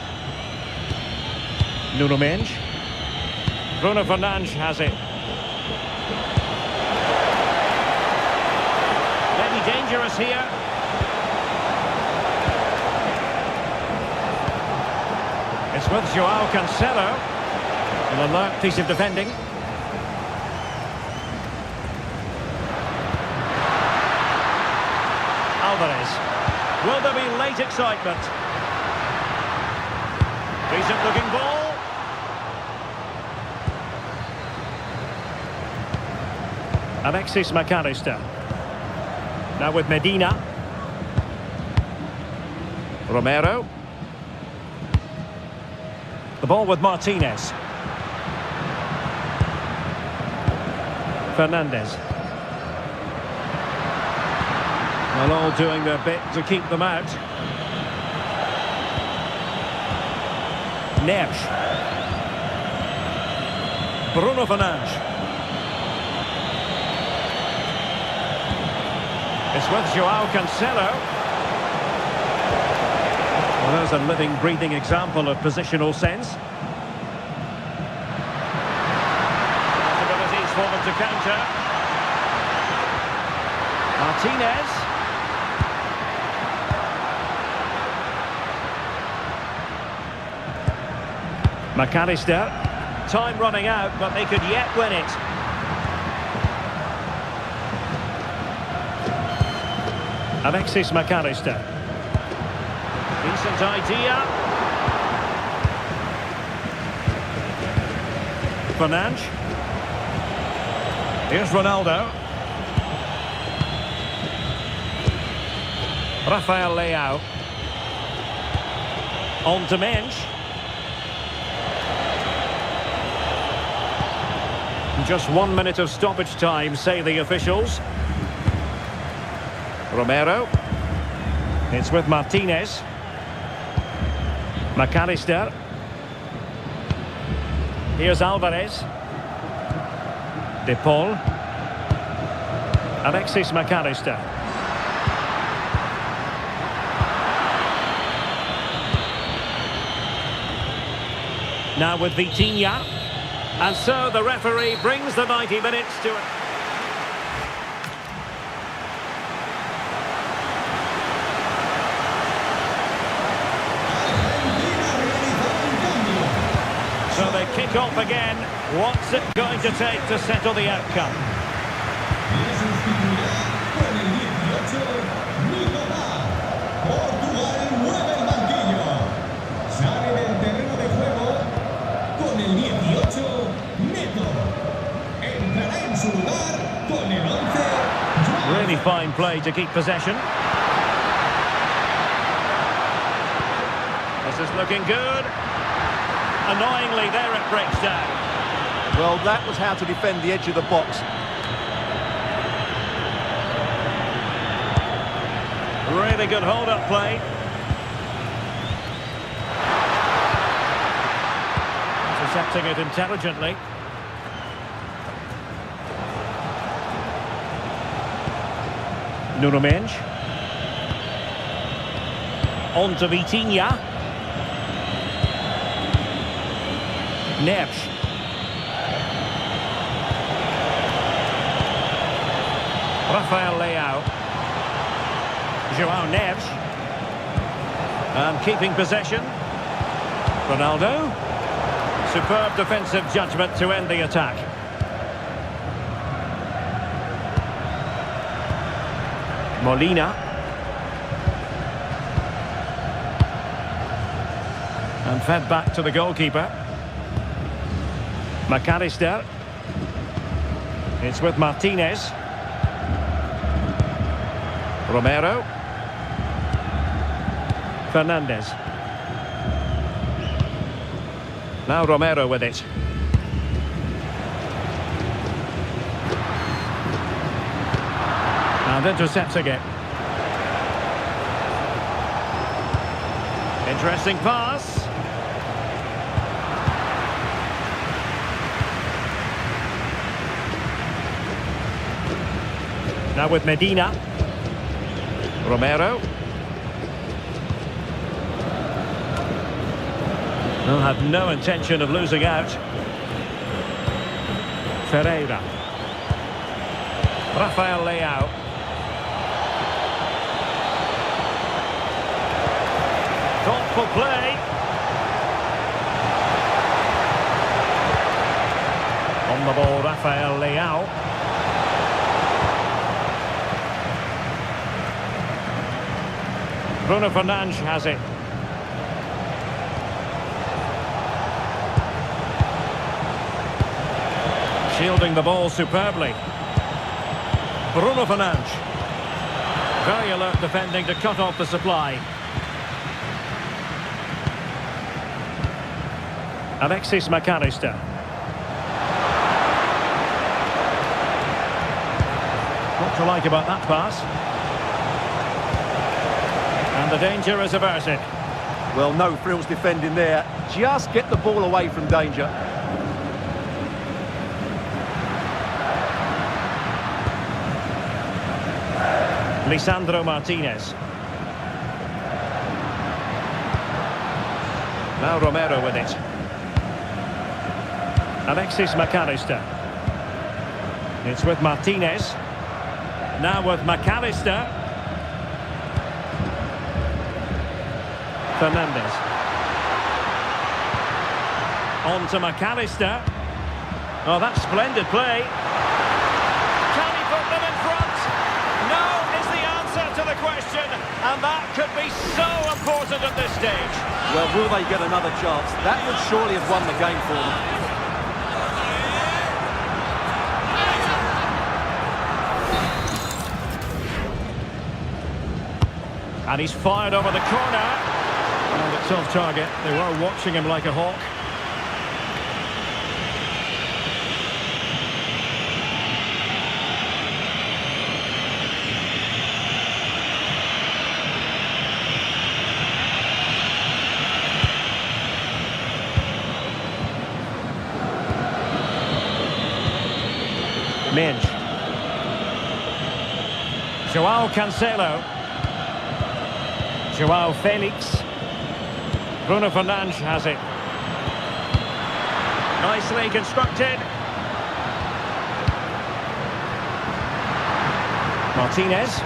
Nuno Mensch. Bruno Fernandes has it. Maybe dangerous here. It's with Joao Cancelo. An alert piece of defending. Alvarez. Will there be late excitement? Decent looking ball. Alexis McAllister. Now with Medina. Romero. The ball with Martinez. Fernandez. Well, all doing their bit to keep them out. Neves. Bruno Fernandes. It's with Joao Cancelo. Well, there's a living, breathing example of positional sense. Possibilities for them to counter. Martinez. McAllister. Time running out, but they could yet win it. Alexis McAllister. Decent idea. Fernandes. Here's Ronaldo. Rafael Leao. On to Mensch. Just 1 minute of stoppage time, say the officials. Romero. It's with Martinez. McAllister. Here's Alvarez. De Paul. Alexis McAllister. Now with Vitinha. And so the referee brings the 90 minutes to it. So they kick off again. What's it going to take to settle the outcome? Portugal mueve el banquillo. Sale del terreno de juego con el 18, Neto. Entrará en su lugar con el 11. Really fine play to keep possession. This is looking good. Annoyingly, there it breaks down. Well, that was how to defend the edge of the box. Really good hold-up play. Intercepting it intelligently. Nuno Mensch. On to Vitinha. Neves. Rafael Leao. Joao Neves. And keeping possession. Ronaldo. Superb defensive judgment to end the attack. Molina. And fed back to the goalkeeper. McAllister. It's with Martinez. Romero. Fernandez. Now Romero with it. And intercepting it. Interesting pass. Now with Medina. Romero. They'll have no intention of losing out. Ferreira. Rafael Leao. Thoughtful play. On the ball, Rafael Leao. Bruno Fernandes has it. Shielding the ball superbly. Bruno Fernandes. Very alert defending to cut off the supply. Alexis McAllister. What to like about that pass? And the danger is averted. Well, no frills defending there. Just get the ball away from danger. Lisandro Martinez. Now Romero with it. Alexis McAllister. It's with Martinez. Now with McAllister. Fernandez. On to McAllister. Oh, that's splendid play. Can he put them in front? No is the answer to the question. And that could be so important at this stage. Well, will they get another chance? That would surely have won the game for them. And he's fired over the corner. And it's off target. They were watching him like a hawk. Minge. Joao Cancelo. Joao Felix. Bruno Fernandes has it. Nicely constructed. Martinez.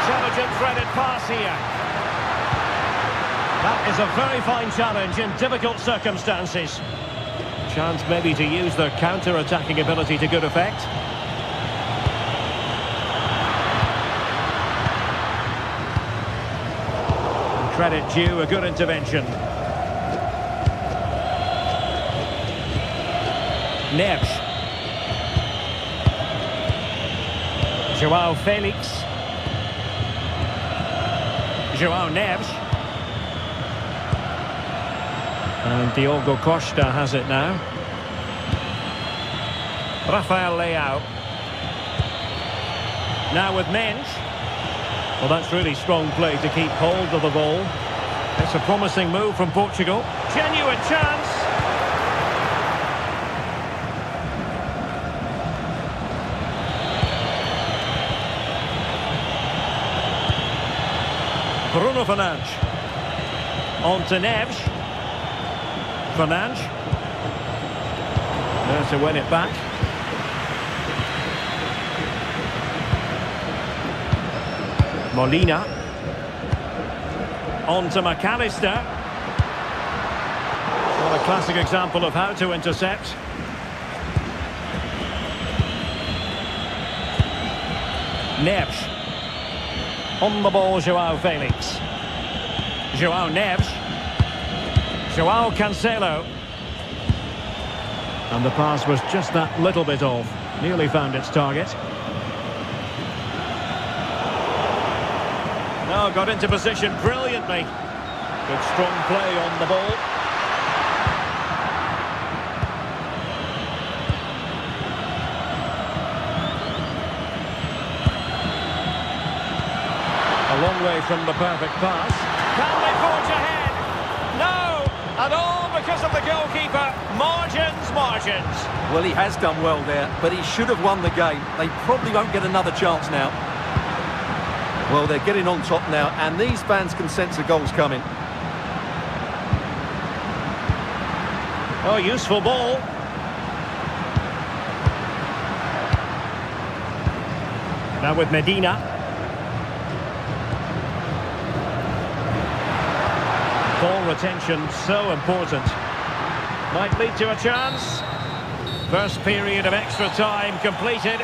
Intelligent threaded pass here. That is a very fine challenge in difficult circumstances. Chance maybe to use their counter-attacking ability to good effect. Credit due, a good intervention. Neves. Joao Felix. Joao Neves. And Diogo Costa has it now. Rafael Leao. Now with Mendes. Well, that's really strong play to keep hold of the ball. It's a promising move from Portugal. Genuine chance. Bruno Fernandes. On to Neves. Fernandes. There to win it back. Molina. On to McAllister. What a classic example of how to intercept. Neves. On the ball, Joao Felix. Joao Neves. Joao Cancelo. And the pass was just that little bit off. Nearly found its target. Oh, got into position brilliantly. Good strong play on the ball. A long way from the perfect pass. Can they forge ahead? No! And all because of the goalkeeper. Margins. Well, he has done well there, but he should have won the game. They probably won't get another chance now. Well, they're getting on top now, and these fans can sense a goal's coming. Oh, useful ball. Now with Medina. Ball retention, so important. Might lead to a chance. First period of extra time completed.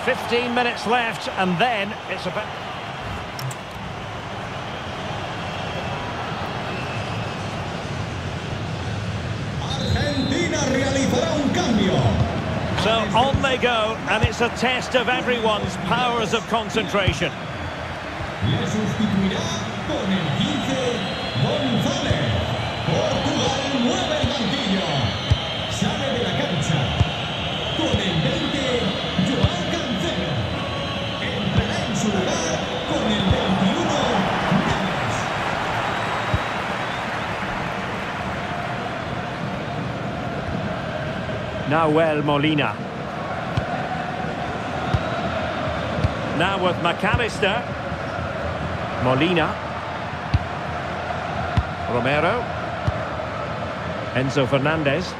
15 minutes left, and then it's about... Argentina realizará un cambio. So on they go, and it's a test of everyone's powers of concentration. Le sustituirá con el 15 González. Portugal mueve el banquillo. Sale de la cancha. Con el 20 Joao Cancelo. Entrará en su lugar con el 21 Neves. Nahuel Molina. Now with McAllister. Molina. Romero. Enzo Fernandez.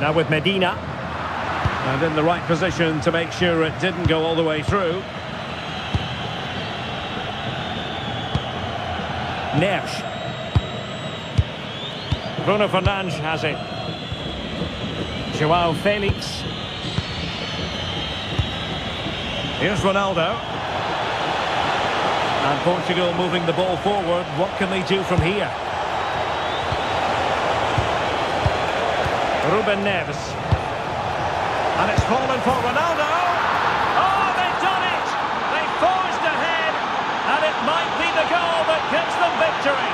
Now with Medina. And in the right position to make sure it didn't go all the way through. Neves. Bruno Fernandes has it. Joao Felix. Here's Ronaldo. And Portugal moving the ball forward. What can they do from here? Ruben Neves. And it's fallen for Ronaldo. Oh, they've done it! They forged ahead. And it might be the goal that gives them victory.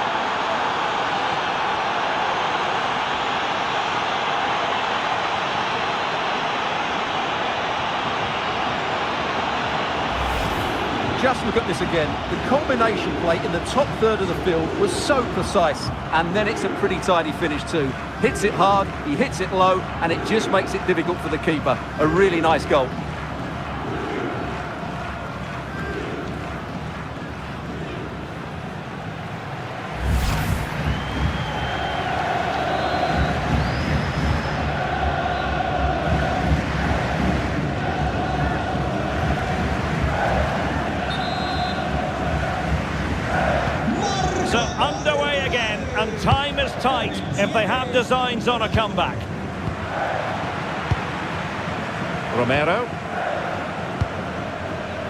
Just look at this again. The combination play in the top third of the field was so precise. And then it's a pretty tidy finish too. Hits it hard, he hits it low, and it just makes it difficult for the keeper. A really nice goal. So underway again, and time is tight if they have designs on a comeback. Romero.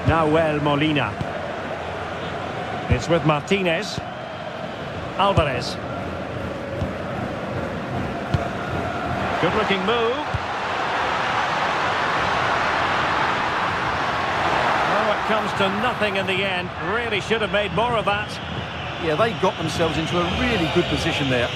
Nahuel Molina. It's with Martinez. Alvarez. Good looking move. Oh, it comes to nothing in the end. Really should have made more of that. Yeah, they got themselves into a really good position there.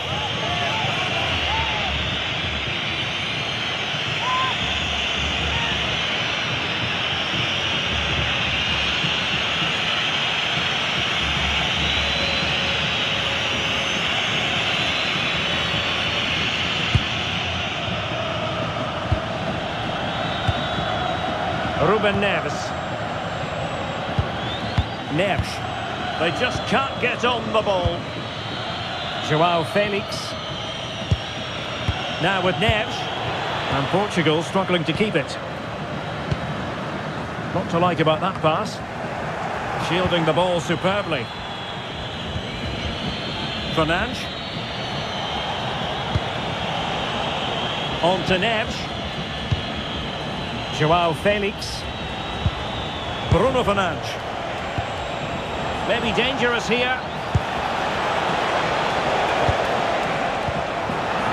Ruben Neves. Neves. They just can't get on the ball. Joao Felix. Now with Neves. And Portugal struggling to keep it. What to like about that pass. Shielding the ball superbly. Fernandes. On to Neves. Joao Felix. Bruno Fernandes. Maybe dangerous here.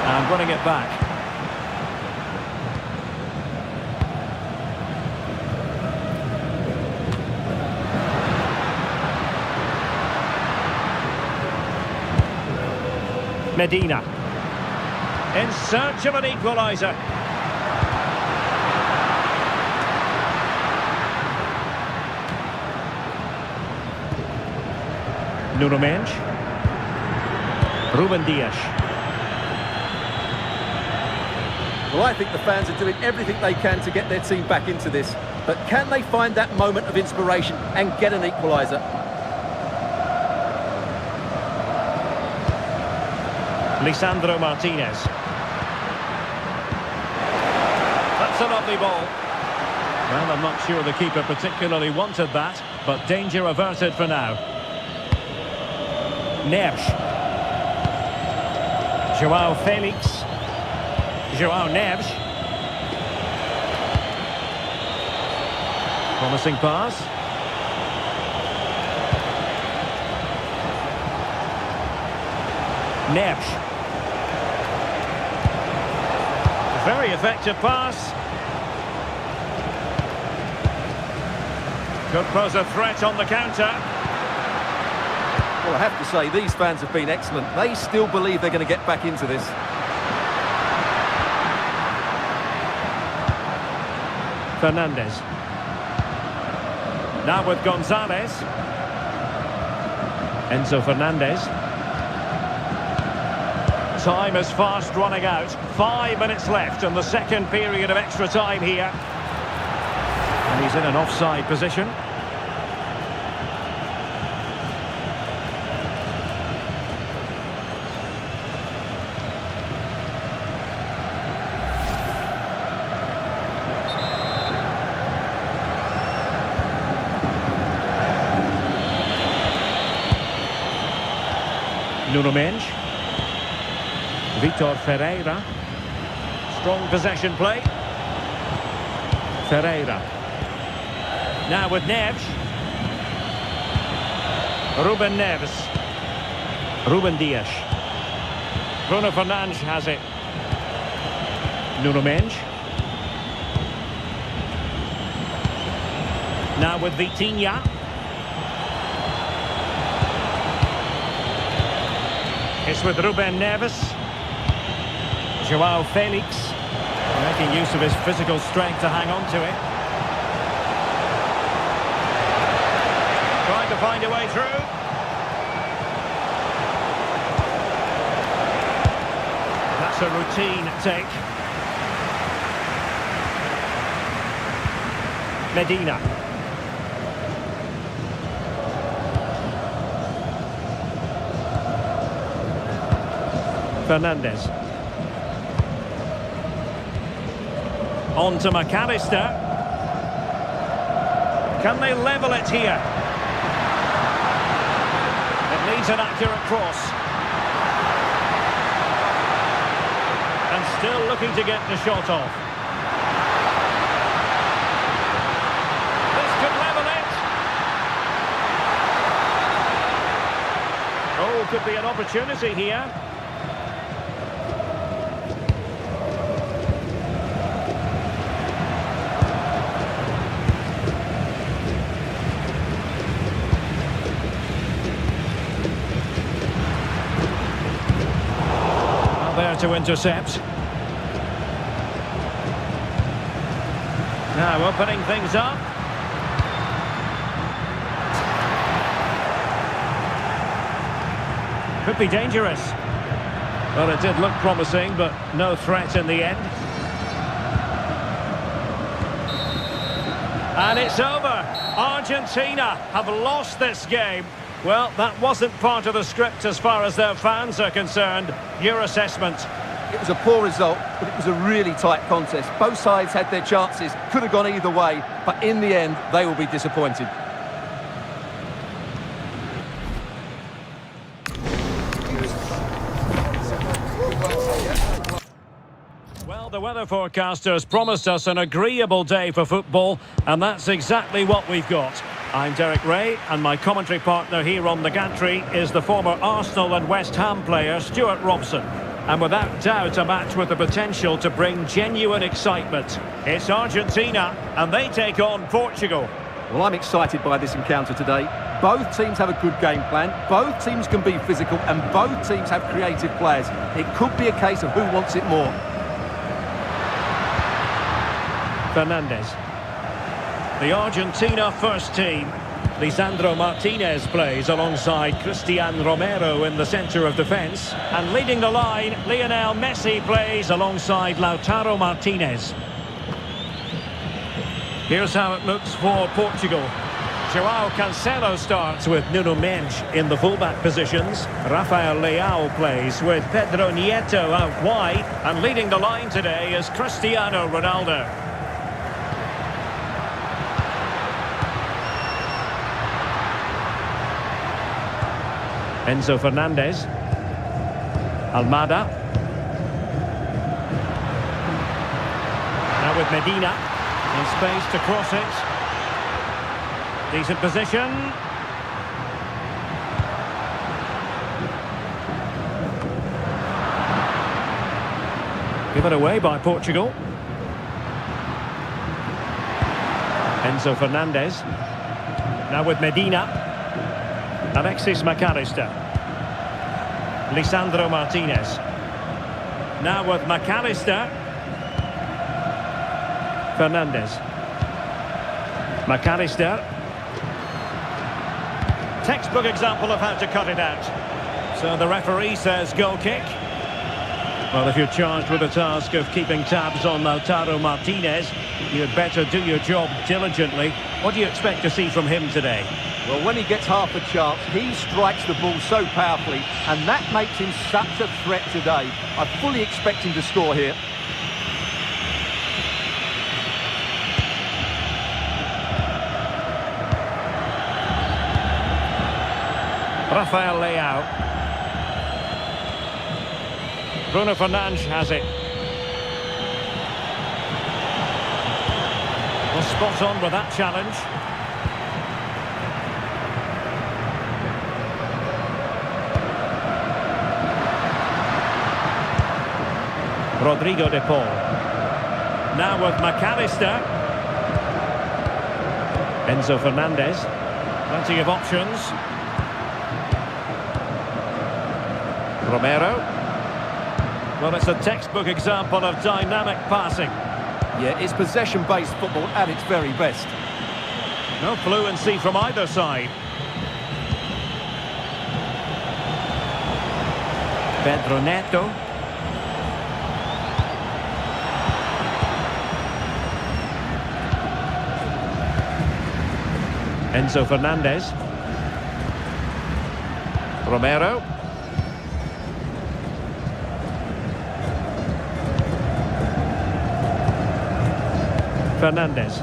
And running it back. Medina. In search of an equaliser. Nuno Mendes. Ruben Dias. Well, I think the fans are doing everything they can to get their team back into this. But can they find that moment of inspiration and get an equaliser? Lisandro Martinez. That's a lovely ball. Well, I'm not sure the keeper particularly wanted that, but danger averted for now. Neves. João Felix. João Neves. Promising pass. Neves. Very effective pass. Could pose a threat on the counter. Well, I have to say, these fans have been excellent. They still believe they're going to get back into this. Fernandes. Now with Gonzalez. Enzo Fernandez. Time is fast running out. 5 minutes left in the second period of extra time here. And he's in an offside position. Nuno Mendes. Vitor Ferreira. Strong possession play. Ferreira. Now with Neves. Ruben Neves. Ruben Dias. Bruno Fernandes has it. Nuno Mendes. Now with Vitinha. It's with Ruben Neves. João Felix. Making use of his physical strength to hang on to it. Trying to find a way through. That's a routine take. Medina. Fernandes. On to McAllister. Can they level it here? It needs an accurate cross. And still looking to get the shot off. This could level it. Oh, could be an opportunity here. There to intercept. Now opening things up. Could be dangerous. Well, it did look promising, but no threat in the end. And it's over. Argentina have lost this game. Well, that wasn't part of the script as far as their fans are concerned. Your assessment? It was a poor result, but it was a really tight contest. Both sides had their chances, could have gone either way, but in the end, they will be disappointed. Well, Well, the weather forecasters promised us an agreeable day for football, and that's exactly what we've got. I'm Derek Ray, and my commentary partner here on the gantry is the former Arsenal and West Ham player Stuart Robson. And without doubt, a match with the potential to bring genuine excitement. It's Argentina, and they take on Portugal. Well, I'm excited by this encounter today. Both teams have a good game plan, both teams can be physical, and both teams have creative players. It could be a case of who wants it more. Fernandez. The Argentina first team. Lisandro Martinez plays alongside Cristian Romero in the centre of defence. And leading the line, Lionel Messi plays alongside Lautaro Martinez. Here's how it looks for Portugal. João Cancelo starts with Nuno Mendes in the fullback positions. Rafael Leao plays with Pedro Nieto out wide. And leading the line today is Cristiano Ronaldo. Enzo Fernandez. Almada. Now with Medina. In space to cross it. Decent position. Given away by Portugal. Enzo Fernandez. Now with Medina. Alexis McAllister. Lisandro Martinez. Now with McAllister. Fernandez. McAllister. Textbook example of how to cut it out. So the referee says goal kick. Well, if you're charged with the task of keeping tabs on Lautaro Martinez, you'd better do your job diligently. What do you expect to see from him today? Well, when he gets half a chance, he strikes the ball so powerfully, and that makes him such a threat today. I fully expect him to score here. Rafael Leao. Bruno Fernandes has it. Well, spot on with that challenge. Rodrigo de Paul. Now with McAllister. Enzo Fernandez. Plenty of options. Romero. Well, it's a textbook example of dynamic passing. Yeah, it's possession-based football at its very best. No fluency from either side. Pedro Neto. Enzo Fernandez. Romero. Fernandez.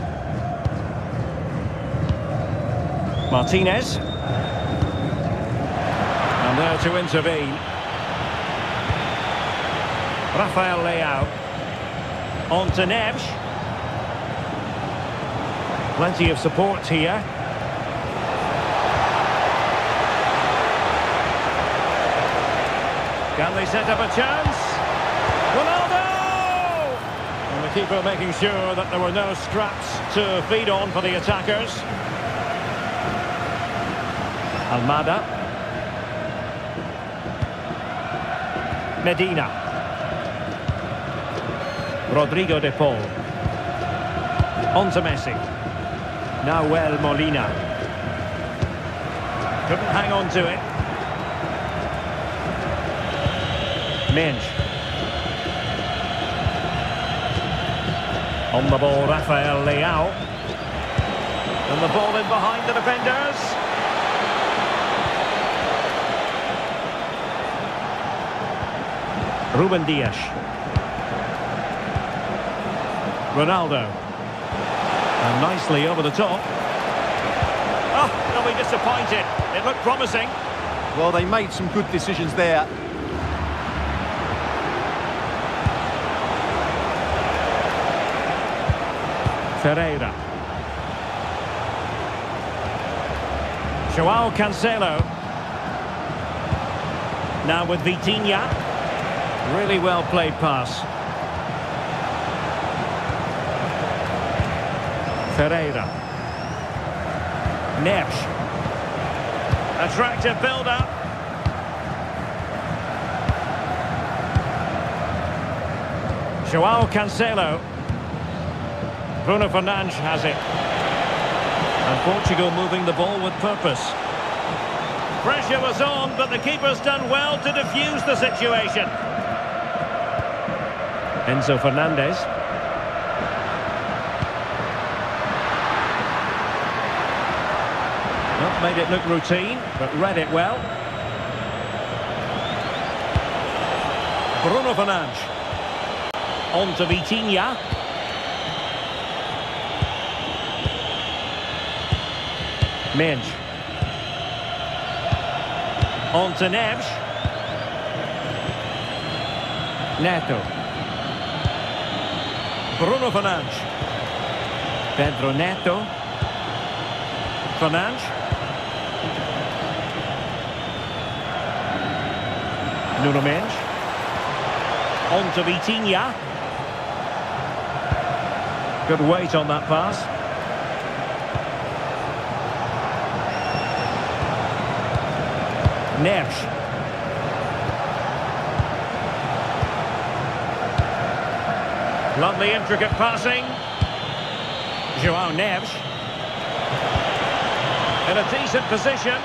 Martinez. And there to intervene. Rafael Leao. On to Neves. Plenty of support here. Can they set up a chance? Ronaldo! And the keeper making sure that there were no scraps to feed on for the attackers. Almada. Medina. Rodrigo de Paul. On to Messi. Nahuel Molina. Couldn't hang on to it. Mendes. On the ball, Rafael Leao. And the ball in behind the defenders. Ruben Dias. Ronaldo. And nicely over the top. Oh, they'll be disappointed. It looked promising. Well, they made some good decisions there. Ferreira. Joao Cancelo. Now with Vitinha. Really well played pass. Ferreira. Neves. Attractive build-up. Joao Cancelo. Bruno Fernandes has it. And Portugal moving the ball with purpose. Pressure was on, but the keeper's done well to defuse the situation. Enzo Fernandez. Not made it look routine, but read it well. Bruno Fernandes. On to Vitinha. Minge. On to Neves. Neto. Bruno Fernandes. Pedro Neto. Fernandes. Nuno Mendes. On to Vitinha. Good weight on that pass. Neves. Lovely intricate passing. Joao Neves. In a decent position.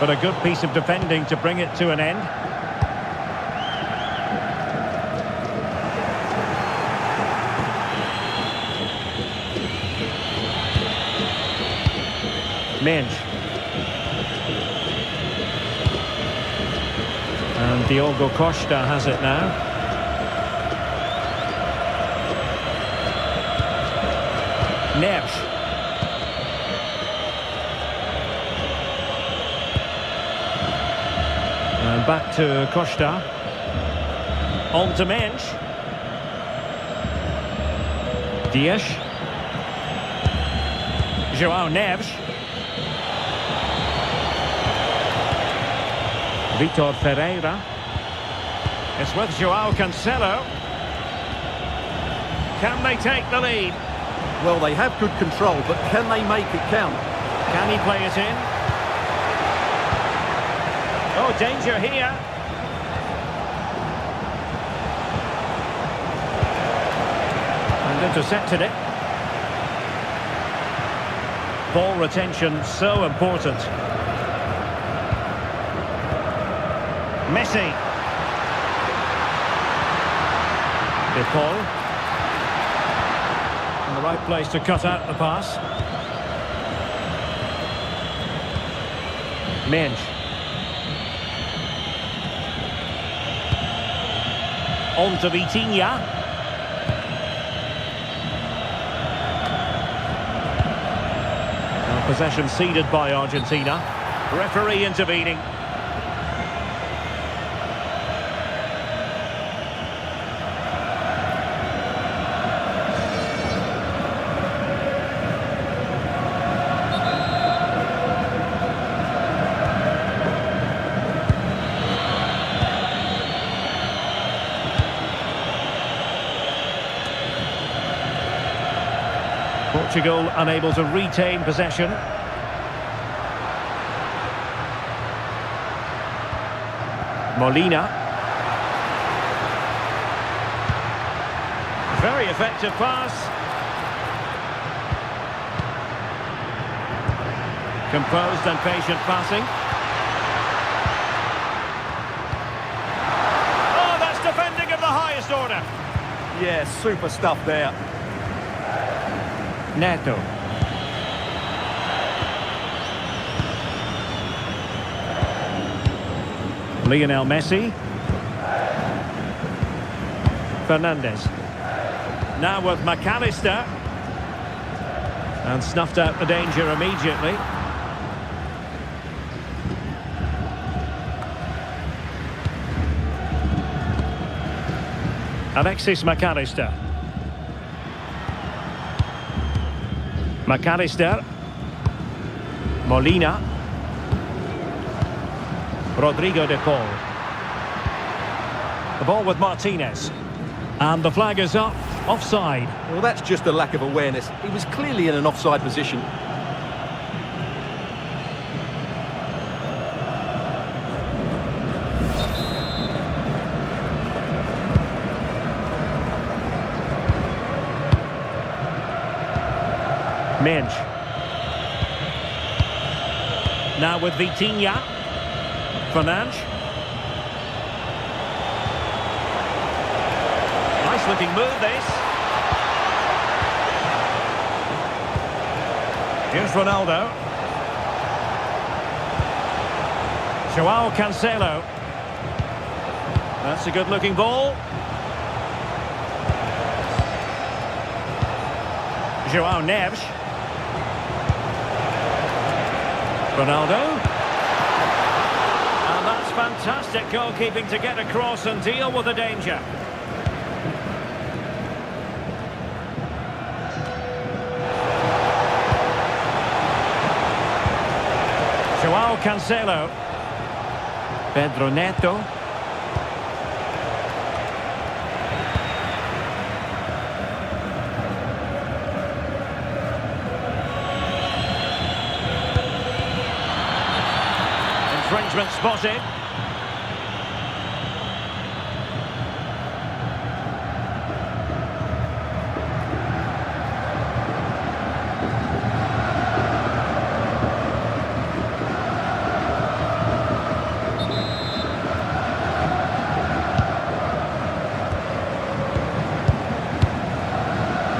But a good piece of defending to bring it to an end. Minge. And Diogo Costa has it now. Neves. And back to Costa. On to Mensch. Dias. Joao Neves. Vitor Ferreira. It's with Joao Cancelo. Can they take the lead? Well, they have good control, but can they make it count? Can he play it in? Oh, danger here. And intercepted it. Ball retention so important. Messi. De Paul. In the right place to cut out the pass. Mensch. On to Vitinha. Now possession ceded by Argentina. Referee intervening. Portugal unable to retain possession. Molina. Very effective pass. Composed and patient passing. Oh, that's defending of the highest order. Yeah, super stuff there. Neto. Lionel Messi. Fernandez. Now with McAllister. And snuffed out the danger immediately. Alexis McAllister. McAllister. Molina. Rodrigo de Paul. The ball with Martinez. And the flag is up. Offside. Well, that's just a lack of awareness. He was clearly in an offside position. Minge. Now with Vitinha. Fernandes. Nice looking move this. Here's Ronaldo. Joao Cancelo. That's a good looking ball. Joao Neves. Ronaldo. And that's fantastic goalkeeping to get across and deal with the danger. Joao Cancelo. Pedro Neto. Infringement spotted.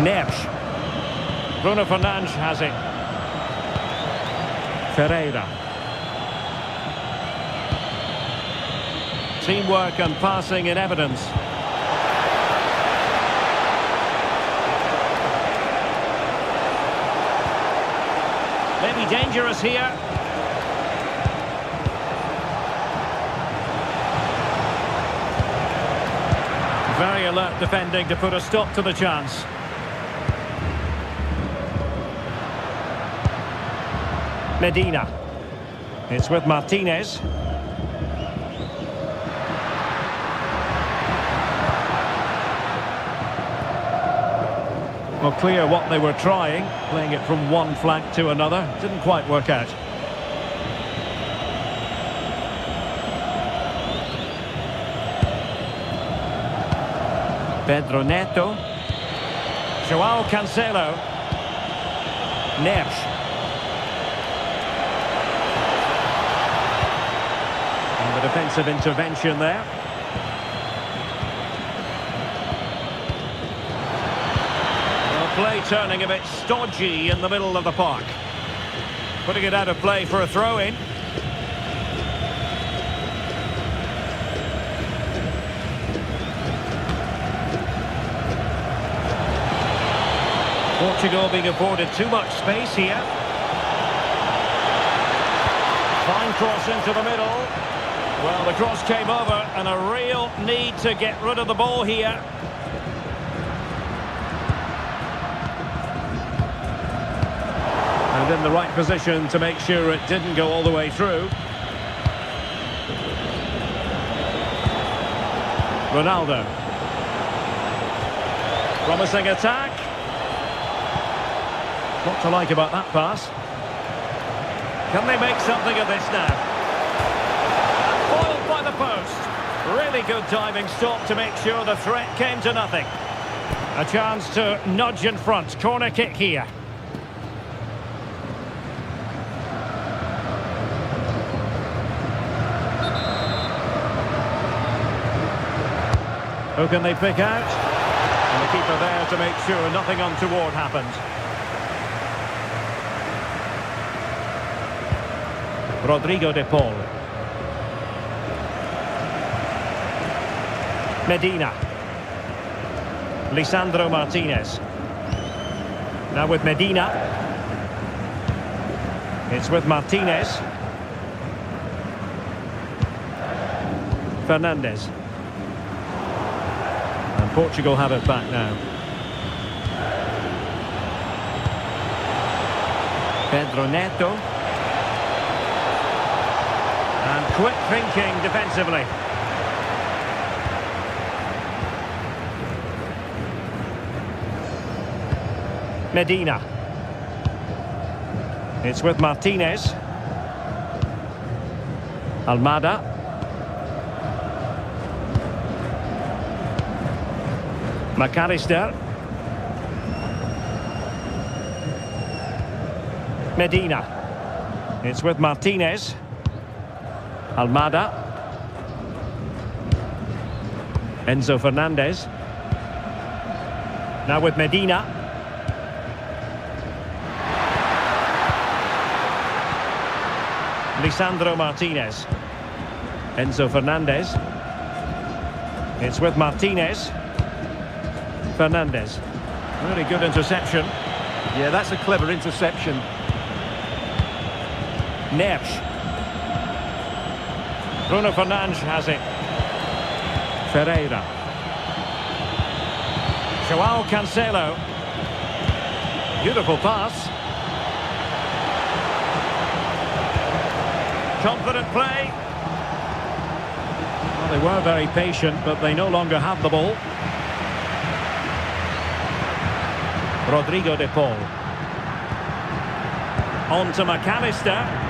Neves. Bruno Fernandes has it. Ferreira. Teamwork and passing in evidence. Maybe dangerous here. Very alert defending to put a stop to the chance. Medina. It's with Martinez. Well, clear what they were trying, playing it from one flank to another. Didn't quite work out. Pedro Neto. Joao Cancelo. Neves. And the defensive intervention there. Play turning a bit stodgy in the middle of the park. Putting it out of play for a throw-in. Portugal being afforded too much space here. Fine cross into the middle. Well, the cross came over and a real need to get rid of the ball here. And in the right position to make sure it didn't go all the way through. Ronaldo. Promising attack. What to like about that pass. Can they make something of this now? Foiled by the post. Really good diving stop to make sure the threat came to nothing. A chance to nudge in front. Corner kick here. Who can they pick out? And the keeper there to make sure nothing untoward happened. Rodrigo de Paul. Medina. Lisandro Martinez. Now with Medina. It's with Martinez. Fernandes. And Portugal have it back now. Pedro Neto. And quick thinking defensively. Medina. It's with Martinez. Almada. McAllister. Medina. It's with Martinez. Almada. Enzo Fernandez. Now with Medina. Lisandro Martinez. Enzo Fernandez. It's with Martinez. Fernandez. Really good interception. Yeah, that's a clever interception. Neves. Bruno Fernandes has it. Ferreira. Joao Cancelo. Beautiful pass. Confident play. Well, they were very patient, but they no longer have the ball. Rodrigo de Paul. On to McAllister.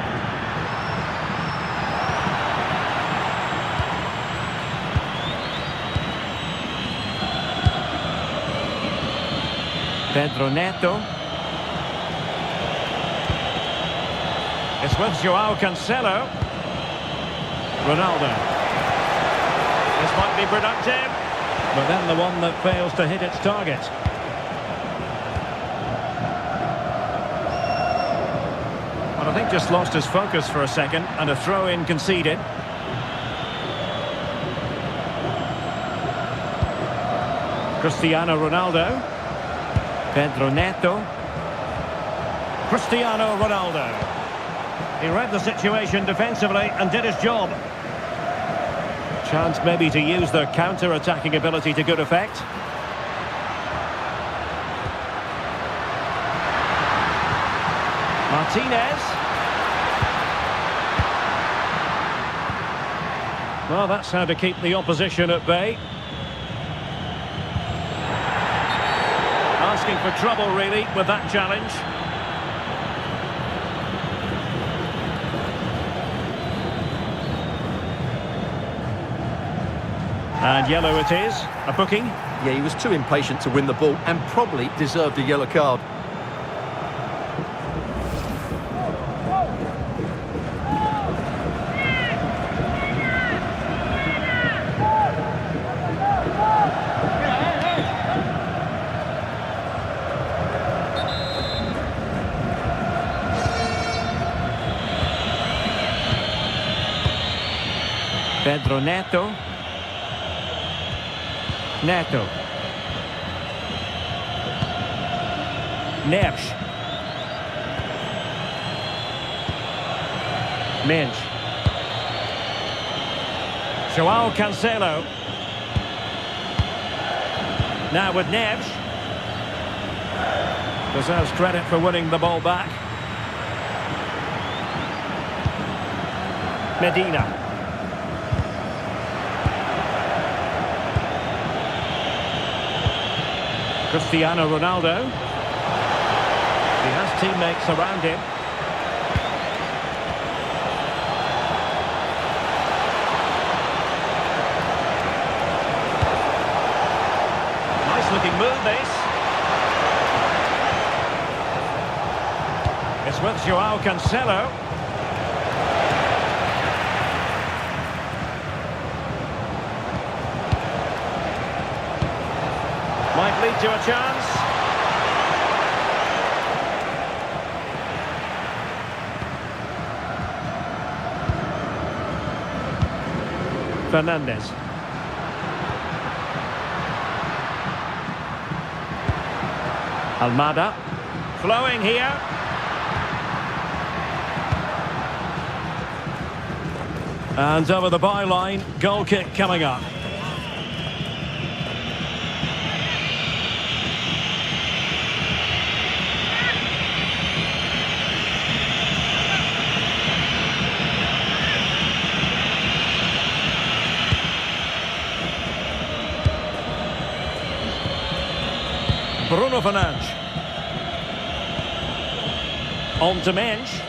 Pedro Neto. It's with Joao Cancelo. Ronaldo. This might be productive, but then the one that fails to hit its target. Well, I think just lost his focus for a second, and a throw-in conceded. Cristiano Ronaldo. Pedro Neto. Cristiano Ronaldo. He read the situation defensively and did his job. Chance maybe to use their counter-attacking ability to good effect. Martinez. Well, that's how to keep the opposition at bay. Asking for trouble, really, with that challenge. And yellow it is. A booking. Yeah, he was too impatient to win the ball and probably deserved a yellow card. Pedro Neto. Neto. Neves. Minch. Joao Cancelo. Now with Neves. Deserves credit for winning the ball back. Medina. Cristiano Ronaldo. He has teammates around him. Nice looking move, this. It's with Joao Cancelo. Might lead to a chance. Fernandez. Almada. Flowing here. And over the byline, goal kick coming up. Bruno Fernandes. On to Mensch.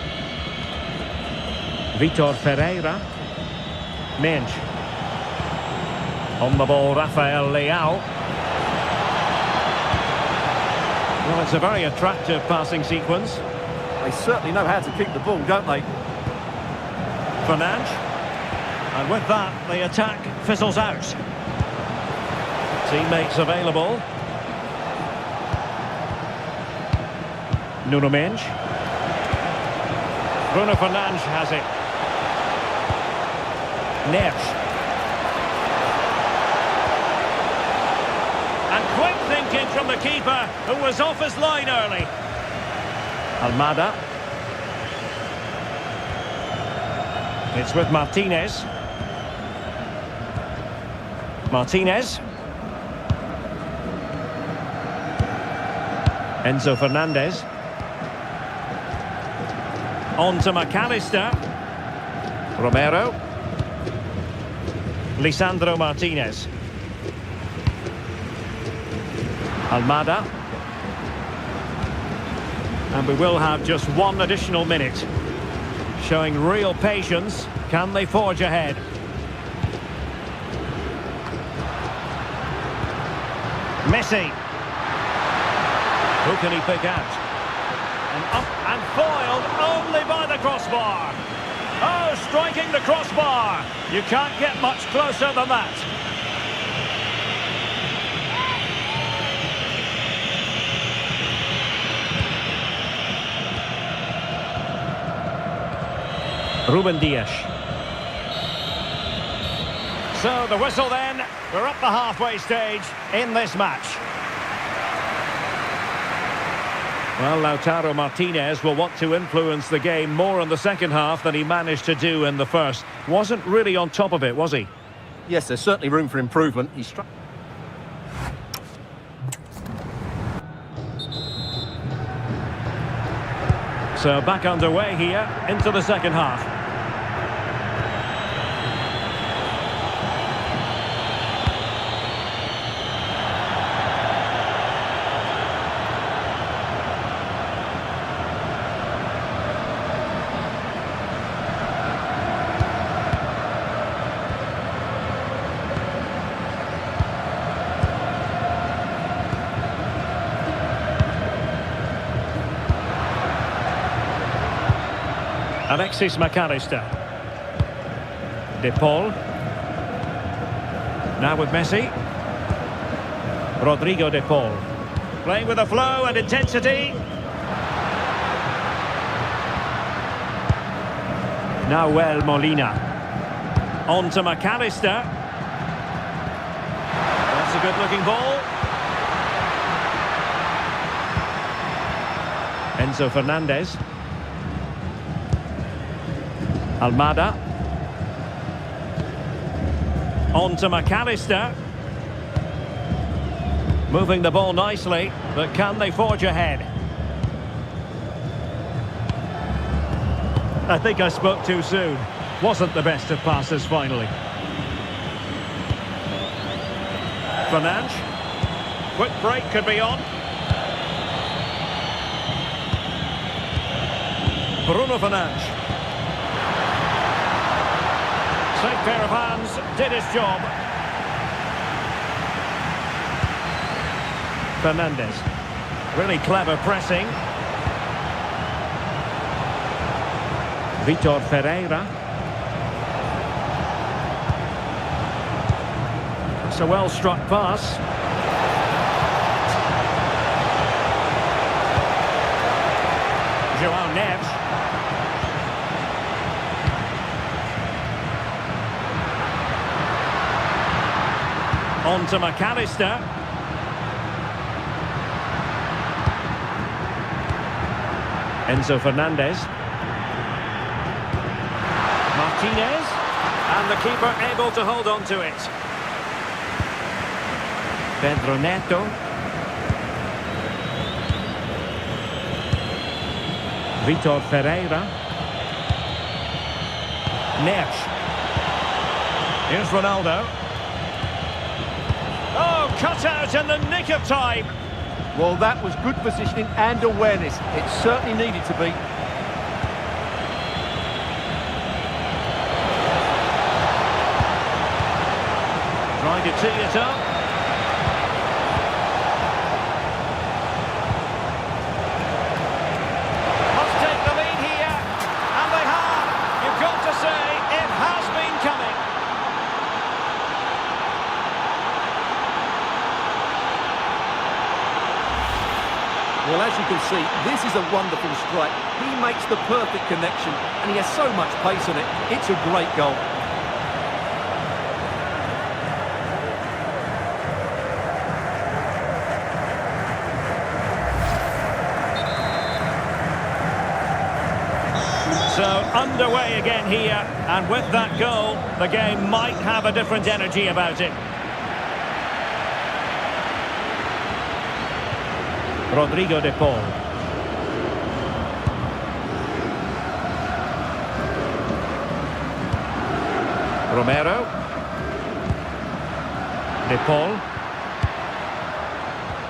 Vitor Ferreira. Mensch. On the ball, Rafael Leao. Well, it's a very attractive passing sequence. They certainly know how to keep the ball, don't they? Fernandes. And with that, the attack fizzles out. Teammates available. Nuno Mensch. Bruno Fernandes has it. Neves. And quick thinking from the keeper, who was off his line early. Almada. It's with Martinez. Martinez. Enzo Fernandez. On to McAllister. Romero. Lisandro Martinez. Almada. And we will have just one additional minute. Showing real patience. Can they forge ahead? Messi. Who can he pick out? And up and foiled only by the crossbar. Oh, striking the crossbar. You can't get much closer than that. Ruben Dias. So the whistle then. We're up the halfway stage in this match. Well, Lautaro Martinez will want to influence the game more in the second half than he managed to do in the first. Wasn't really on top of it, was he? Yes, there's certainly room for improvement. He struck. So back underway here into the second half. Alexis McAllister. De Paul. Now with Messi. Rodrigo De Paul. Playing with a flow and intensity. Nahuel Molina. On to McAllister. That's a good-looking ball. Enzo Fernandez. Almada. On to McAllister. Moving the ball nicely, but can they forge ahead? I think I spoke too soon. Wasn't the best of passes finally. Fernandes. Quick break could be on. Bruno Fernandes. Safe pair of hands, did his job. Fernandez. Really clever pressing. Vitor Ferreira. It's a well-struck pass. João Neves. On to McAllister. Enzo Fernandez. Martinez. And the keeper able to hold on to it. Pedro Neto. Vitor Ferreira. Neves. Here's Ronaldo. Oh, cut out in the nick of time. Well, that was good positioning and awareness. It certainly needed to be. Trying to tee it up. Must take the lead here. And they have. You've got to say, it has been coming. Well, as you can see, this is a wonderful strike. He makes the perfect connection, and he has so much pace on it. It's a great goal. So, underway again here, and with that goal, the game might have a different energy about it. Rodrigo de Paul. Romero. De Paul.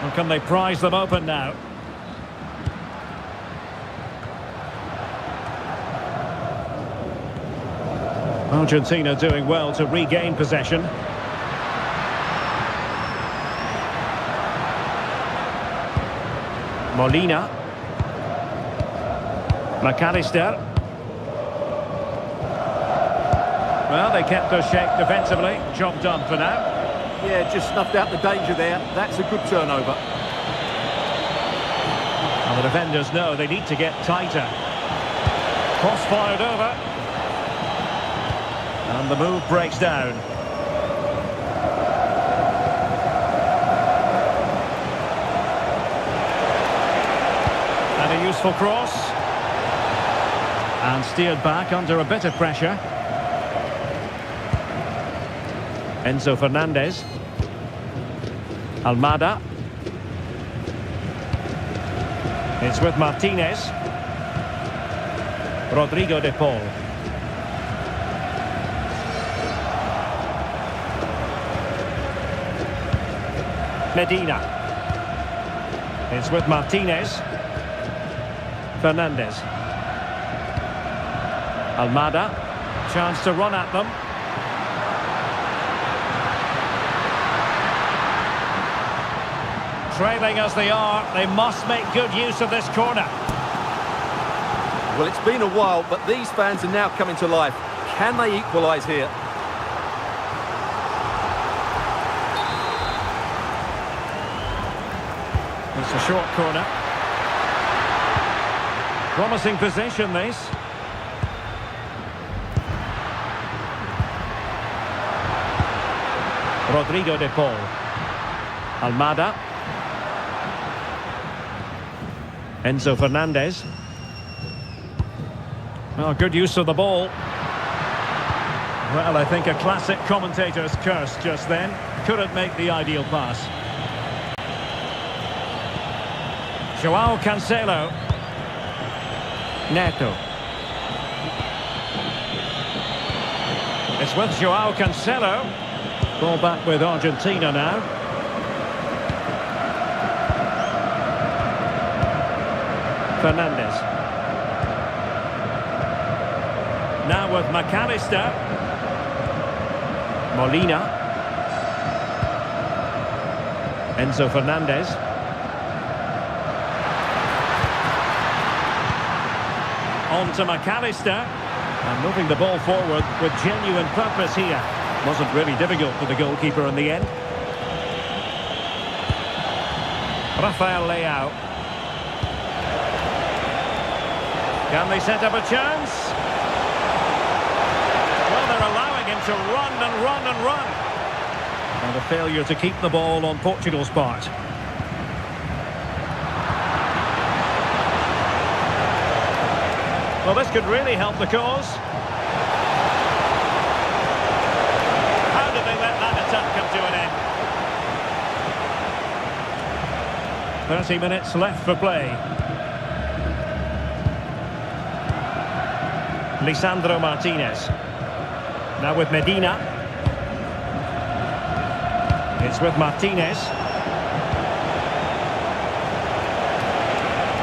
And can they prize them open now? Argentina doing well to regain possession. Molina. McAllister. Well, they kept their shape defensively. Job done for now. Yeah, just snuffed out the danger there. That's a good turnover. And the defenders know they need to get tighter. Cross fired over. And the move breaks down. And a useful cross. And steered back under a bit of pressure. Enzo Fernandez. Almada. It's with Martinez. Rodrigo de Paul. Medina. It's with Martinez. Fernandez. Almada. Chance to run at them. Trailing as they are, they must make good use of this corner. Well, it's been a while, but these fans are now coming to life. Can they equalise here? It's a short corner. Promising position, this. Rodrigo de Paul. Almada. Enzo Fernandez. Oh, good use of the ball. Well, I think a classic commentator's curse just then. Couldn't make the ideal pass. Joao Cancelo. Neto. It's with Joao Cancelo. Ball back with Argentina now. Fernandez. Now with McAllister. Molina. Enzo Fernandez. On to McAllister. And moving the ball forward with genuine purpose here. Wasn't really difficult for the goalkeeper in the end. Rafael Leao. Can they set up a chance? Well, they're allowing him to run and run and run. And a failure to keep the ball on Portugal's part. Well, this could really help the cause. How did they let that attack come to an end? 30 minutes left for play. Lisandro Martinez. Now with Medina. It's with Martinez.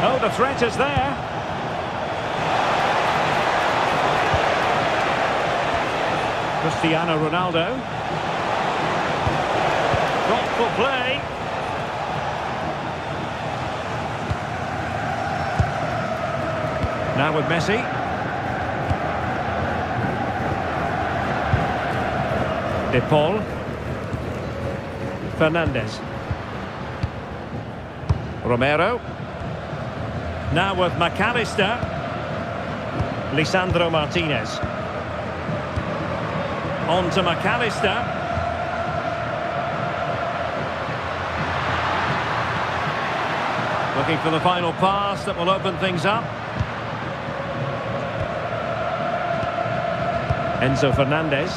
Oh, the threat is there. Cristiano Ronaldo. Thoughtful play. Now with Messi. De Paul. Fernandes. Romero. Now with McAllister. Lisandro Martinez. On to McAllister. Looking for the final pass that will open things up. Enzo Fernandez.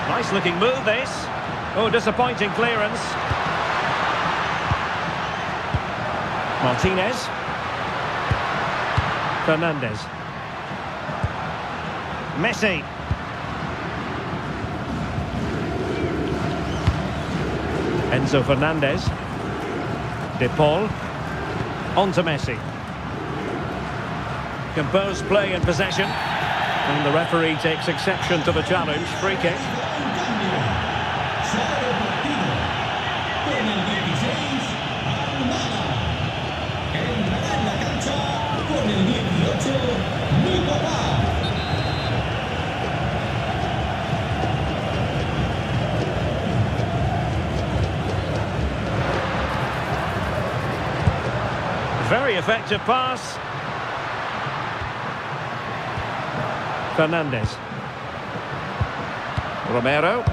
Nice looking move this. Oh, disappointing clearance. Martinez. Fernandez. Messi. Enzo Fernandez. De Paul. On to Messi. Composed play and possession. And the referee takes exception to the challenge. Free kick. Very effective pass. Fernandes. Romero.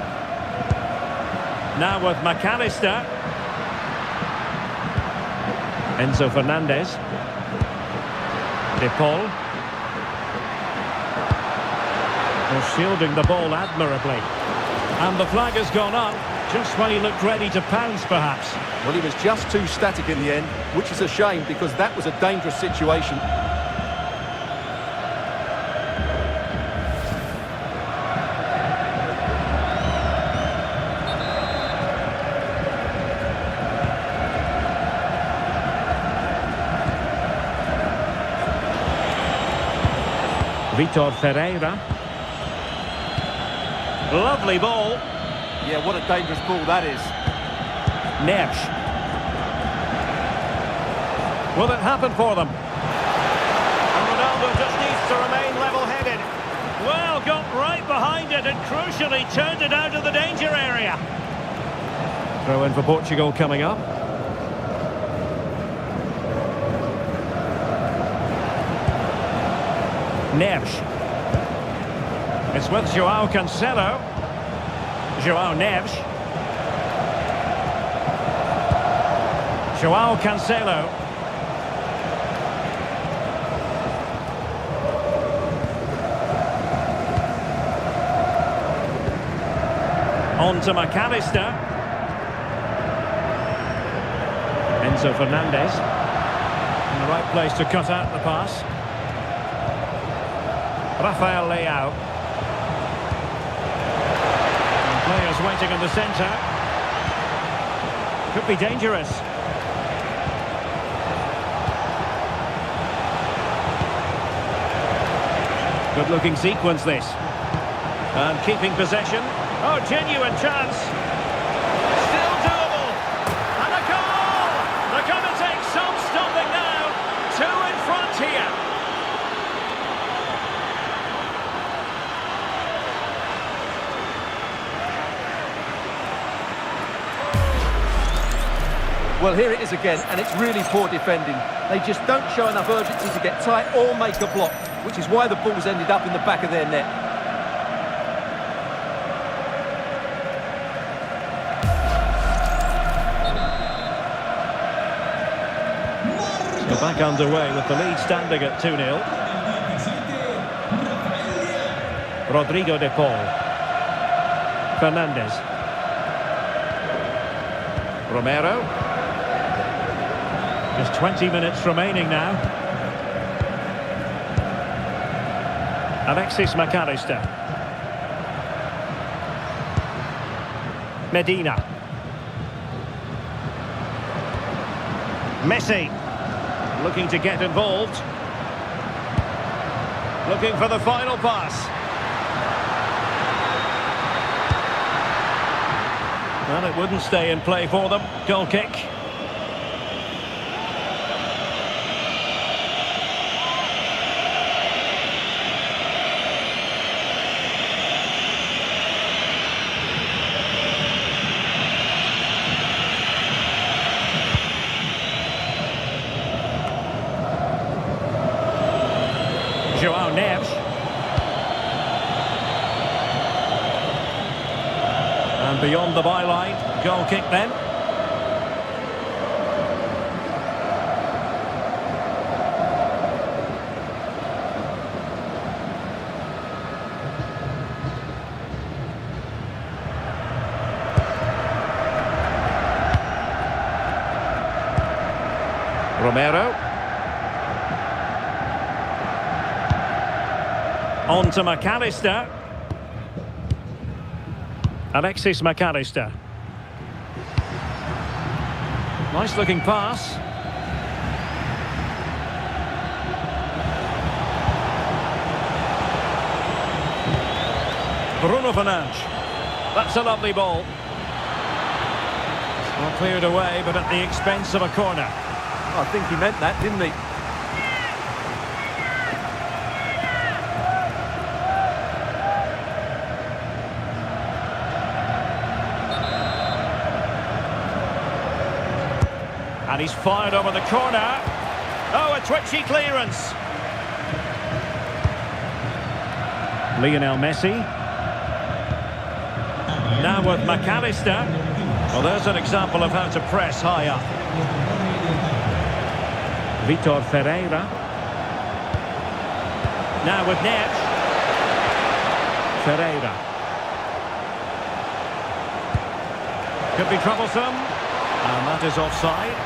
Now with McAllister. Enzo Fernandez. De Paul. Well, shielding the ball admirably. And the flag has gone up, just when he looked ready to pounce, perhaps. Well, he was just too static in the end, which is a shame because that was a dangerous situation. Vitor Ferreira. Lovely ball. Yeah, what a dangerous ball that is. Neves. Will it happen for them? And Ronaldo just needs to remain level-headed. Well, got right behind it and crucially turned it out of the danger area. Throw in for Portugal coming up. Neves. It's with João Cancelo. João Neves. João Cancelo. On to McAllister. Enzo Fernandez. In the right place to cut out the pass. Rafael Leao. And players waiting in the centre. Could be dangerous. Good looking sequence this. And keeping possession. Oh, genuine chance. Still doable. And a goal! They're going to take some stopping now. Two in front here. Well, here it is again, and it's really poor defending. They just don't show enough urgency to get tight or make a block, which is why the ball's ended up in the back of their net. So back underway with the lead standing at 2-0. Rodrigo de Paul. Fernandes. Romero. Just 20 minutes remaining now. Alexis McAllister. Medina. Messi. Looking to get involved. Looking for the final pass. Well, it wouldn't stay in play for them. Goal kick. João Neves. And beyond the byline, goal kick then. Romero. On to McAllister. Alexis McAllister. Nice looking pass. Bruno Fernandes. That's a lovely ball. Well cleared away, but at the expense of a corner. I think he meant that, didn't he? And he's fired over the corner. Oh, a twitchy clearance. Lionel Messi. Now with McAllister. Well, there's an example of how to press high up. Vitor Ferreira. Now with Neves. Ferreira. Could be troublesome. And that is offside.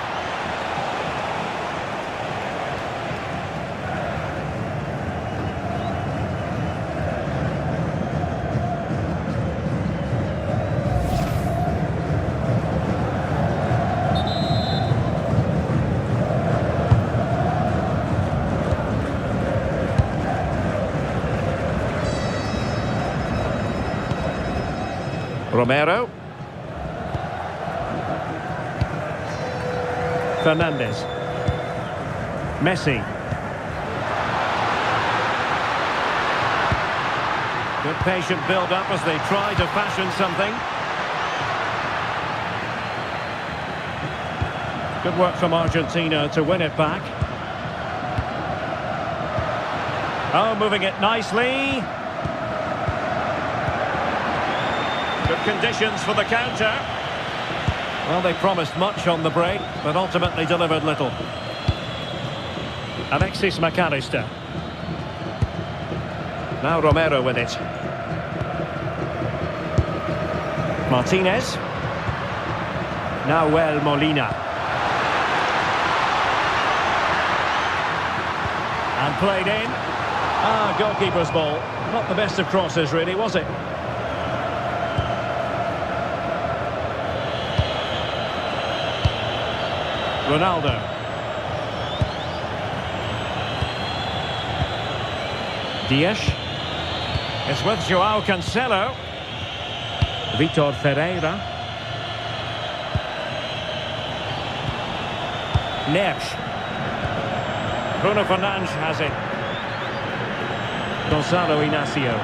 Romero. Fernandes. Messi. Good patient build-up as they try to fashion something. Good work from Argentina to win it back. Oh, moving it nicely. Good conditions for the counter. Well, they promised much on the break, but ultimately delivered little. Alexis McAllister. Now Romero with it. Martinez. Now Molina. And played in. Goalkeeper's ball. Not the best of crosses, really, was it? Ronaldo. Dias. It's with João Cancelo. Vitor Ferreira. Neves. Bruno Fernandes has it. Gonzalo Inacio.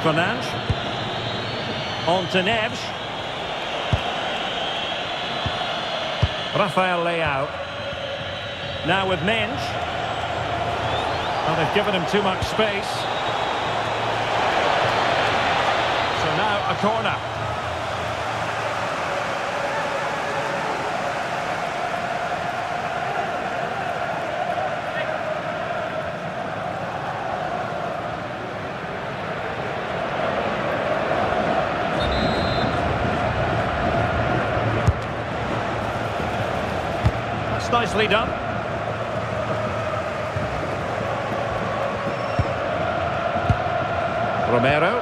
Fernandes. On to Neves. Rafael Leao. Now with Mensch. Well, they've given him too much space. So now a corner. That's nicely done. Romero.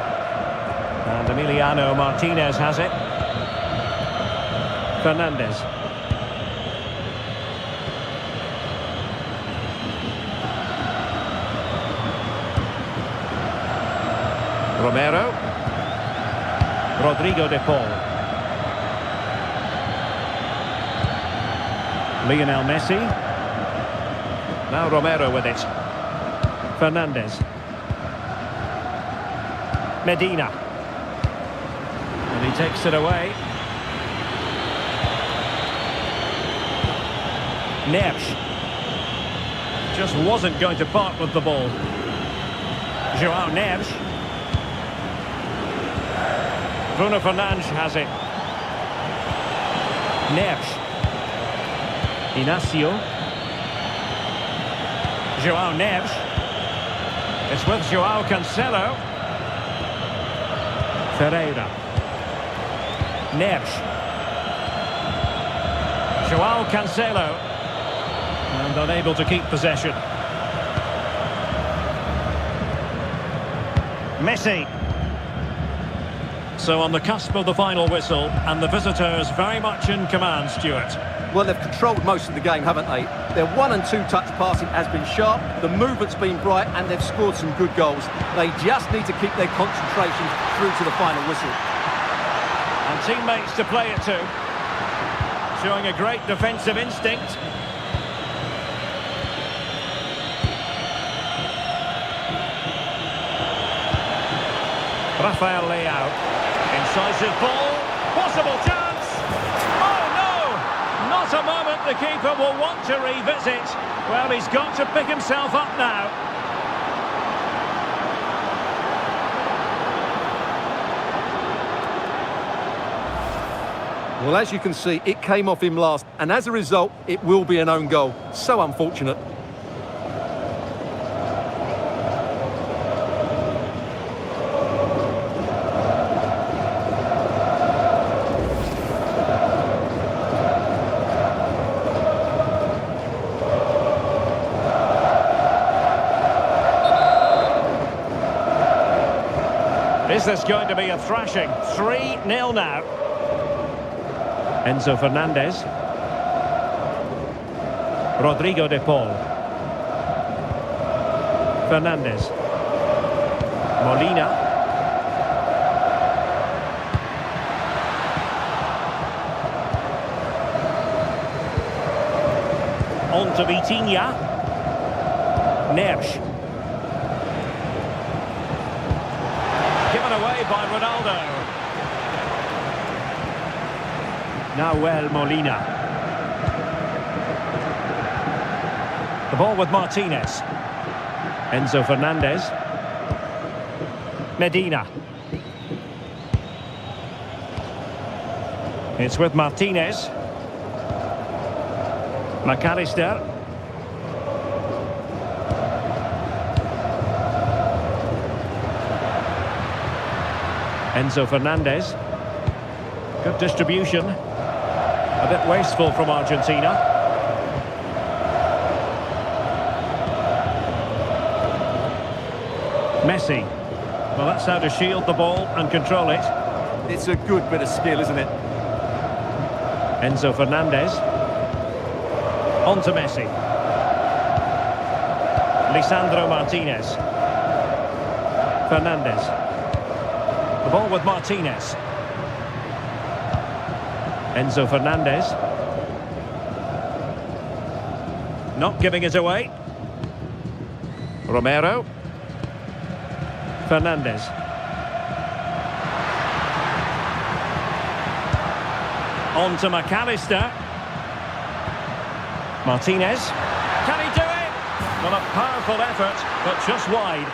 And Emiliano Martinez has it. Fernandes. Romero. Rodrigo de Paul. Lionel Messi. Now Romero with it. Fernandez. Medina. And he takes it away. Neves. Just wasn't going to part with the ball. João Neves. Bruno Fernandes has it. Neves. Inacio. João Neves. It's with João Cancelo. Ferreira. Neves. João Cancelo. And unable to keep possession. Messi. So on the cusp of the final whistle, and the visitors very much in command, Stuart. Well, they've controlled most of the game, haven't they? Their 1- and 2-touch passing has been sharp, the movement's been bright, and they've scored some good goals. They just need to keep their concentration through to the final whistle. And teammates to play it to. Showing a great defensive instinct. Rafael Leao. Incisive ball. Possible chance. Oh no! Not a moment the keeper will want to revisit. Well, he's got to pick himself up now. Well, as you can see, it came off him last, and as a result, it will be an own goal. So unfortunate. Is this going to be a thrashing? 3-0 now. Enzo Fernandez. Rodrigo de Paul. Fernandez. Molina. On to Vitinha. Neves. Given away by Ronaldo. Nahuel Molina. The ball with Martinez. Enzo Fernandez. Medina. It's with Martinez. McAllister. Enzo Fernandez. Good distribution. A bit wasteful from Argentina. Messi. Well, that's how to shield the ball and control it. It's a good bit of skill, isn't it? Enzo Fernandez. On to Messi. Lisandro Martinez. Fernandez. The ball with Martinez. Enzo Fernandez. Not giving it away. Romero. Fernandez. On to McAllister. Martinez. Can he do it? Well, a powerful effort, but just wide.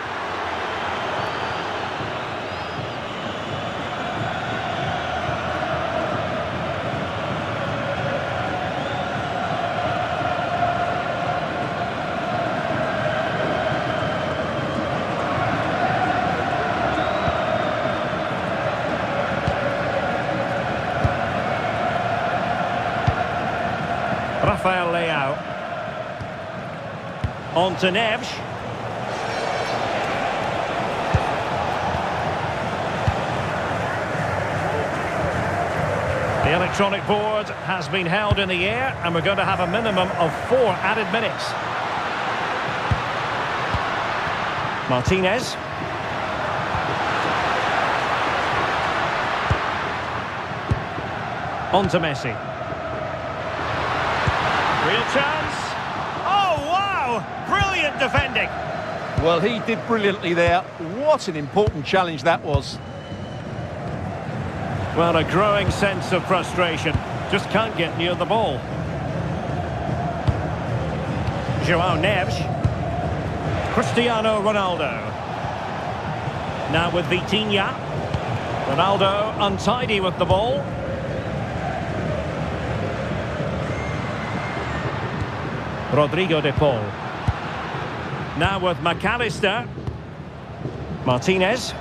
Rafael Leao. On to Neves. The electronic board has been held in the air, and we're going to have a minimum of 4 added minutes. Martinez. On to Messi. Real chance. Oh, wow! Brilliant defending. Well, he did brilliantly there. What an important challenge that was. Well, a growing sense of frustration. Just can't get near the ball. João Neves. Cristiano Ronaldo. Now with Vitinha. Ronaldo untidy with the ball. Rodrigo de Paul. Now with McAllister. Martinez.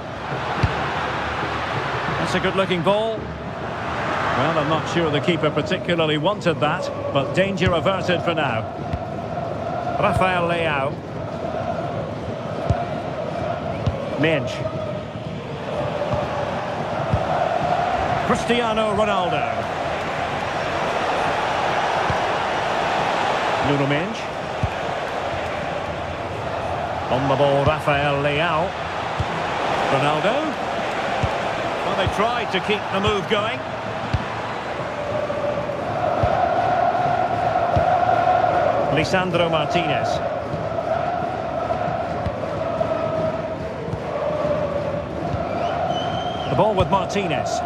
That's a good-looking ball. Well, I'm not sure the keeper particularly wanted that, but danger averted for now. Rafael Leao. Mensch. Cristiano Ronaldo. Nuno Mensch. On the ball, Rafael Leao. Ronaldo. Well, they tried to keep the move going. Lisandro Martinez. The ball with Martinez.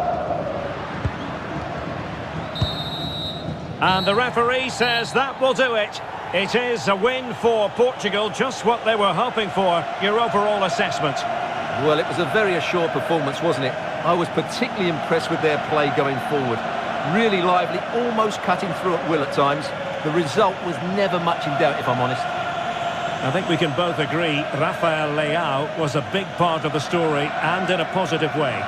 And the referee says that will do it. It is a win for Portugal, just what they were hoping for. Your overall assessment? Well, it was a very assured performance, wasn't it? I was particularly impressed with their play going forward. Really lively, almost cutting through at will at times. The result was never much in doubt, if I'm honest. I think we can both agree Rafael Leao was a big part of the story, and in a positive way.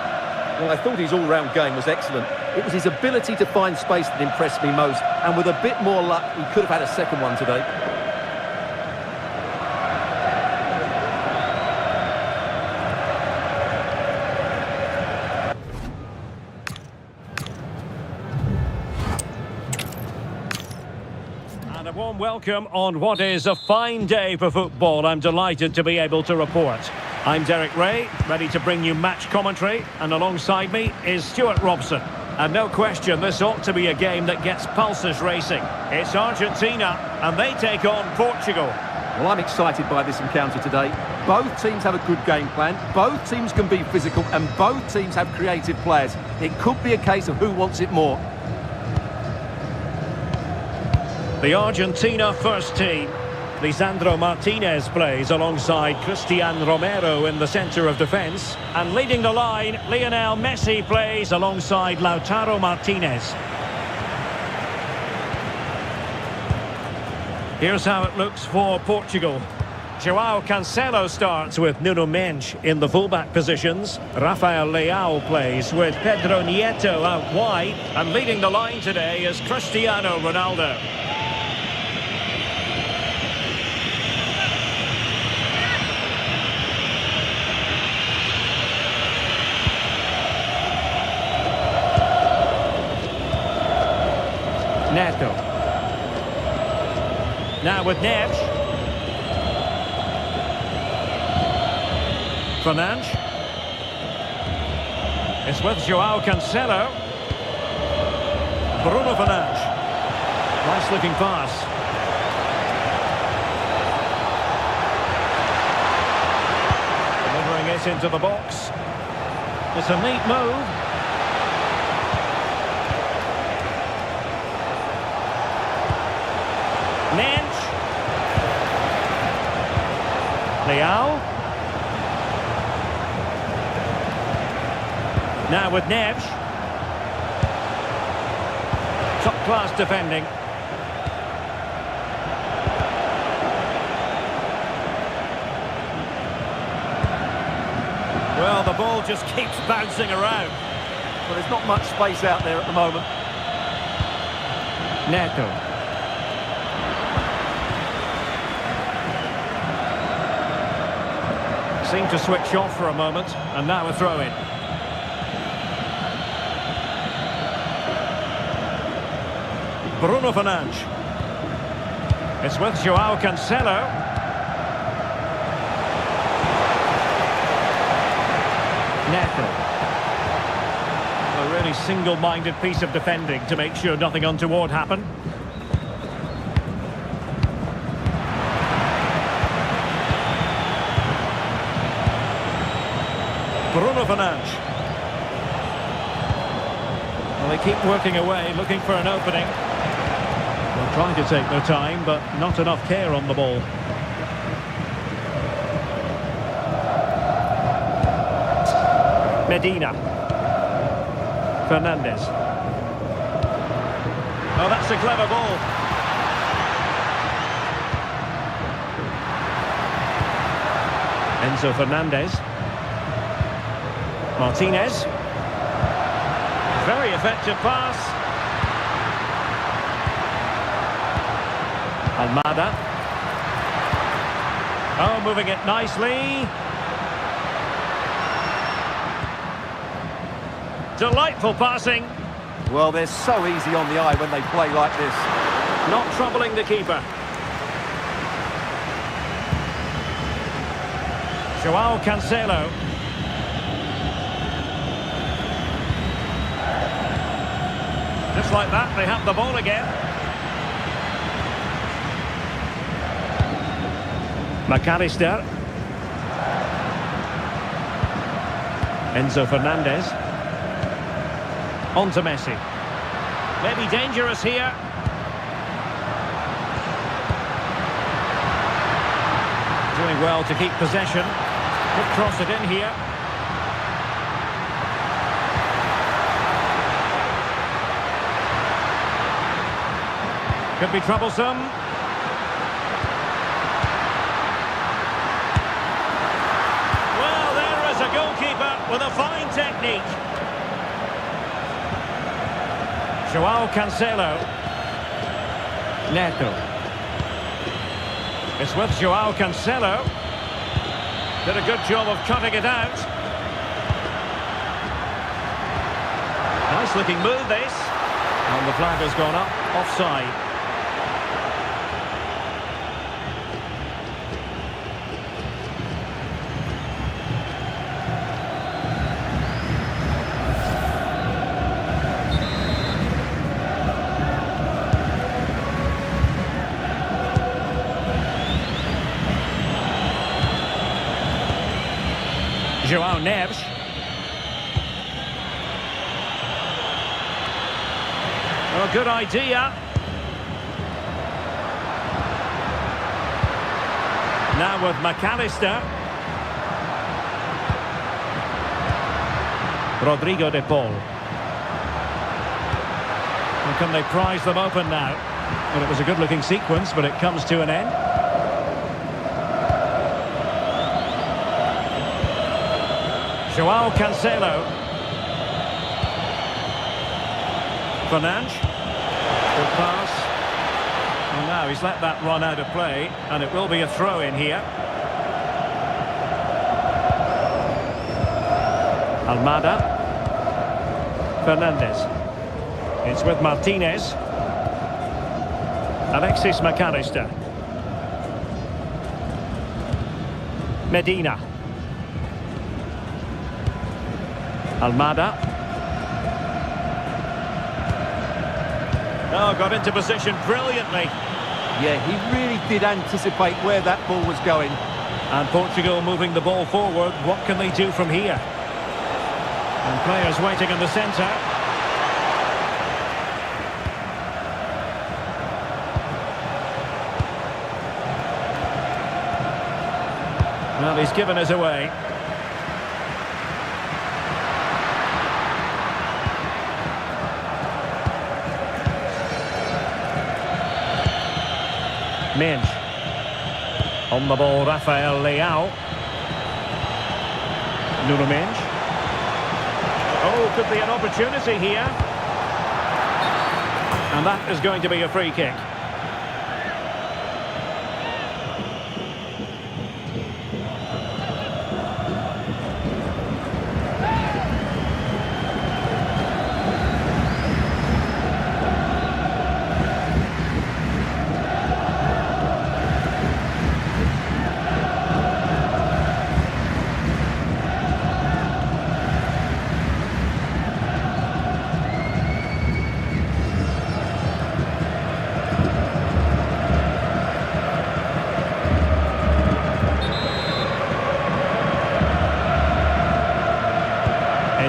Well, I thought his all-round game was excellent. It was his ability to find space that impressed me most, and with a bit more luck, he could have had a second one today. And a warm welcome on what is a fine day for football. I'm delighted to be able to report. I'm Derek Ray, ready to bring you match commentary, and alongside me is Stuart Robson. And no question, this ought to be a game that gets pulses racing. It's Argentina, and they take on Portugal. Well, I'm excited by this encounter today. Both teams have a good game plan, both teams can be physical, and both teams have creative players. It could be a case of who wants it more. The Argentina first team. Lisandro Martinez plays alongside Cristian Romero in the centre of defence. And leading the line, Lionel Messi plays alongside Lautaro Martinez. Here's how it looks for Portugal. João Cancelo starts with Nuno Mensch in the fullback positions. Rafael Leao plays with Pedro Nieto out wide. And leading the line today is Cristiano Ronaldo. Neto. Now with Neves. Fernandes. It's with João Cancelo. Bruno Fernandes. Nice looking pass. Delivering it into the box. It's a neat move. Mensch. Leao. Now with Neves. Top-class defending. Well, the ball just keeps bouncing around. Well, there's not much space out there at the moment. Neto. Seemed to switch off for a moment, and now a throw-in. Bruno Fernandes. It's with João Cancelo. Neto. Well, really single-minded piece of defending to make sure nothing untoward happened. Bruno Fernandes. Well, they keep working away, looking for an opening. They're trying to take their time, but not enough care on the ball. Medina. Fernandes. Oh, that's a clever ball. Enzo Fernandez. Martinez. Very effective pass. Almada. Oh, moving it nicely. Delightful passing. Well, they're so easy on the eye when they play like this. Not troubling the keeper. Joao Cancelo. Just like that, they have the ball again. McAllister. Enzo Fernandez. On to Messi. Maybe dangerous here. Doing well to keep possession. Could cross it in here. Could be troublesome. Well, there is a goalkeeper with a fine technique. Joao Cancelo. Neto. It's with Joao Cancelo. Did a good job of cutting it out. Nice looking move this. And the flag has gone up, offside. Joao Neves. Oh, good idea. Now with McAllister. Rodrigo de Paul. And can they prize them open now? Well, it was a good-looking sequence, but it comes to an end. Joao Cancelo. Fernandes. Good pass. Well, now he's let that run out of play, and it will be a throw in here. Almada. Fernandes. It's with Martinez. Alexis McAllister. Medina. Almada. Oh, got into position brilliantly. Yeah, he really did anticipate where that ball was going. And Portugal moving the ball forward. What can they do from here? And players waiting in the centre. Well, he's given us away. Minge. On the ball, Rafael Leao. Nuno Minge. Oh, could be an opportunity here. And that is going to be a free kick.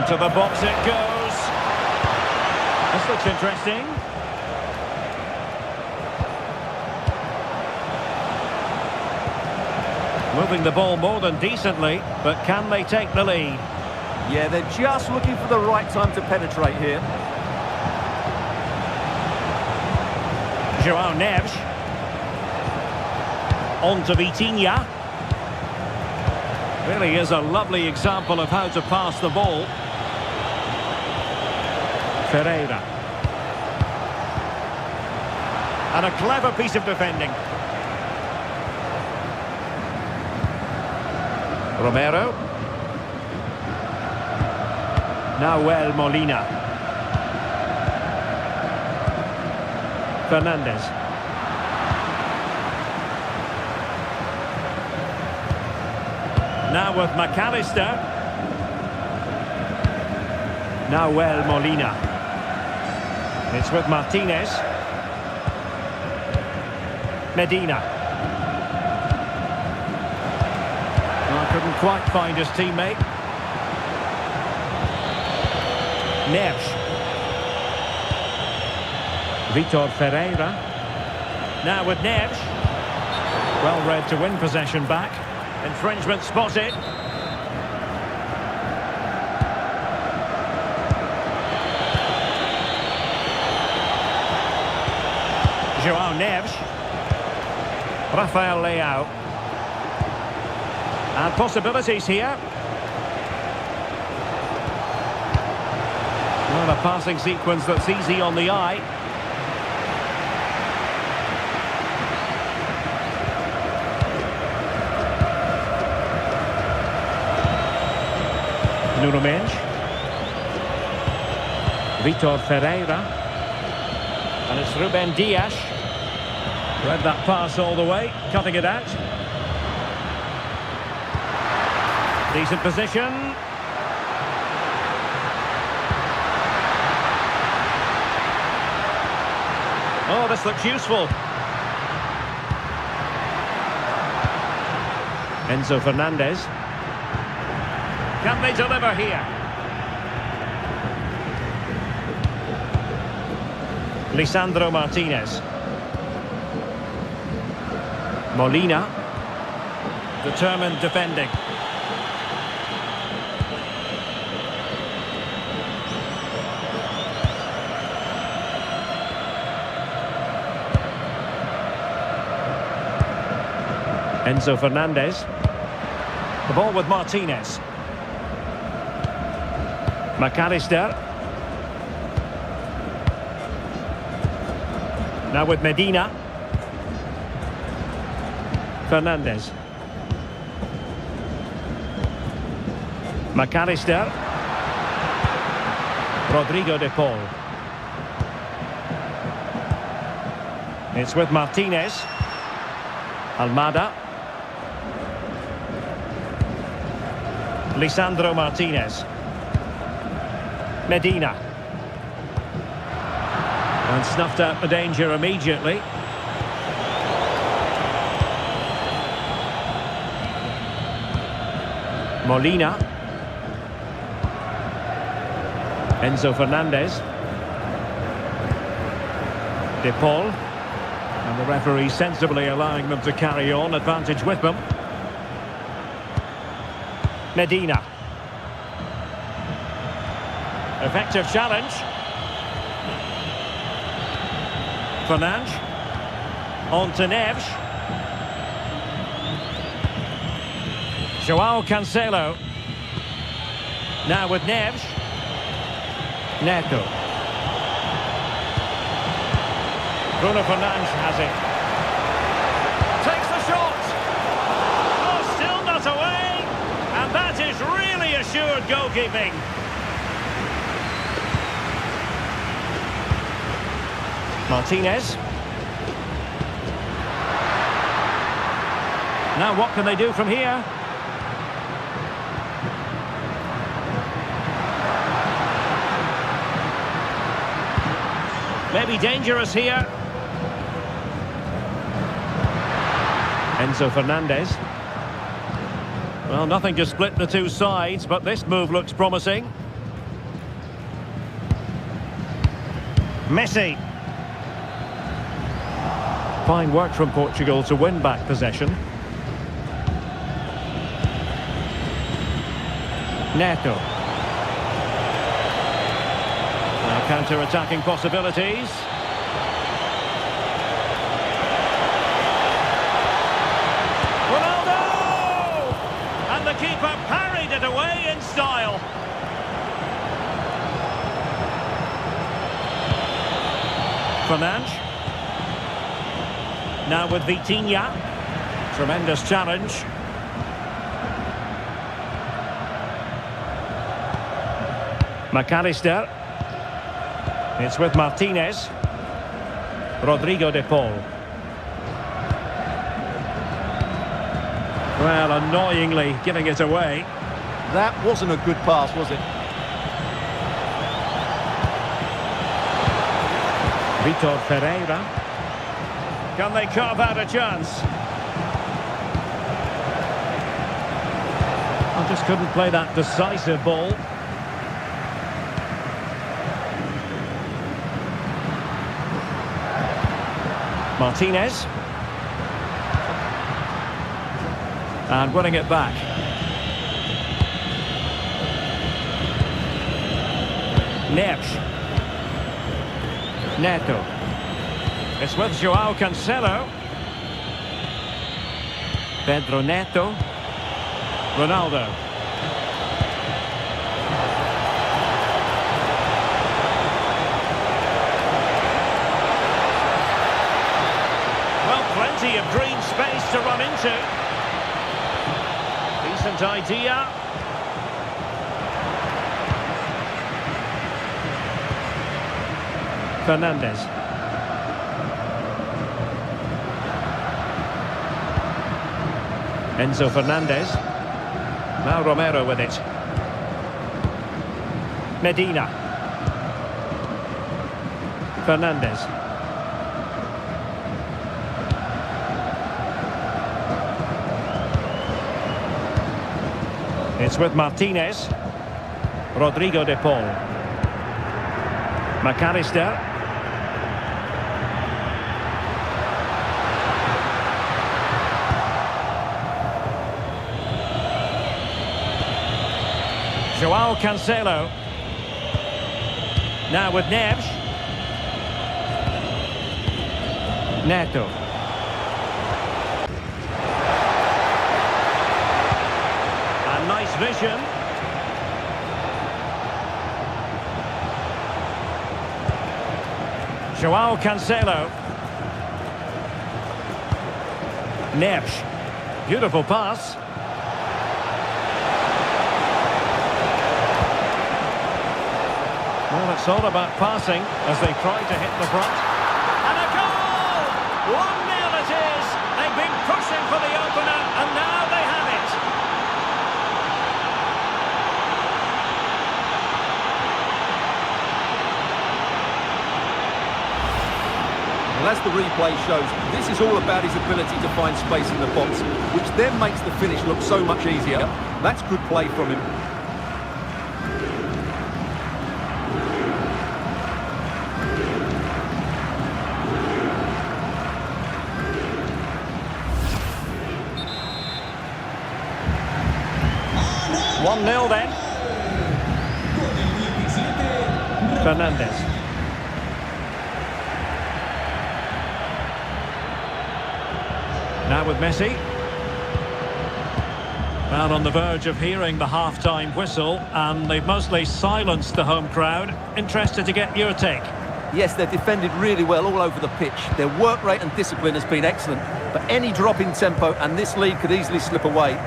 Into the box it goes. This looks interesting. Moving the ball more than decently, but can they take the lead? Yeah, they're just looking for the right time to penetrate here. João Neves. On to Vitinha. Really is a lovely example of how to pass the ball. Ferreira. And a clever piece of defending. Romero. Nahuel Molina. Fernandez. Now with McAllister. Nahuel Molina. It's with Martinez. Medina. Well, couldn't quite find his teammate. Neves. Vitor Ferreira. Now with Neves. Well read to win possession back. Infringement spotted. João Neves. Rafael Leao. And possibilities here. Well, a passing sequence that's easy on the eye. Nuno Mendes. Vitor Ferreira. And it's Ruben Dias. Read that pass all the way, cutting it out. Decent position. Oh, this looks useful. Enzo Fernandez. Can they deliver here? Lisandro Martinez. Molina. Determined defending. Enzo Fernandez. The ball with Martinez. McAllister. Now with Medina. Fernandez. McAllister. Rodrigo de Paul. It's with Martinez. Almada. Lisandro Martinez. Medina. And snuffed out the danger immediately. Molina. Enzo Fernandez. De Paul. And the referee sensibly allowing them to carry on, advantage with them. Medina. Effective challenge. Fernandes. On to Neves. João Cancelo. Now with Neves. Neto. Bruno Fernandes has it. Takes the shot. Oh, still not away. And that is really assured goalkeeping. Martinez. Now what can they do from here? Maybe dangerous here. Enzo Fernandez. Well, nothing to split the two sides, but this move looks promising. Messi. Fine work from Portugal to win back possession. Neto. Now counter-attacking possibilities. Ronaldo! And the keeper parried it away in style. Fernandes. Now with Vitinha. Tremendous challenge. McAllister. It's with Martinez. Rodrigo de Paul. Well, annoyingly giving it away. That wasn't a good pass, was it? Vitor Pereira. Can they carve out a chance? I just couldn't play that decisive ball. Martinez. And winning it back. Neves. Neto. It's with Joao Cancelo. Pedro Neto. Ronaldo. Well, plenty of green space to run into. Decent idea. Fernandes. Enzo Fernandez. Now Romero with it. Medina. Fernandes. It's with Martinez. Rodrigo de Paul. McAllister. Joao Cancelo. Now with Neves. Neto. And nice vision. Joao Cancelo. Neves. Beautiful pass. Well, it's all about passing as they try to hit the front. And a goal! 1-0 it is. They've been pushing for the opener, and now they have it. Well, as the replay shows, this is all about his ability to find space in the box, which then makes the finish look so much easier. That's good play from him. Gol 1-0 then. Fernandes. Now with Messi. Well, on the verge of hearing the half-time whistle, and they've mostly silenced the home crowd. Interested to get your take. Yes, they've defended really well all over the pitch. Their work rate and discipline has been excellent, but any drop in tempo and this lead could easily slip away.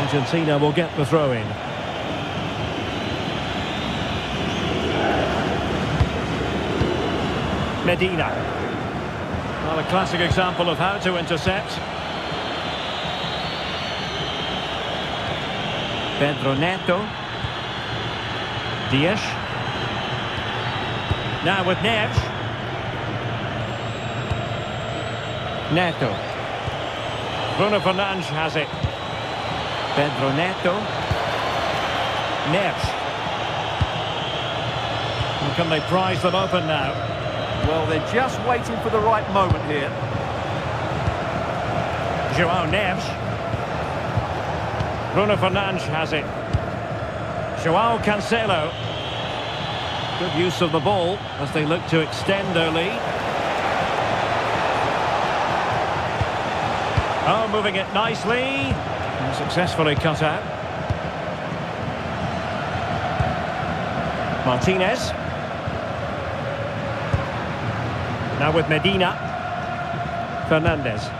Argentina will get the throw-in. Medina. Well, a classic example of how to intercept. Pedro Neto. Dias. Now with Neves. Neto. Bruno Fernandes has it. Pedro Neto. Neves. And can they prise them open now? Well, they're just waiting for the right moment here. João Neves. Bruno Fernandes has it. João Cancelo. Good use of the ball as they look to extend their lead. Oh, moving it nicely. And successfully cut out. Martinez. Now with Medina. Fernandes.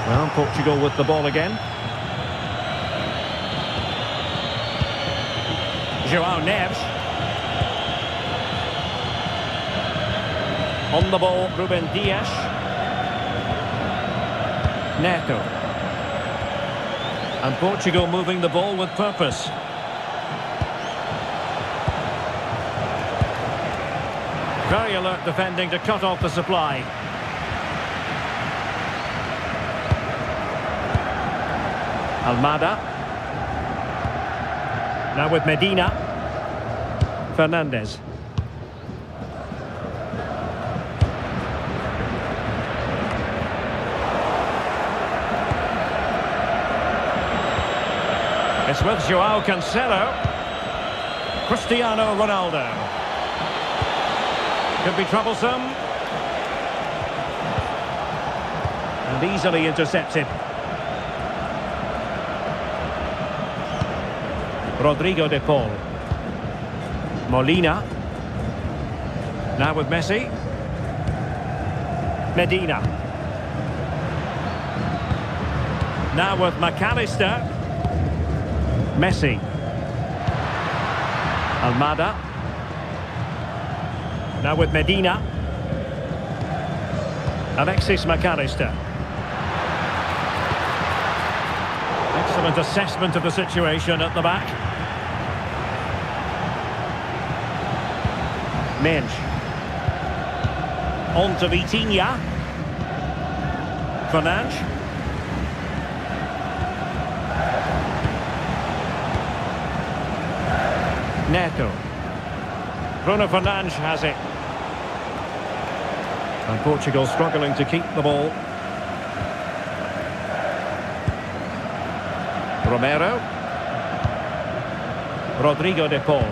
Well, Portugal with the ball again. João Neves. On the ball, Ruben Dias. Neto. And Portugal moving the ball with purpose. Very alert defending to cut off the supply. Almada. Now with Medina. Fernandes. It's with João Cancelo. Cristiano Ronaldo. Could be troublesome. And easily intercepted. Rodrigo de Paul. Molina. Now with Messi. Medina. Now with McAllister. Messi. Almada. Now with Medina. Alexis McAllister. Excellent assessment of the situation at the back. Mensch. On to Vitinha. Fernandes. Neto. Bruno Fernandes has it. And Portugal struggling to keep the ball. Romero. Rodrigo de Paul.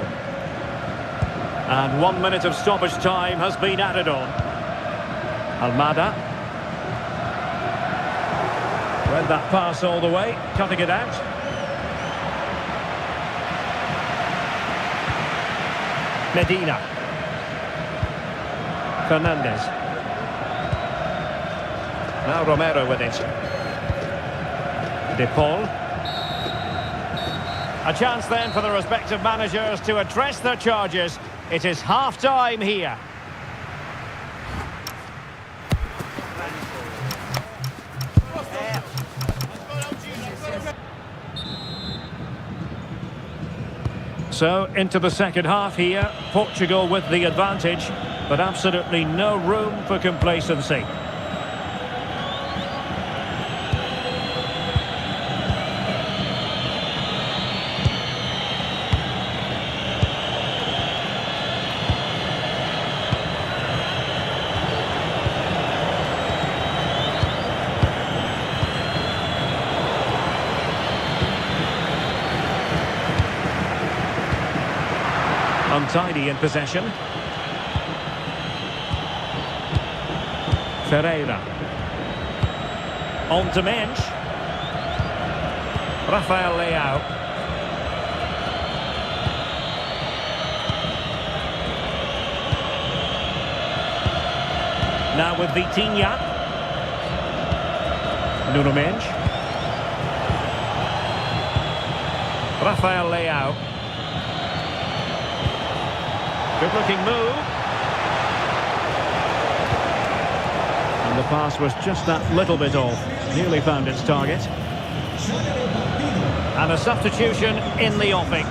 And 1 minute of stoppage time has been added on. Almada. Read that pass all the way, cutting it out. Medina. Fernandes. Now Romero with it. De Paul. A chance then for the respective managers to address their charges. It is half-time here. So, into the second half here. Portugal with the advantage, but absolutely no room for complacency. Untidy in possession. Ferreira. On to Mensch. Rafael Leao. Now with Vitinha. Nuno Mensch. Rafael Leao. Good looking move. And the pass was just that little bit off. Nearly found its target. And a substitution in the offing.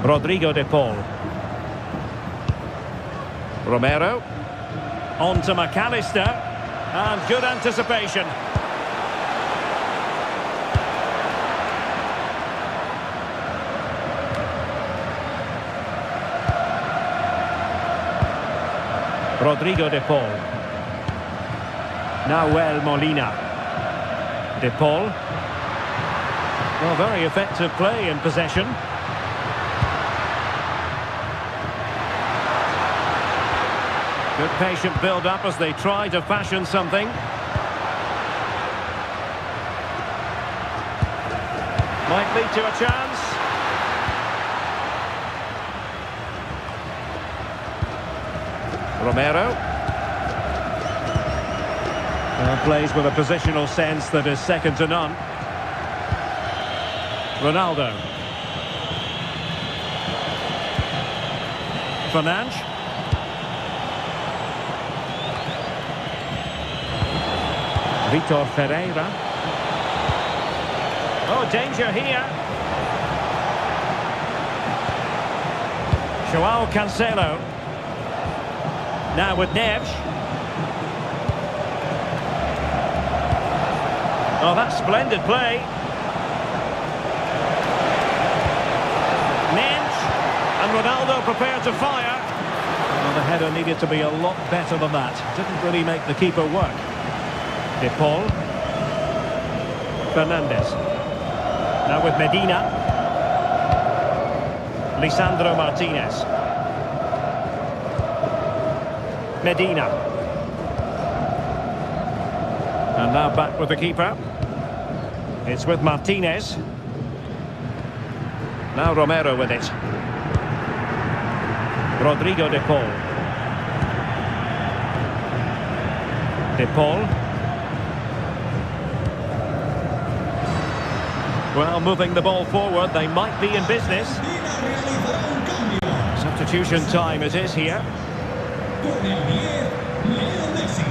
Rodrigo de Paul. Romero. On to McAllister. And good anticipation. Rodrigo de Paul. Nahuel Molina. De Paul. Well, very effective play in possession. Good patient build-up as they try to fashion something. Might lead to a chance. Romero. Plays with a positional sense that is second to none. Ronaldo. Fernandes. Vitor Ferreira. Oh, danger here. Joao Cancelo. Now with Neves. Oh, that's splendid play. Neves. And Ronaldo prepared to fire. Well, the header needed to be a lot better than that. Didn't really make the keeper work. De Paul. Fernandes. Now with Medina. Lisandro Martinez. Medina. And now back with the keeper. It's with Martinez. Now Romero with it. Rodrigo de Paul. De Paul. Well, moving the ball forward, they might be in business. Substitution time it is here. Con el 10, Leo Messi.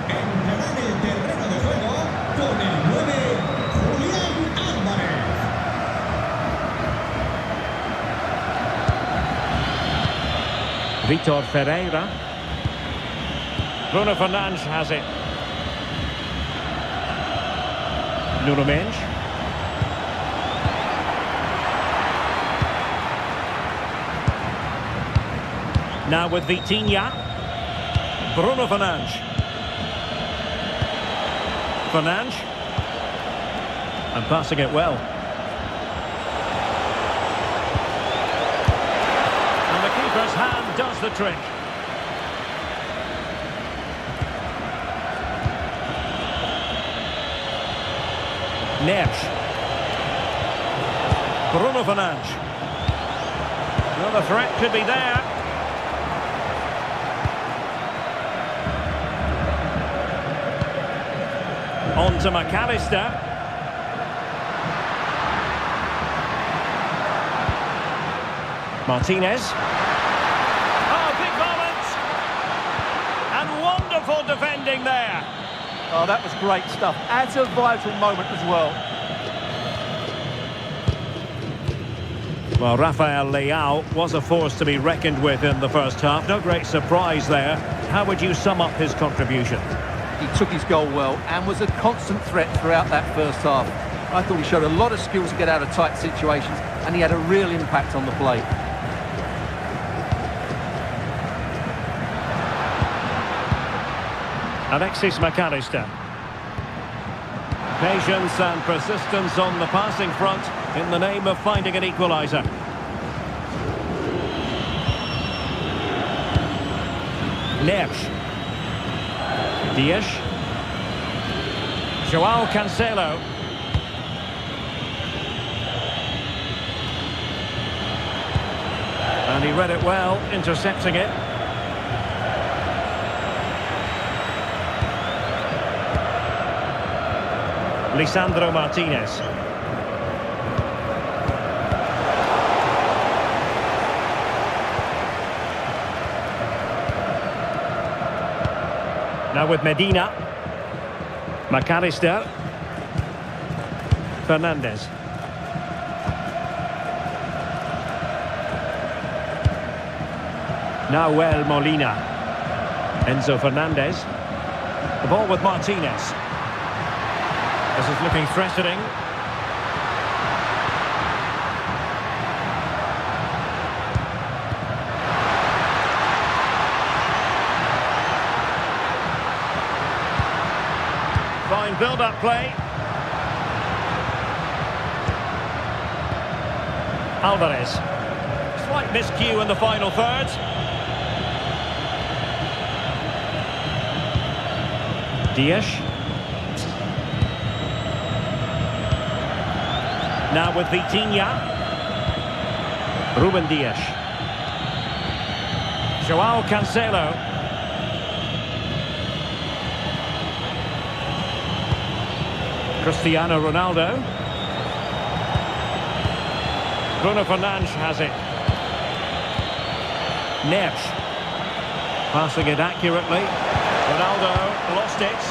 Entrará en el terreno de juego con el 9, Julián Álvarez. Vitor Ferreira. Bruno Fernandes has it. Nuno Mendes. Now with Vitinha. Bruno Fernandes. Fernandes. And passing it well. And the keeper's hand does the trick. Neves. Bruno Fernandes. Well, the threat could be there. On to McAllister. Martinez. Oh, big moment! And wonderful defending there. Oh, that was great stuff. At a vital moment as well. Well, Rafael Leao was a force to be reckoned with in the first half. No great surprise there. How would you sum up his contribution? He took his goal well and was a constant threat throughout that first half. I thought he showed a lot of skills to get out of tight situations, and he had a real impact on the play. Alexis McAllister. Patience and persistence on the passing front in the name of finding an equaliser. Neves. Dias. Joao Cancelo. And he read it well, intercepting it. Lisandro Martinez. Now with Medina. McAllister. Fernandes. Nahuel Molina. Enzo Fernandez. The ball with Martinez. This is looking threatening. Fine build-up play. Alvarez. Slight miscue in the final third. Dias. Now with Vitinha. Ruben Dias. Joao Cancelo. Cristiano Ronaldo. Bruno Fernandes has it. Neves. Passing it accurately. Ronaldo lost it.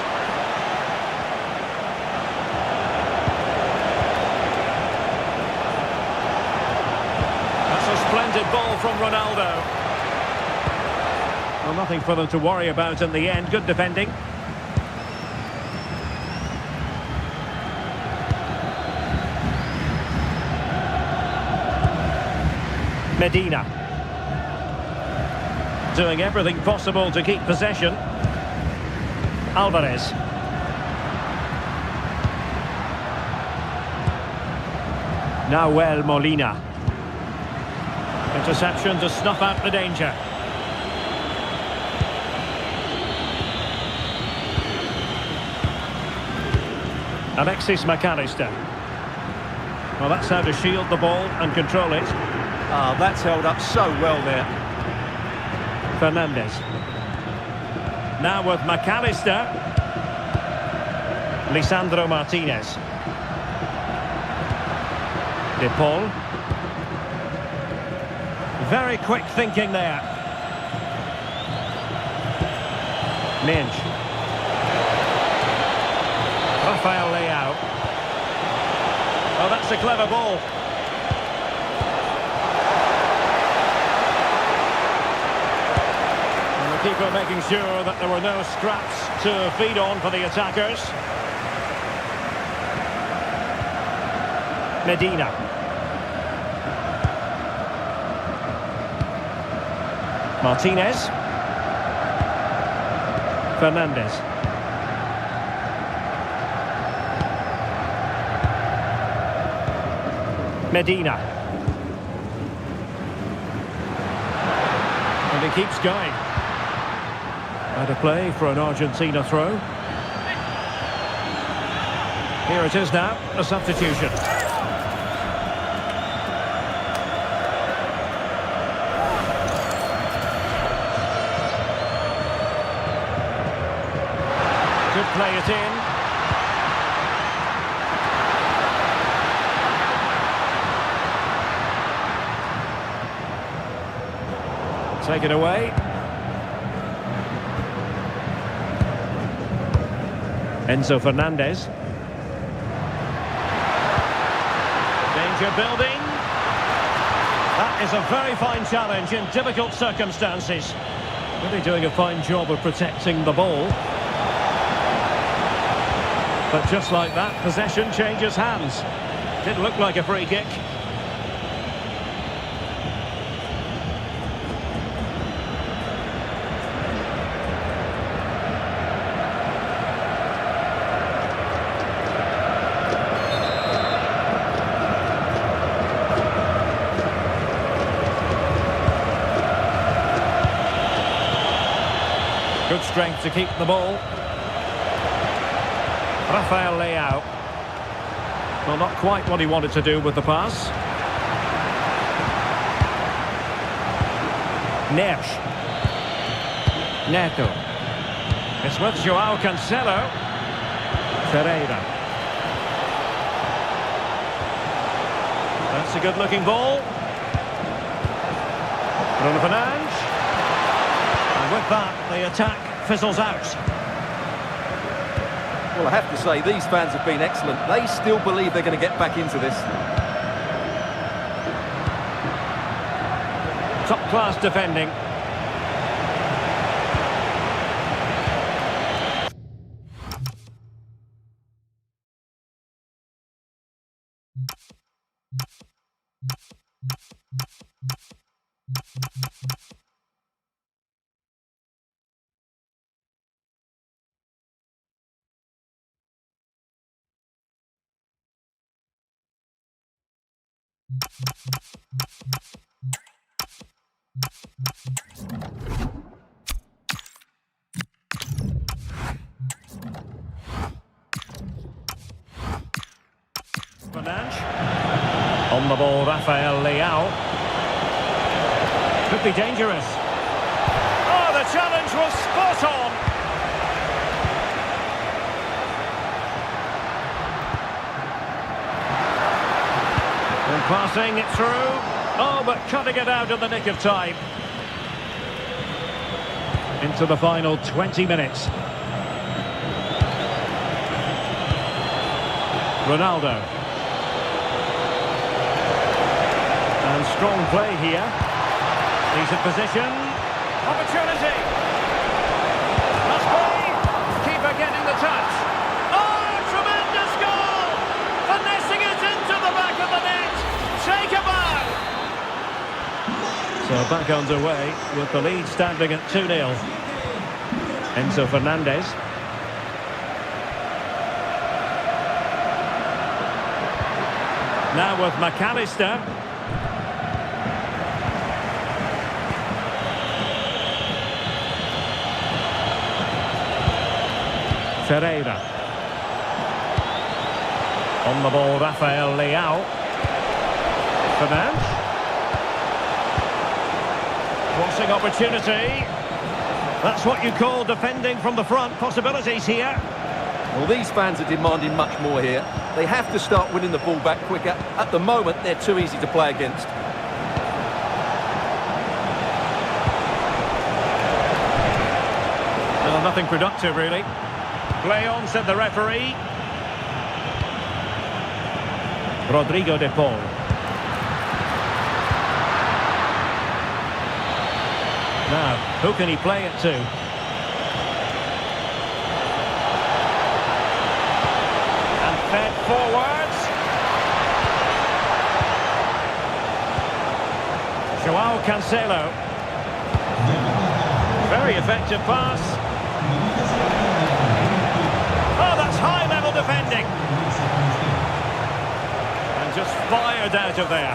That's a splendid ball from Ronaldo. Well, nothing for them to worry about in the end. Good defending. Medina. Doing everything possible to keep possession. Alvarez. Nahuel Molina. Interception to snuff out the danger. Alexis McAllister. Well, that's how to shield the ball and control it. Ah, that's held up so well there. Fernandez. Now with McAllister. Lisandro Martinez. De Paul. Very quick thinking there. Minge. Rafael Leao. Oh, that's a clever ball. Keeper making sure that there were no scraps to feed on for the attackers. Medina. Martinez. Fernandez. Medina. And he keeps going. Out of play for an Argentina throw. Here it is now, a substitution. Could play it in. Take it away. Enzo Fernandez. Danger building. That is a very fine challenge in difficult circumstances. Really doing a fine job of protecting the ball. But just like that, possession changes hands. Didn't look like a free kick. Good strength to keep the ball. Rafael Leao. Well, not quite what he wanted to do with the pass. Neves. Neto. It's with Joao Cancelo. Ferreira. That's a good-looking ball. Bruno Fernandes. And with that, the attack fizzles out. Well, I have to say, these fans have been excellent. They still believe they're going to get back into this. Top-class defending. On the ball, Rafael Leao. Could be dangerous. Oh, the challenge was spot on. And passing it through. Oh, but cutting it out in the nick of time. Into the final 20 minutes. Ronaldo. And strong play here. Decent position. Opportunity. Must be. Keeper getting the touch. Oh, tremendous goal! Finessing it into the back of the net. Take a bow. So back underway with the lead standing at 2-0. Enzo Fernandez. Now with McAllister. Ferreira. On the ball, Rafael Leao. Fernandes. Crossing opportunity. That's what you call defending from the front. Possibilities here. Well, these fans are demanding much more here. They have to start winning the ball back quicker. At the moment, they're too easy to play against. Well, nothing productive, really. Play on, said the referee. Rodrigo de Paul. Now, who can he play it to? And fed forwards. Joao Cancelo. Very effective pass. Oh, that's high-level defending. And just fired out of there.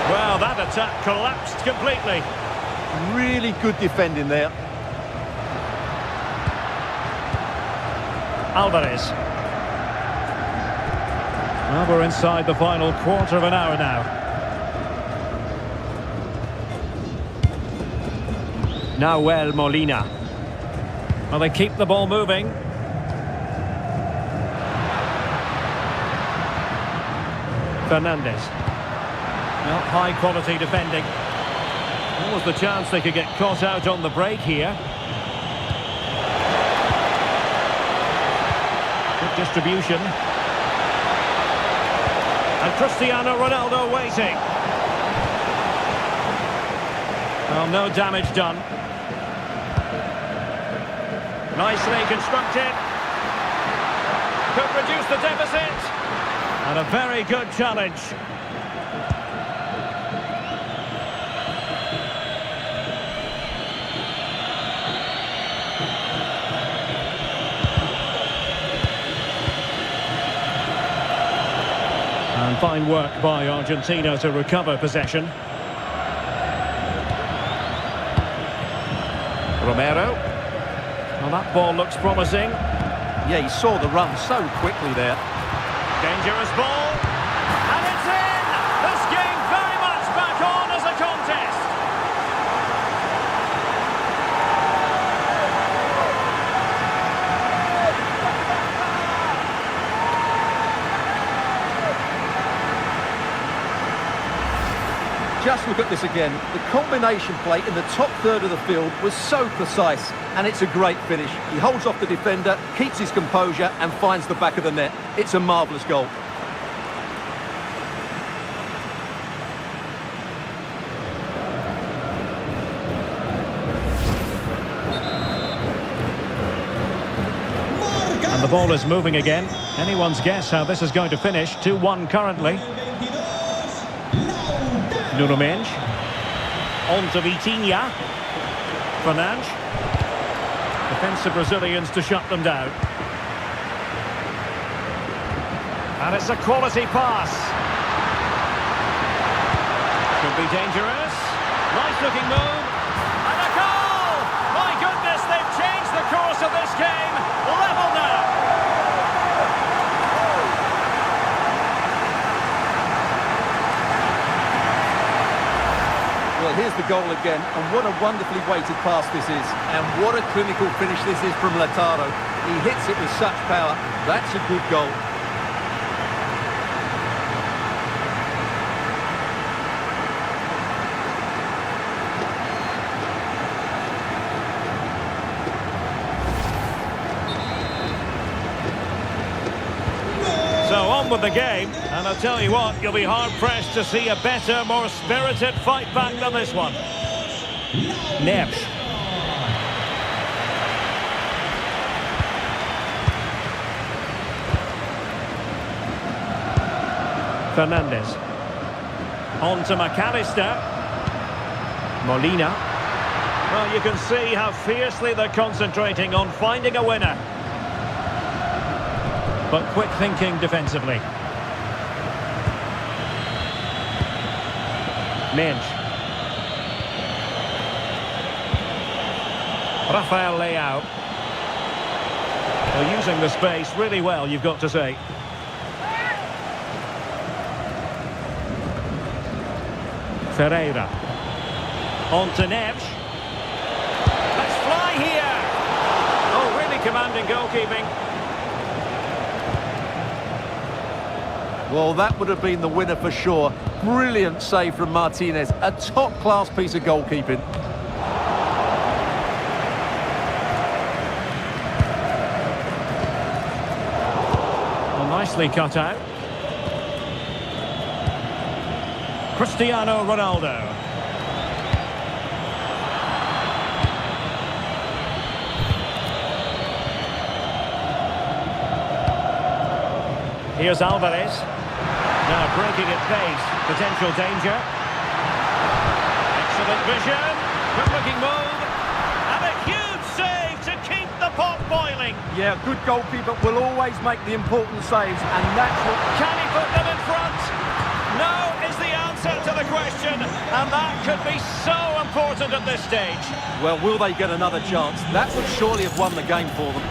Well, that attack collapsed completely. Really good defending there. Alvarez. Well, we're inside the final quarter of an hour now. Nahuel Molina. Well, they keep the ball moving. Fernandes. Well, high quality defending. What was the chance they could get caught out on the break here? Good distribution. And Cristiano Ronaldo waiting. Well, no damage done. Nicely constructed. Could reduce the deficit. And a very good challenge. And fine work by Argentina to recover possession. Romero. Well, that ball looks promising. Yeah, he saw the run so quickly there. Dangerous ball. And it's in! This game very much back on as a contest. Just look at this again. The combination play in the top third of the field was so precise, and it's a great finish. He holds off the defender, keeps his composure, and finds the back of the net. It's a marvellous goal. Marca And the ball is moving again. Anyone's guess how this is going to finish. 2-1 currently. Nuno Mendes. On to Vitinha. Fernandes. Defensive Brazilians to shut them down. And it's a quality pass. Could be dangerous. Nice looking move. And a goal! My goodness, they've changed the course of this game. Level now. Well, here's the goal again, and what a wonderfully weighted pass this is, and what a clinical finish this is from Lautaro. He hits it with such power. That's a good goal. So on with the game, and I'll tell you what, you'll be hard-pressed to see a better, more spirited fight back than this one. Neves. Fernandes. On to McAllister. Molina. Well, you can see how fiercely they're concentrating on finding a winner. But quick thinking defensively. Mendes. Rafael Leao. Well, using the space really well, you've got to say. Ferreira. On to Neves. Let's fly here. Oh, really commanding goalkeeping. Well, that would have been the winner for sure. Brilliant save from Martinez. A top-class piece of goalkeeping. Well, nicely cut out. Cristiano Ronaldo. Here's Alvarez. Now breaking at pace. Potential danger. Excellent vision. Good looking move. And a huge save to keep the pot boiling. Yeah, good goalkeeper will always make the important saves, and that's what... Can he put them in front? No is the answer to the question. And that could be so important at this stage. Well, will they get another chance? That would surely have won the game for them.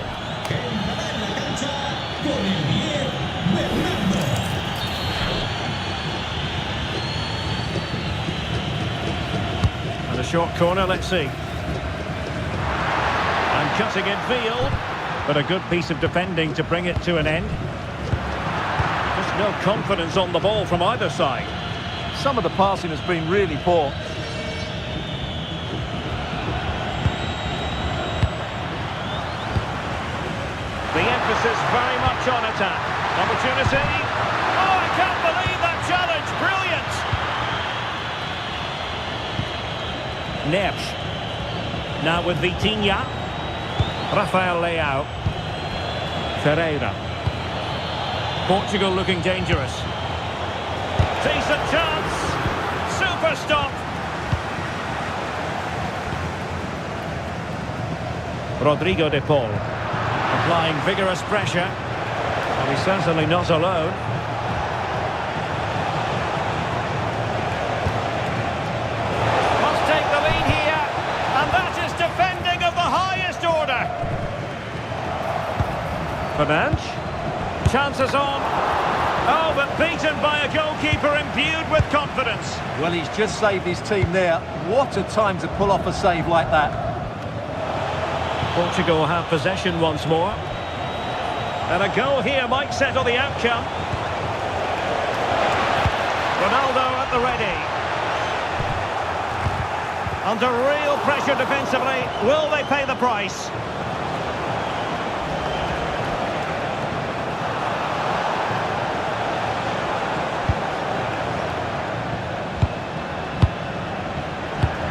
And a short corner, let's see. And cutting in field, but a good piece of defending to bring it to an end. Just no confidence on the ball from either side. Some of the passing has been really poor. The emphasis very much on attack. Opportunity. Oh, I can't believe that challenge. Brilliant. Neves. Now with Vitinha. Rafael Leao. Ferreira. Portugal looking dangerous. Decent chance. Super stop. Rodrigo de Paul. Applying vigorous pressure. And he's certainly not alone. Must take the lead here. And that is defending of the highest order. Fernandes. Chances on. Oh, but beaten by a goalkeeper imbued with confidence. Well, he's just saved his team there. What a time to pull off a save like that. Portugal have possession once more. And a goal here might settle the outcome. Ronaldo at the ready. Under real pressure defensively. Will they pay the price?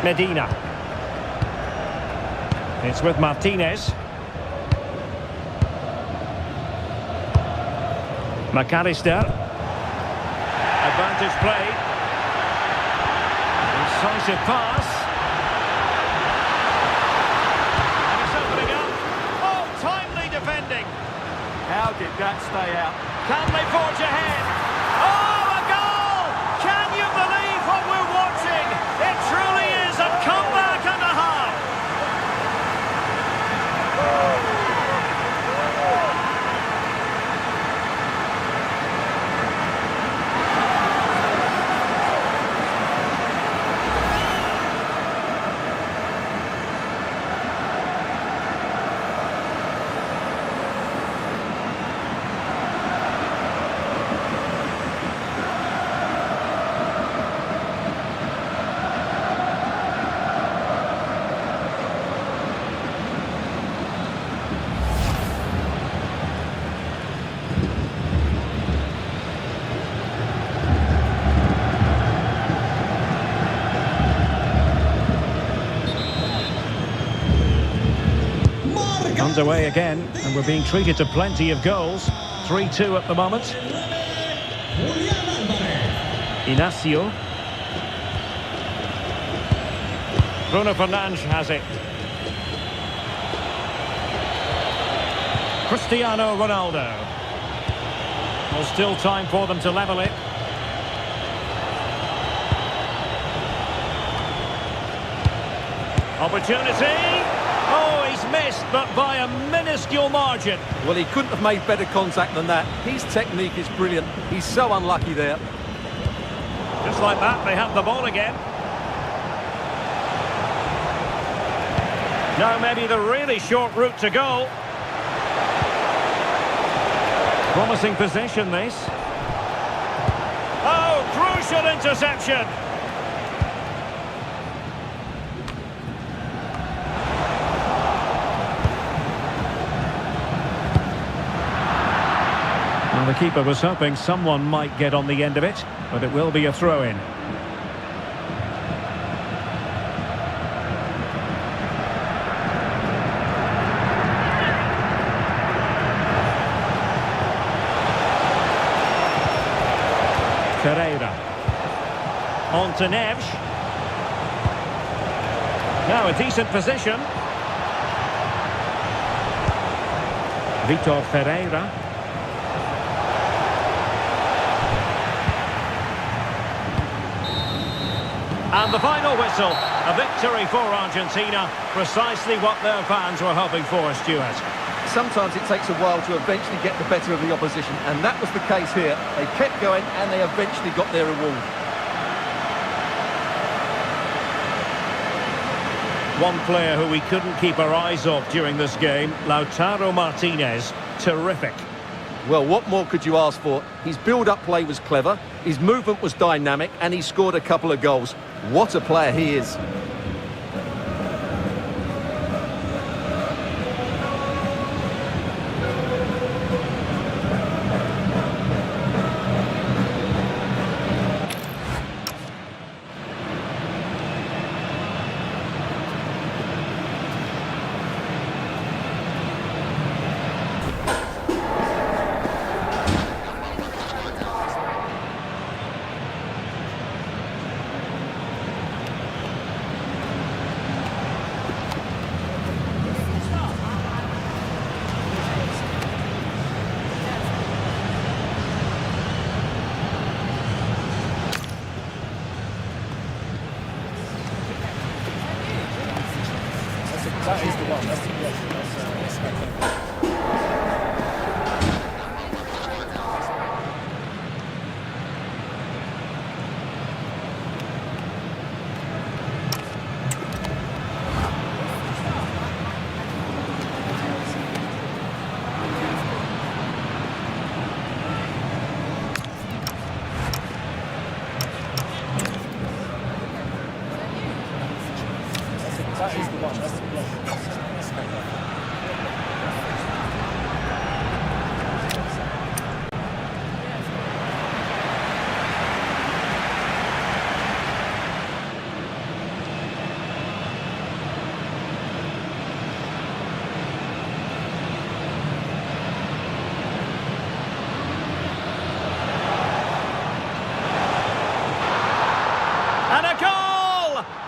Medina. It's with Martinez. McAllister. Advantage play. Incisive pass. And it's opening up. Oh, timely defending. How did that stay out? Can they forge ahead? Oh, a goal! Can you believe what we're watching? It truly is a comeback and a half. Underway again, and we're being treated to plenty of goals. 3-2 at the moment. Inacio. Bruno Fernandes has it. Cristiano Ronaldo. There's still time for them to level it. Opportunity. Oh, he's missed, but by a minuscule margin. Well, he couldn't have made better contact than that. His technique is brilliant. He's so unlucky there. Just like that, they have the ball again. Now maybe the really short route to goal. Promising position, this. Oh, crucial interception. Well, the keeper was hoping someone might get on the end of it, but it will be a throw-in. Ferreira. On to Neves. Now a decent position. Vitor Ferreira. And the final whistle, a victory for Argentina, precisely what their fans were hoping for, Stuart. Sometimes it takes a while to eventually get the better of the opposition, and that was the case here. They kept going and they eventually got their reward. One player who we couldn't keep our eyes off during this game, Lautaro Martinez, terrific. Well, what more could you ask for? His build-up play was clever, his movement was dynamic, and he scored a couple of goals. What a player he is.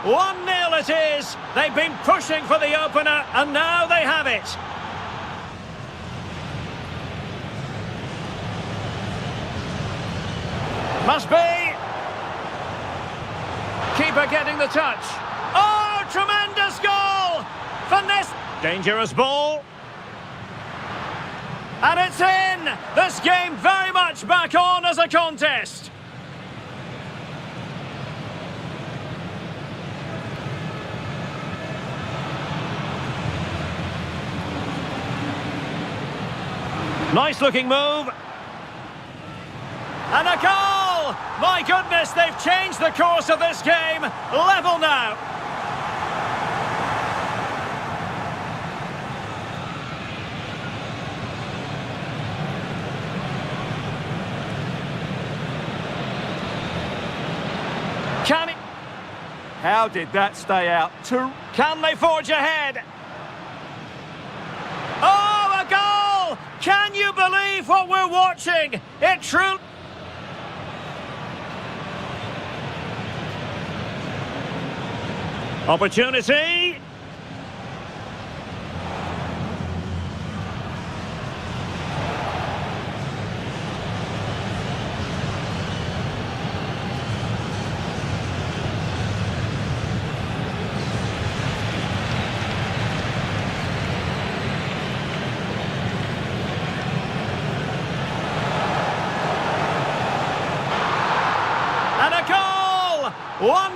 1-0 it is. They've been pushing for the opener, and now they have it. Must be. Keeper getting the touch. Oh, tremendous goal! Finesse. Dangerous ball. And it's in! This game very much back on as a contest. Nice looking move. And a goal! My goodness, they've changed the course of this game. Level now. Can it? How did that stay out? Can they forge ahead? Oh, a goal! Can you believe what we're watching? It truly... Opportunity. And a goal! 1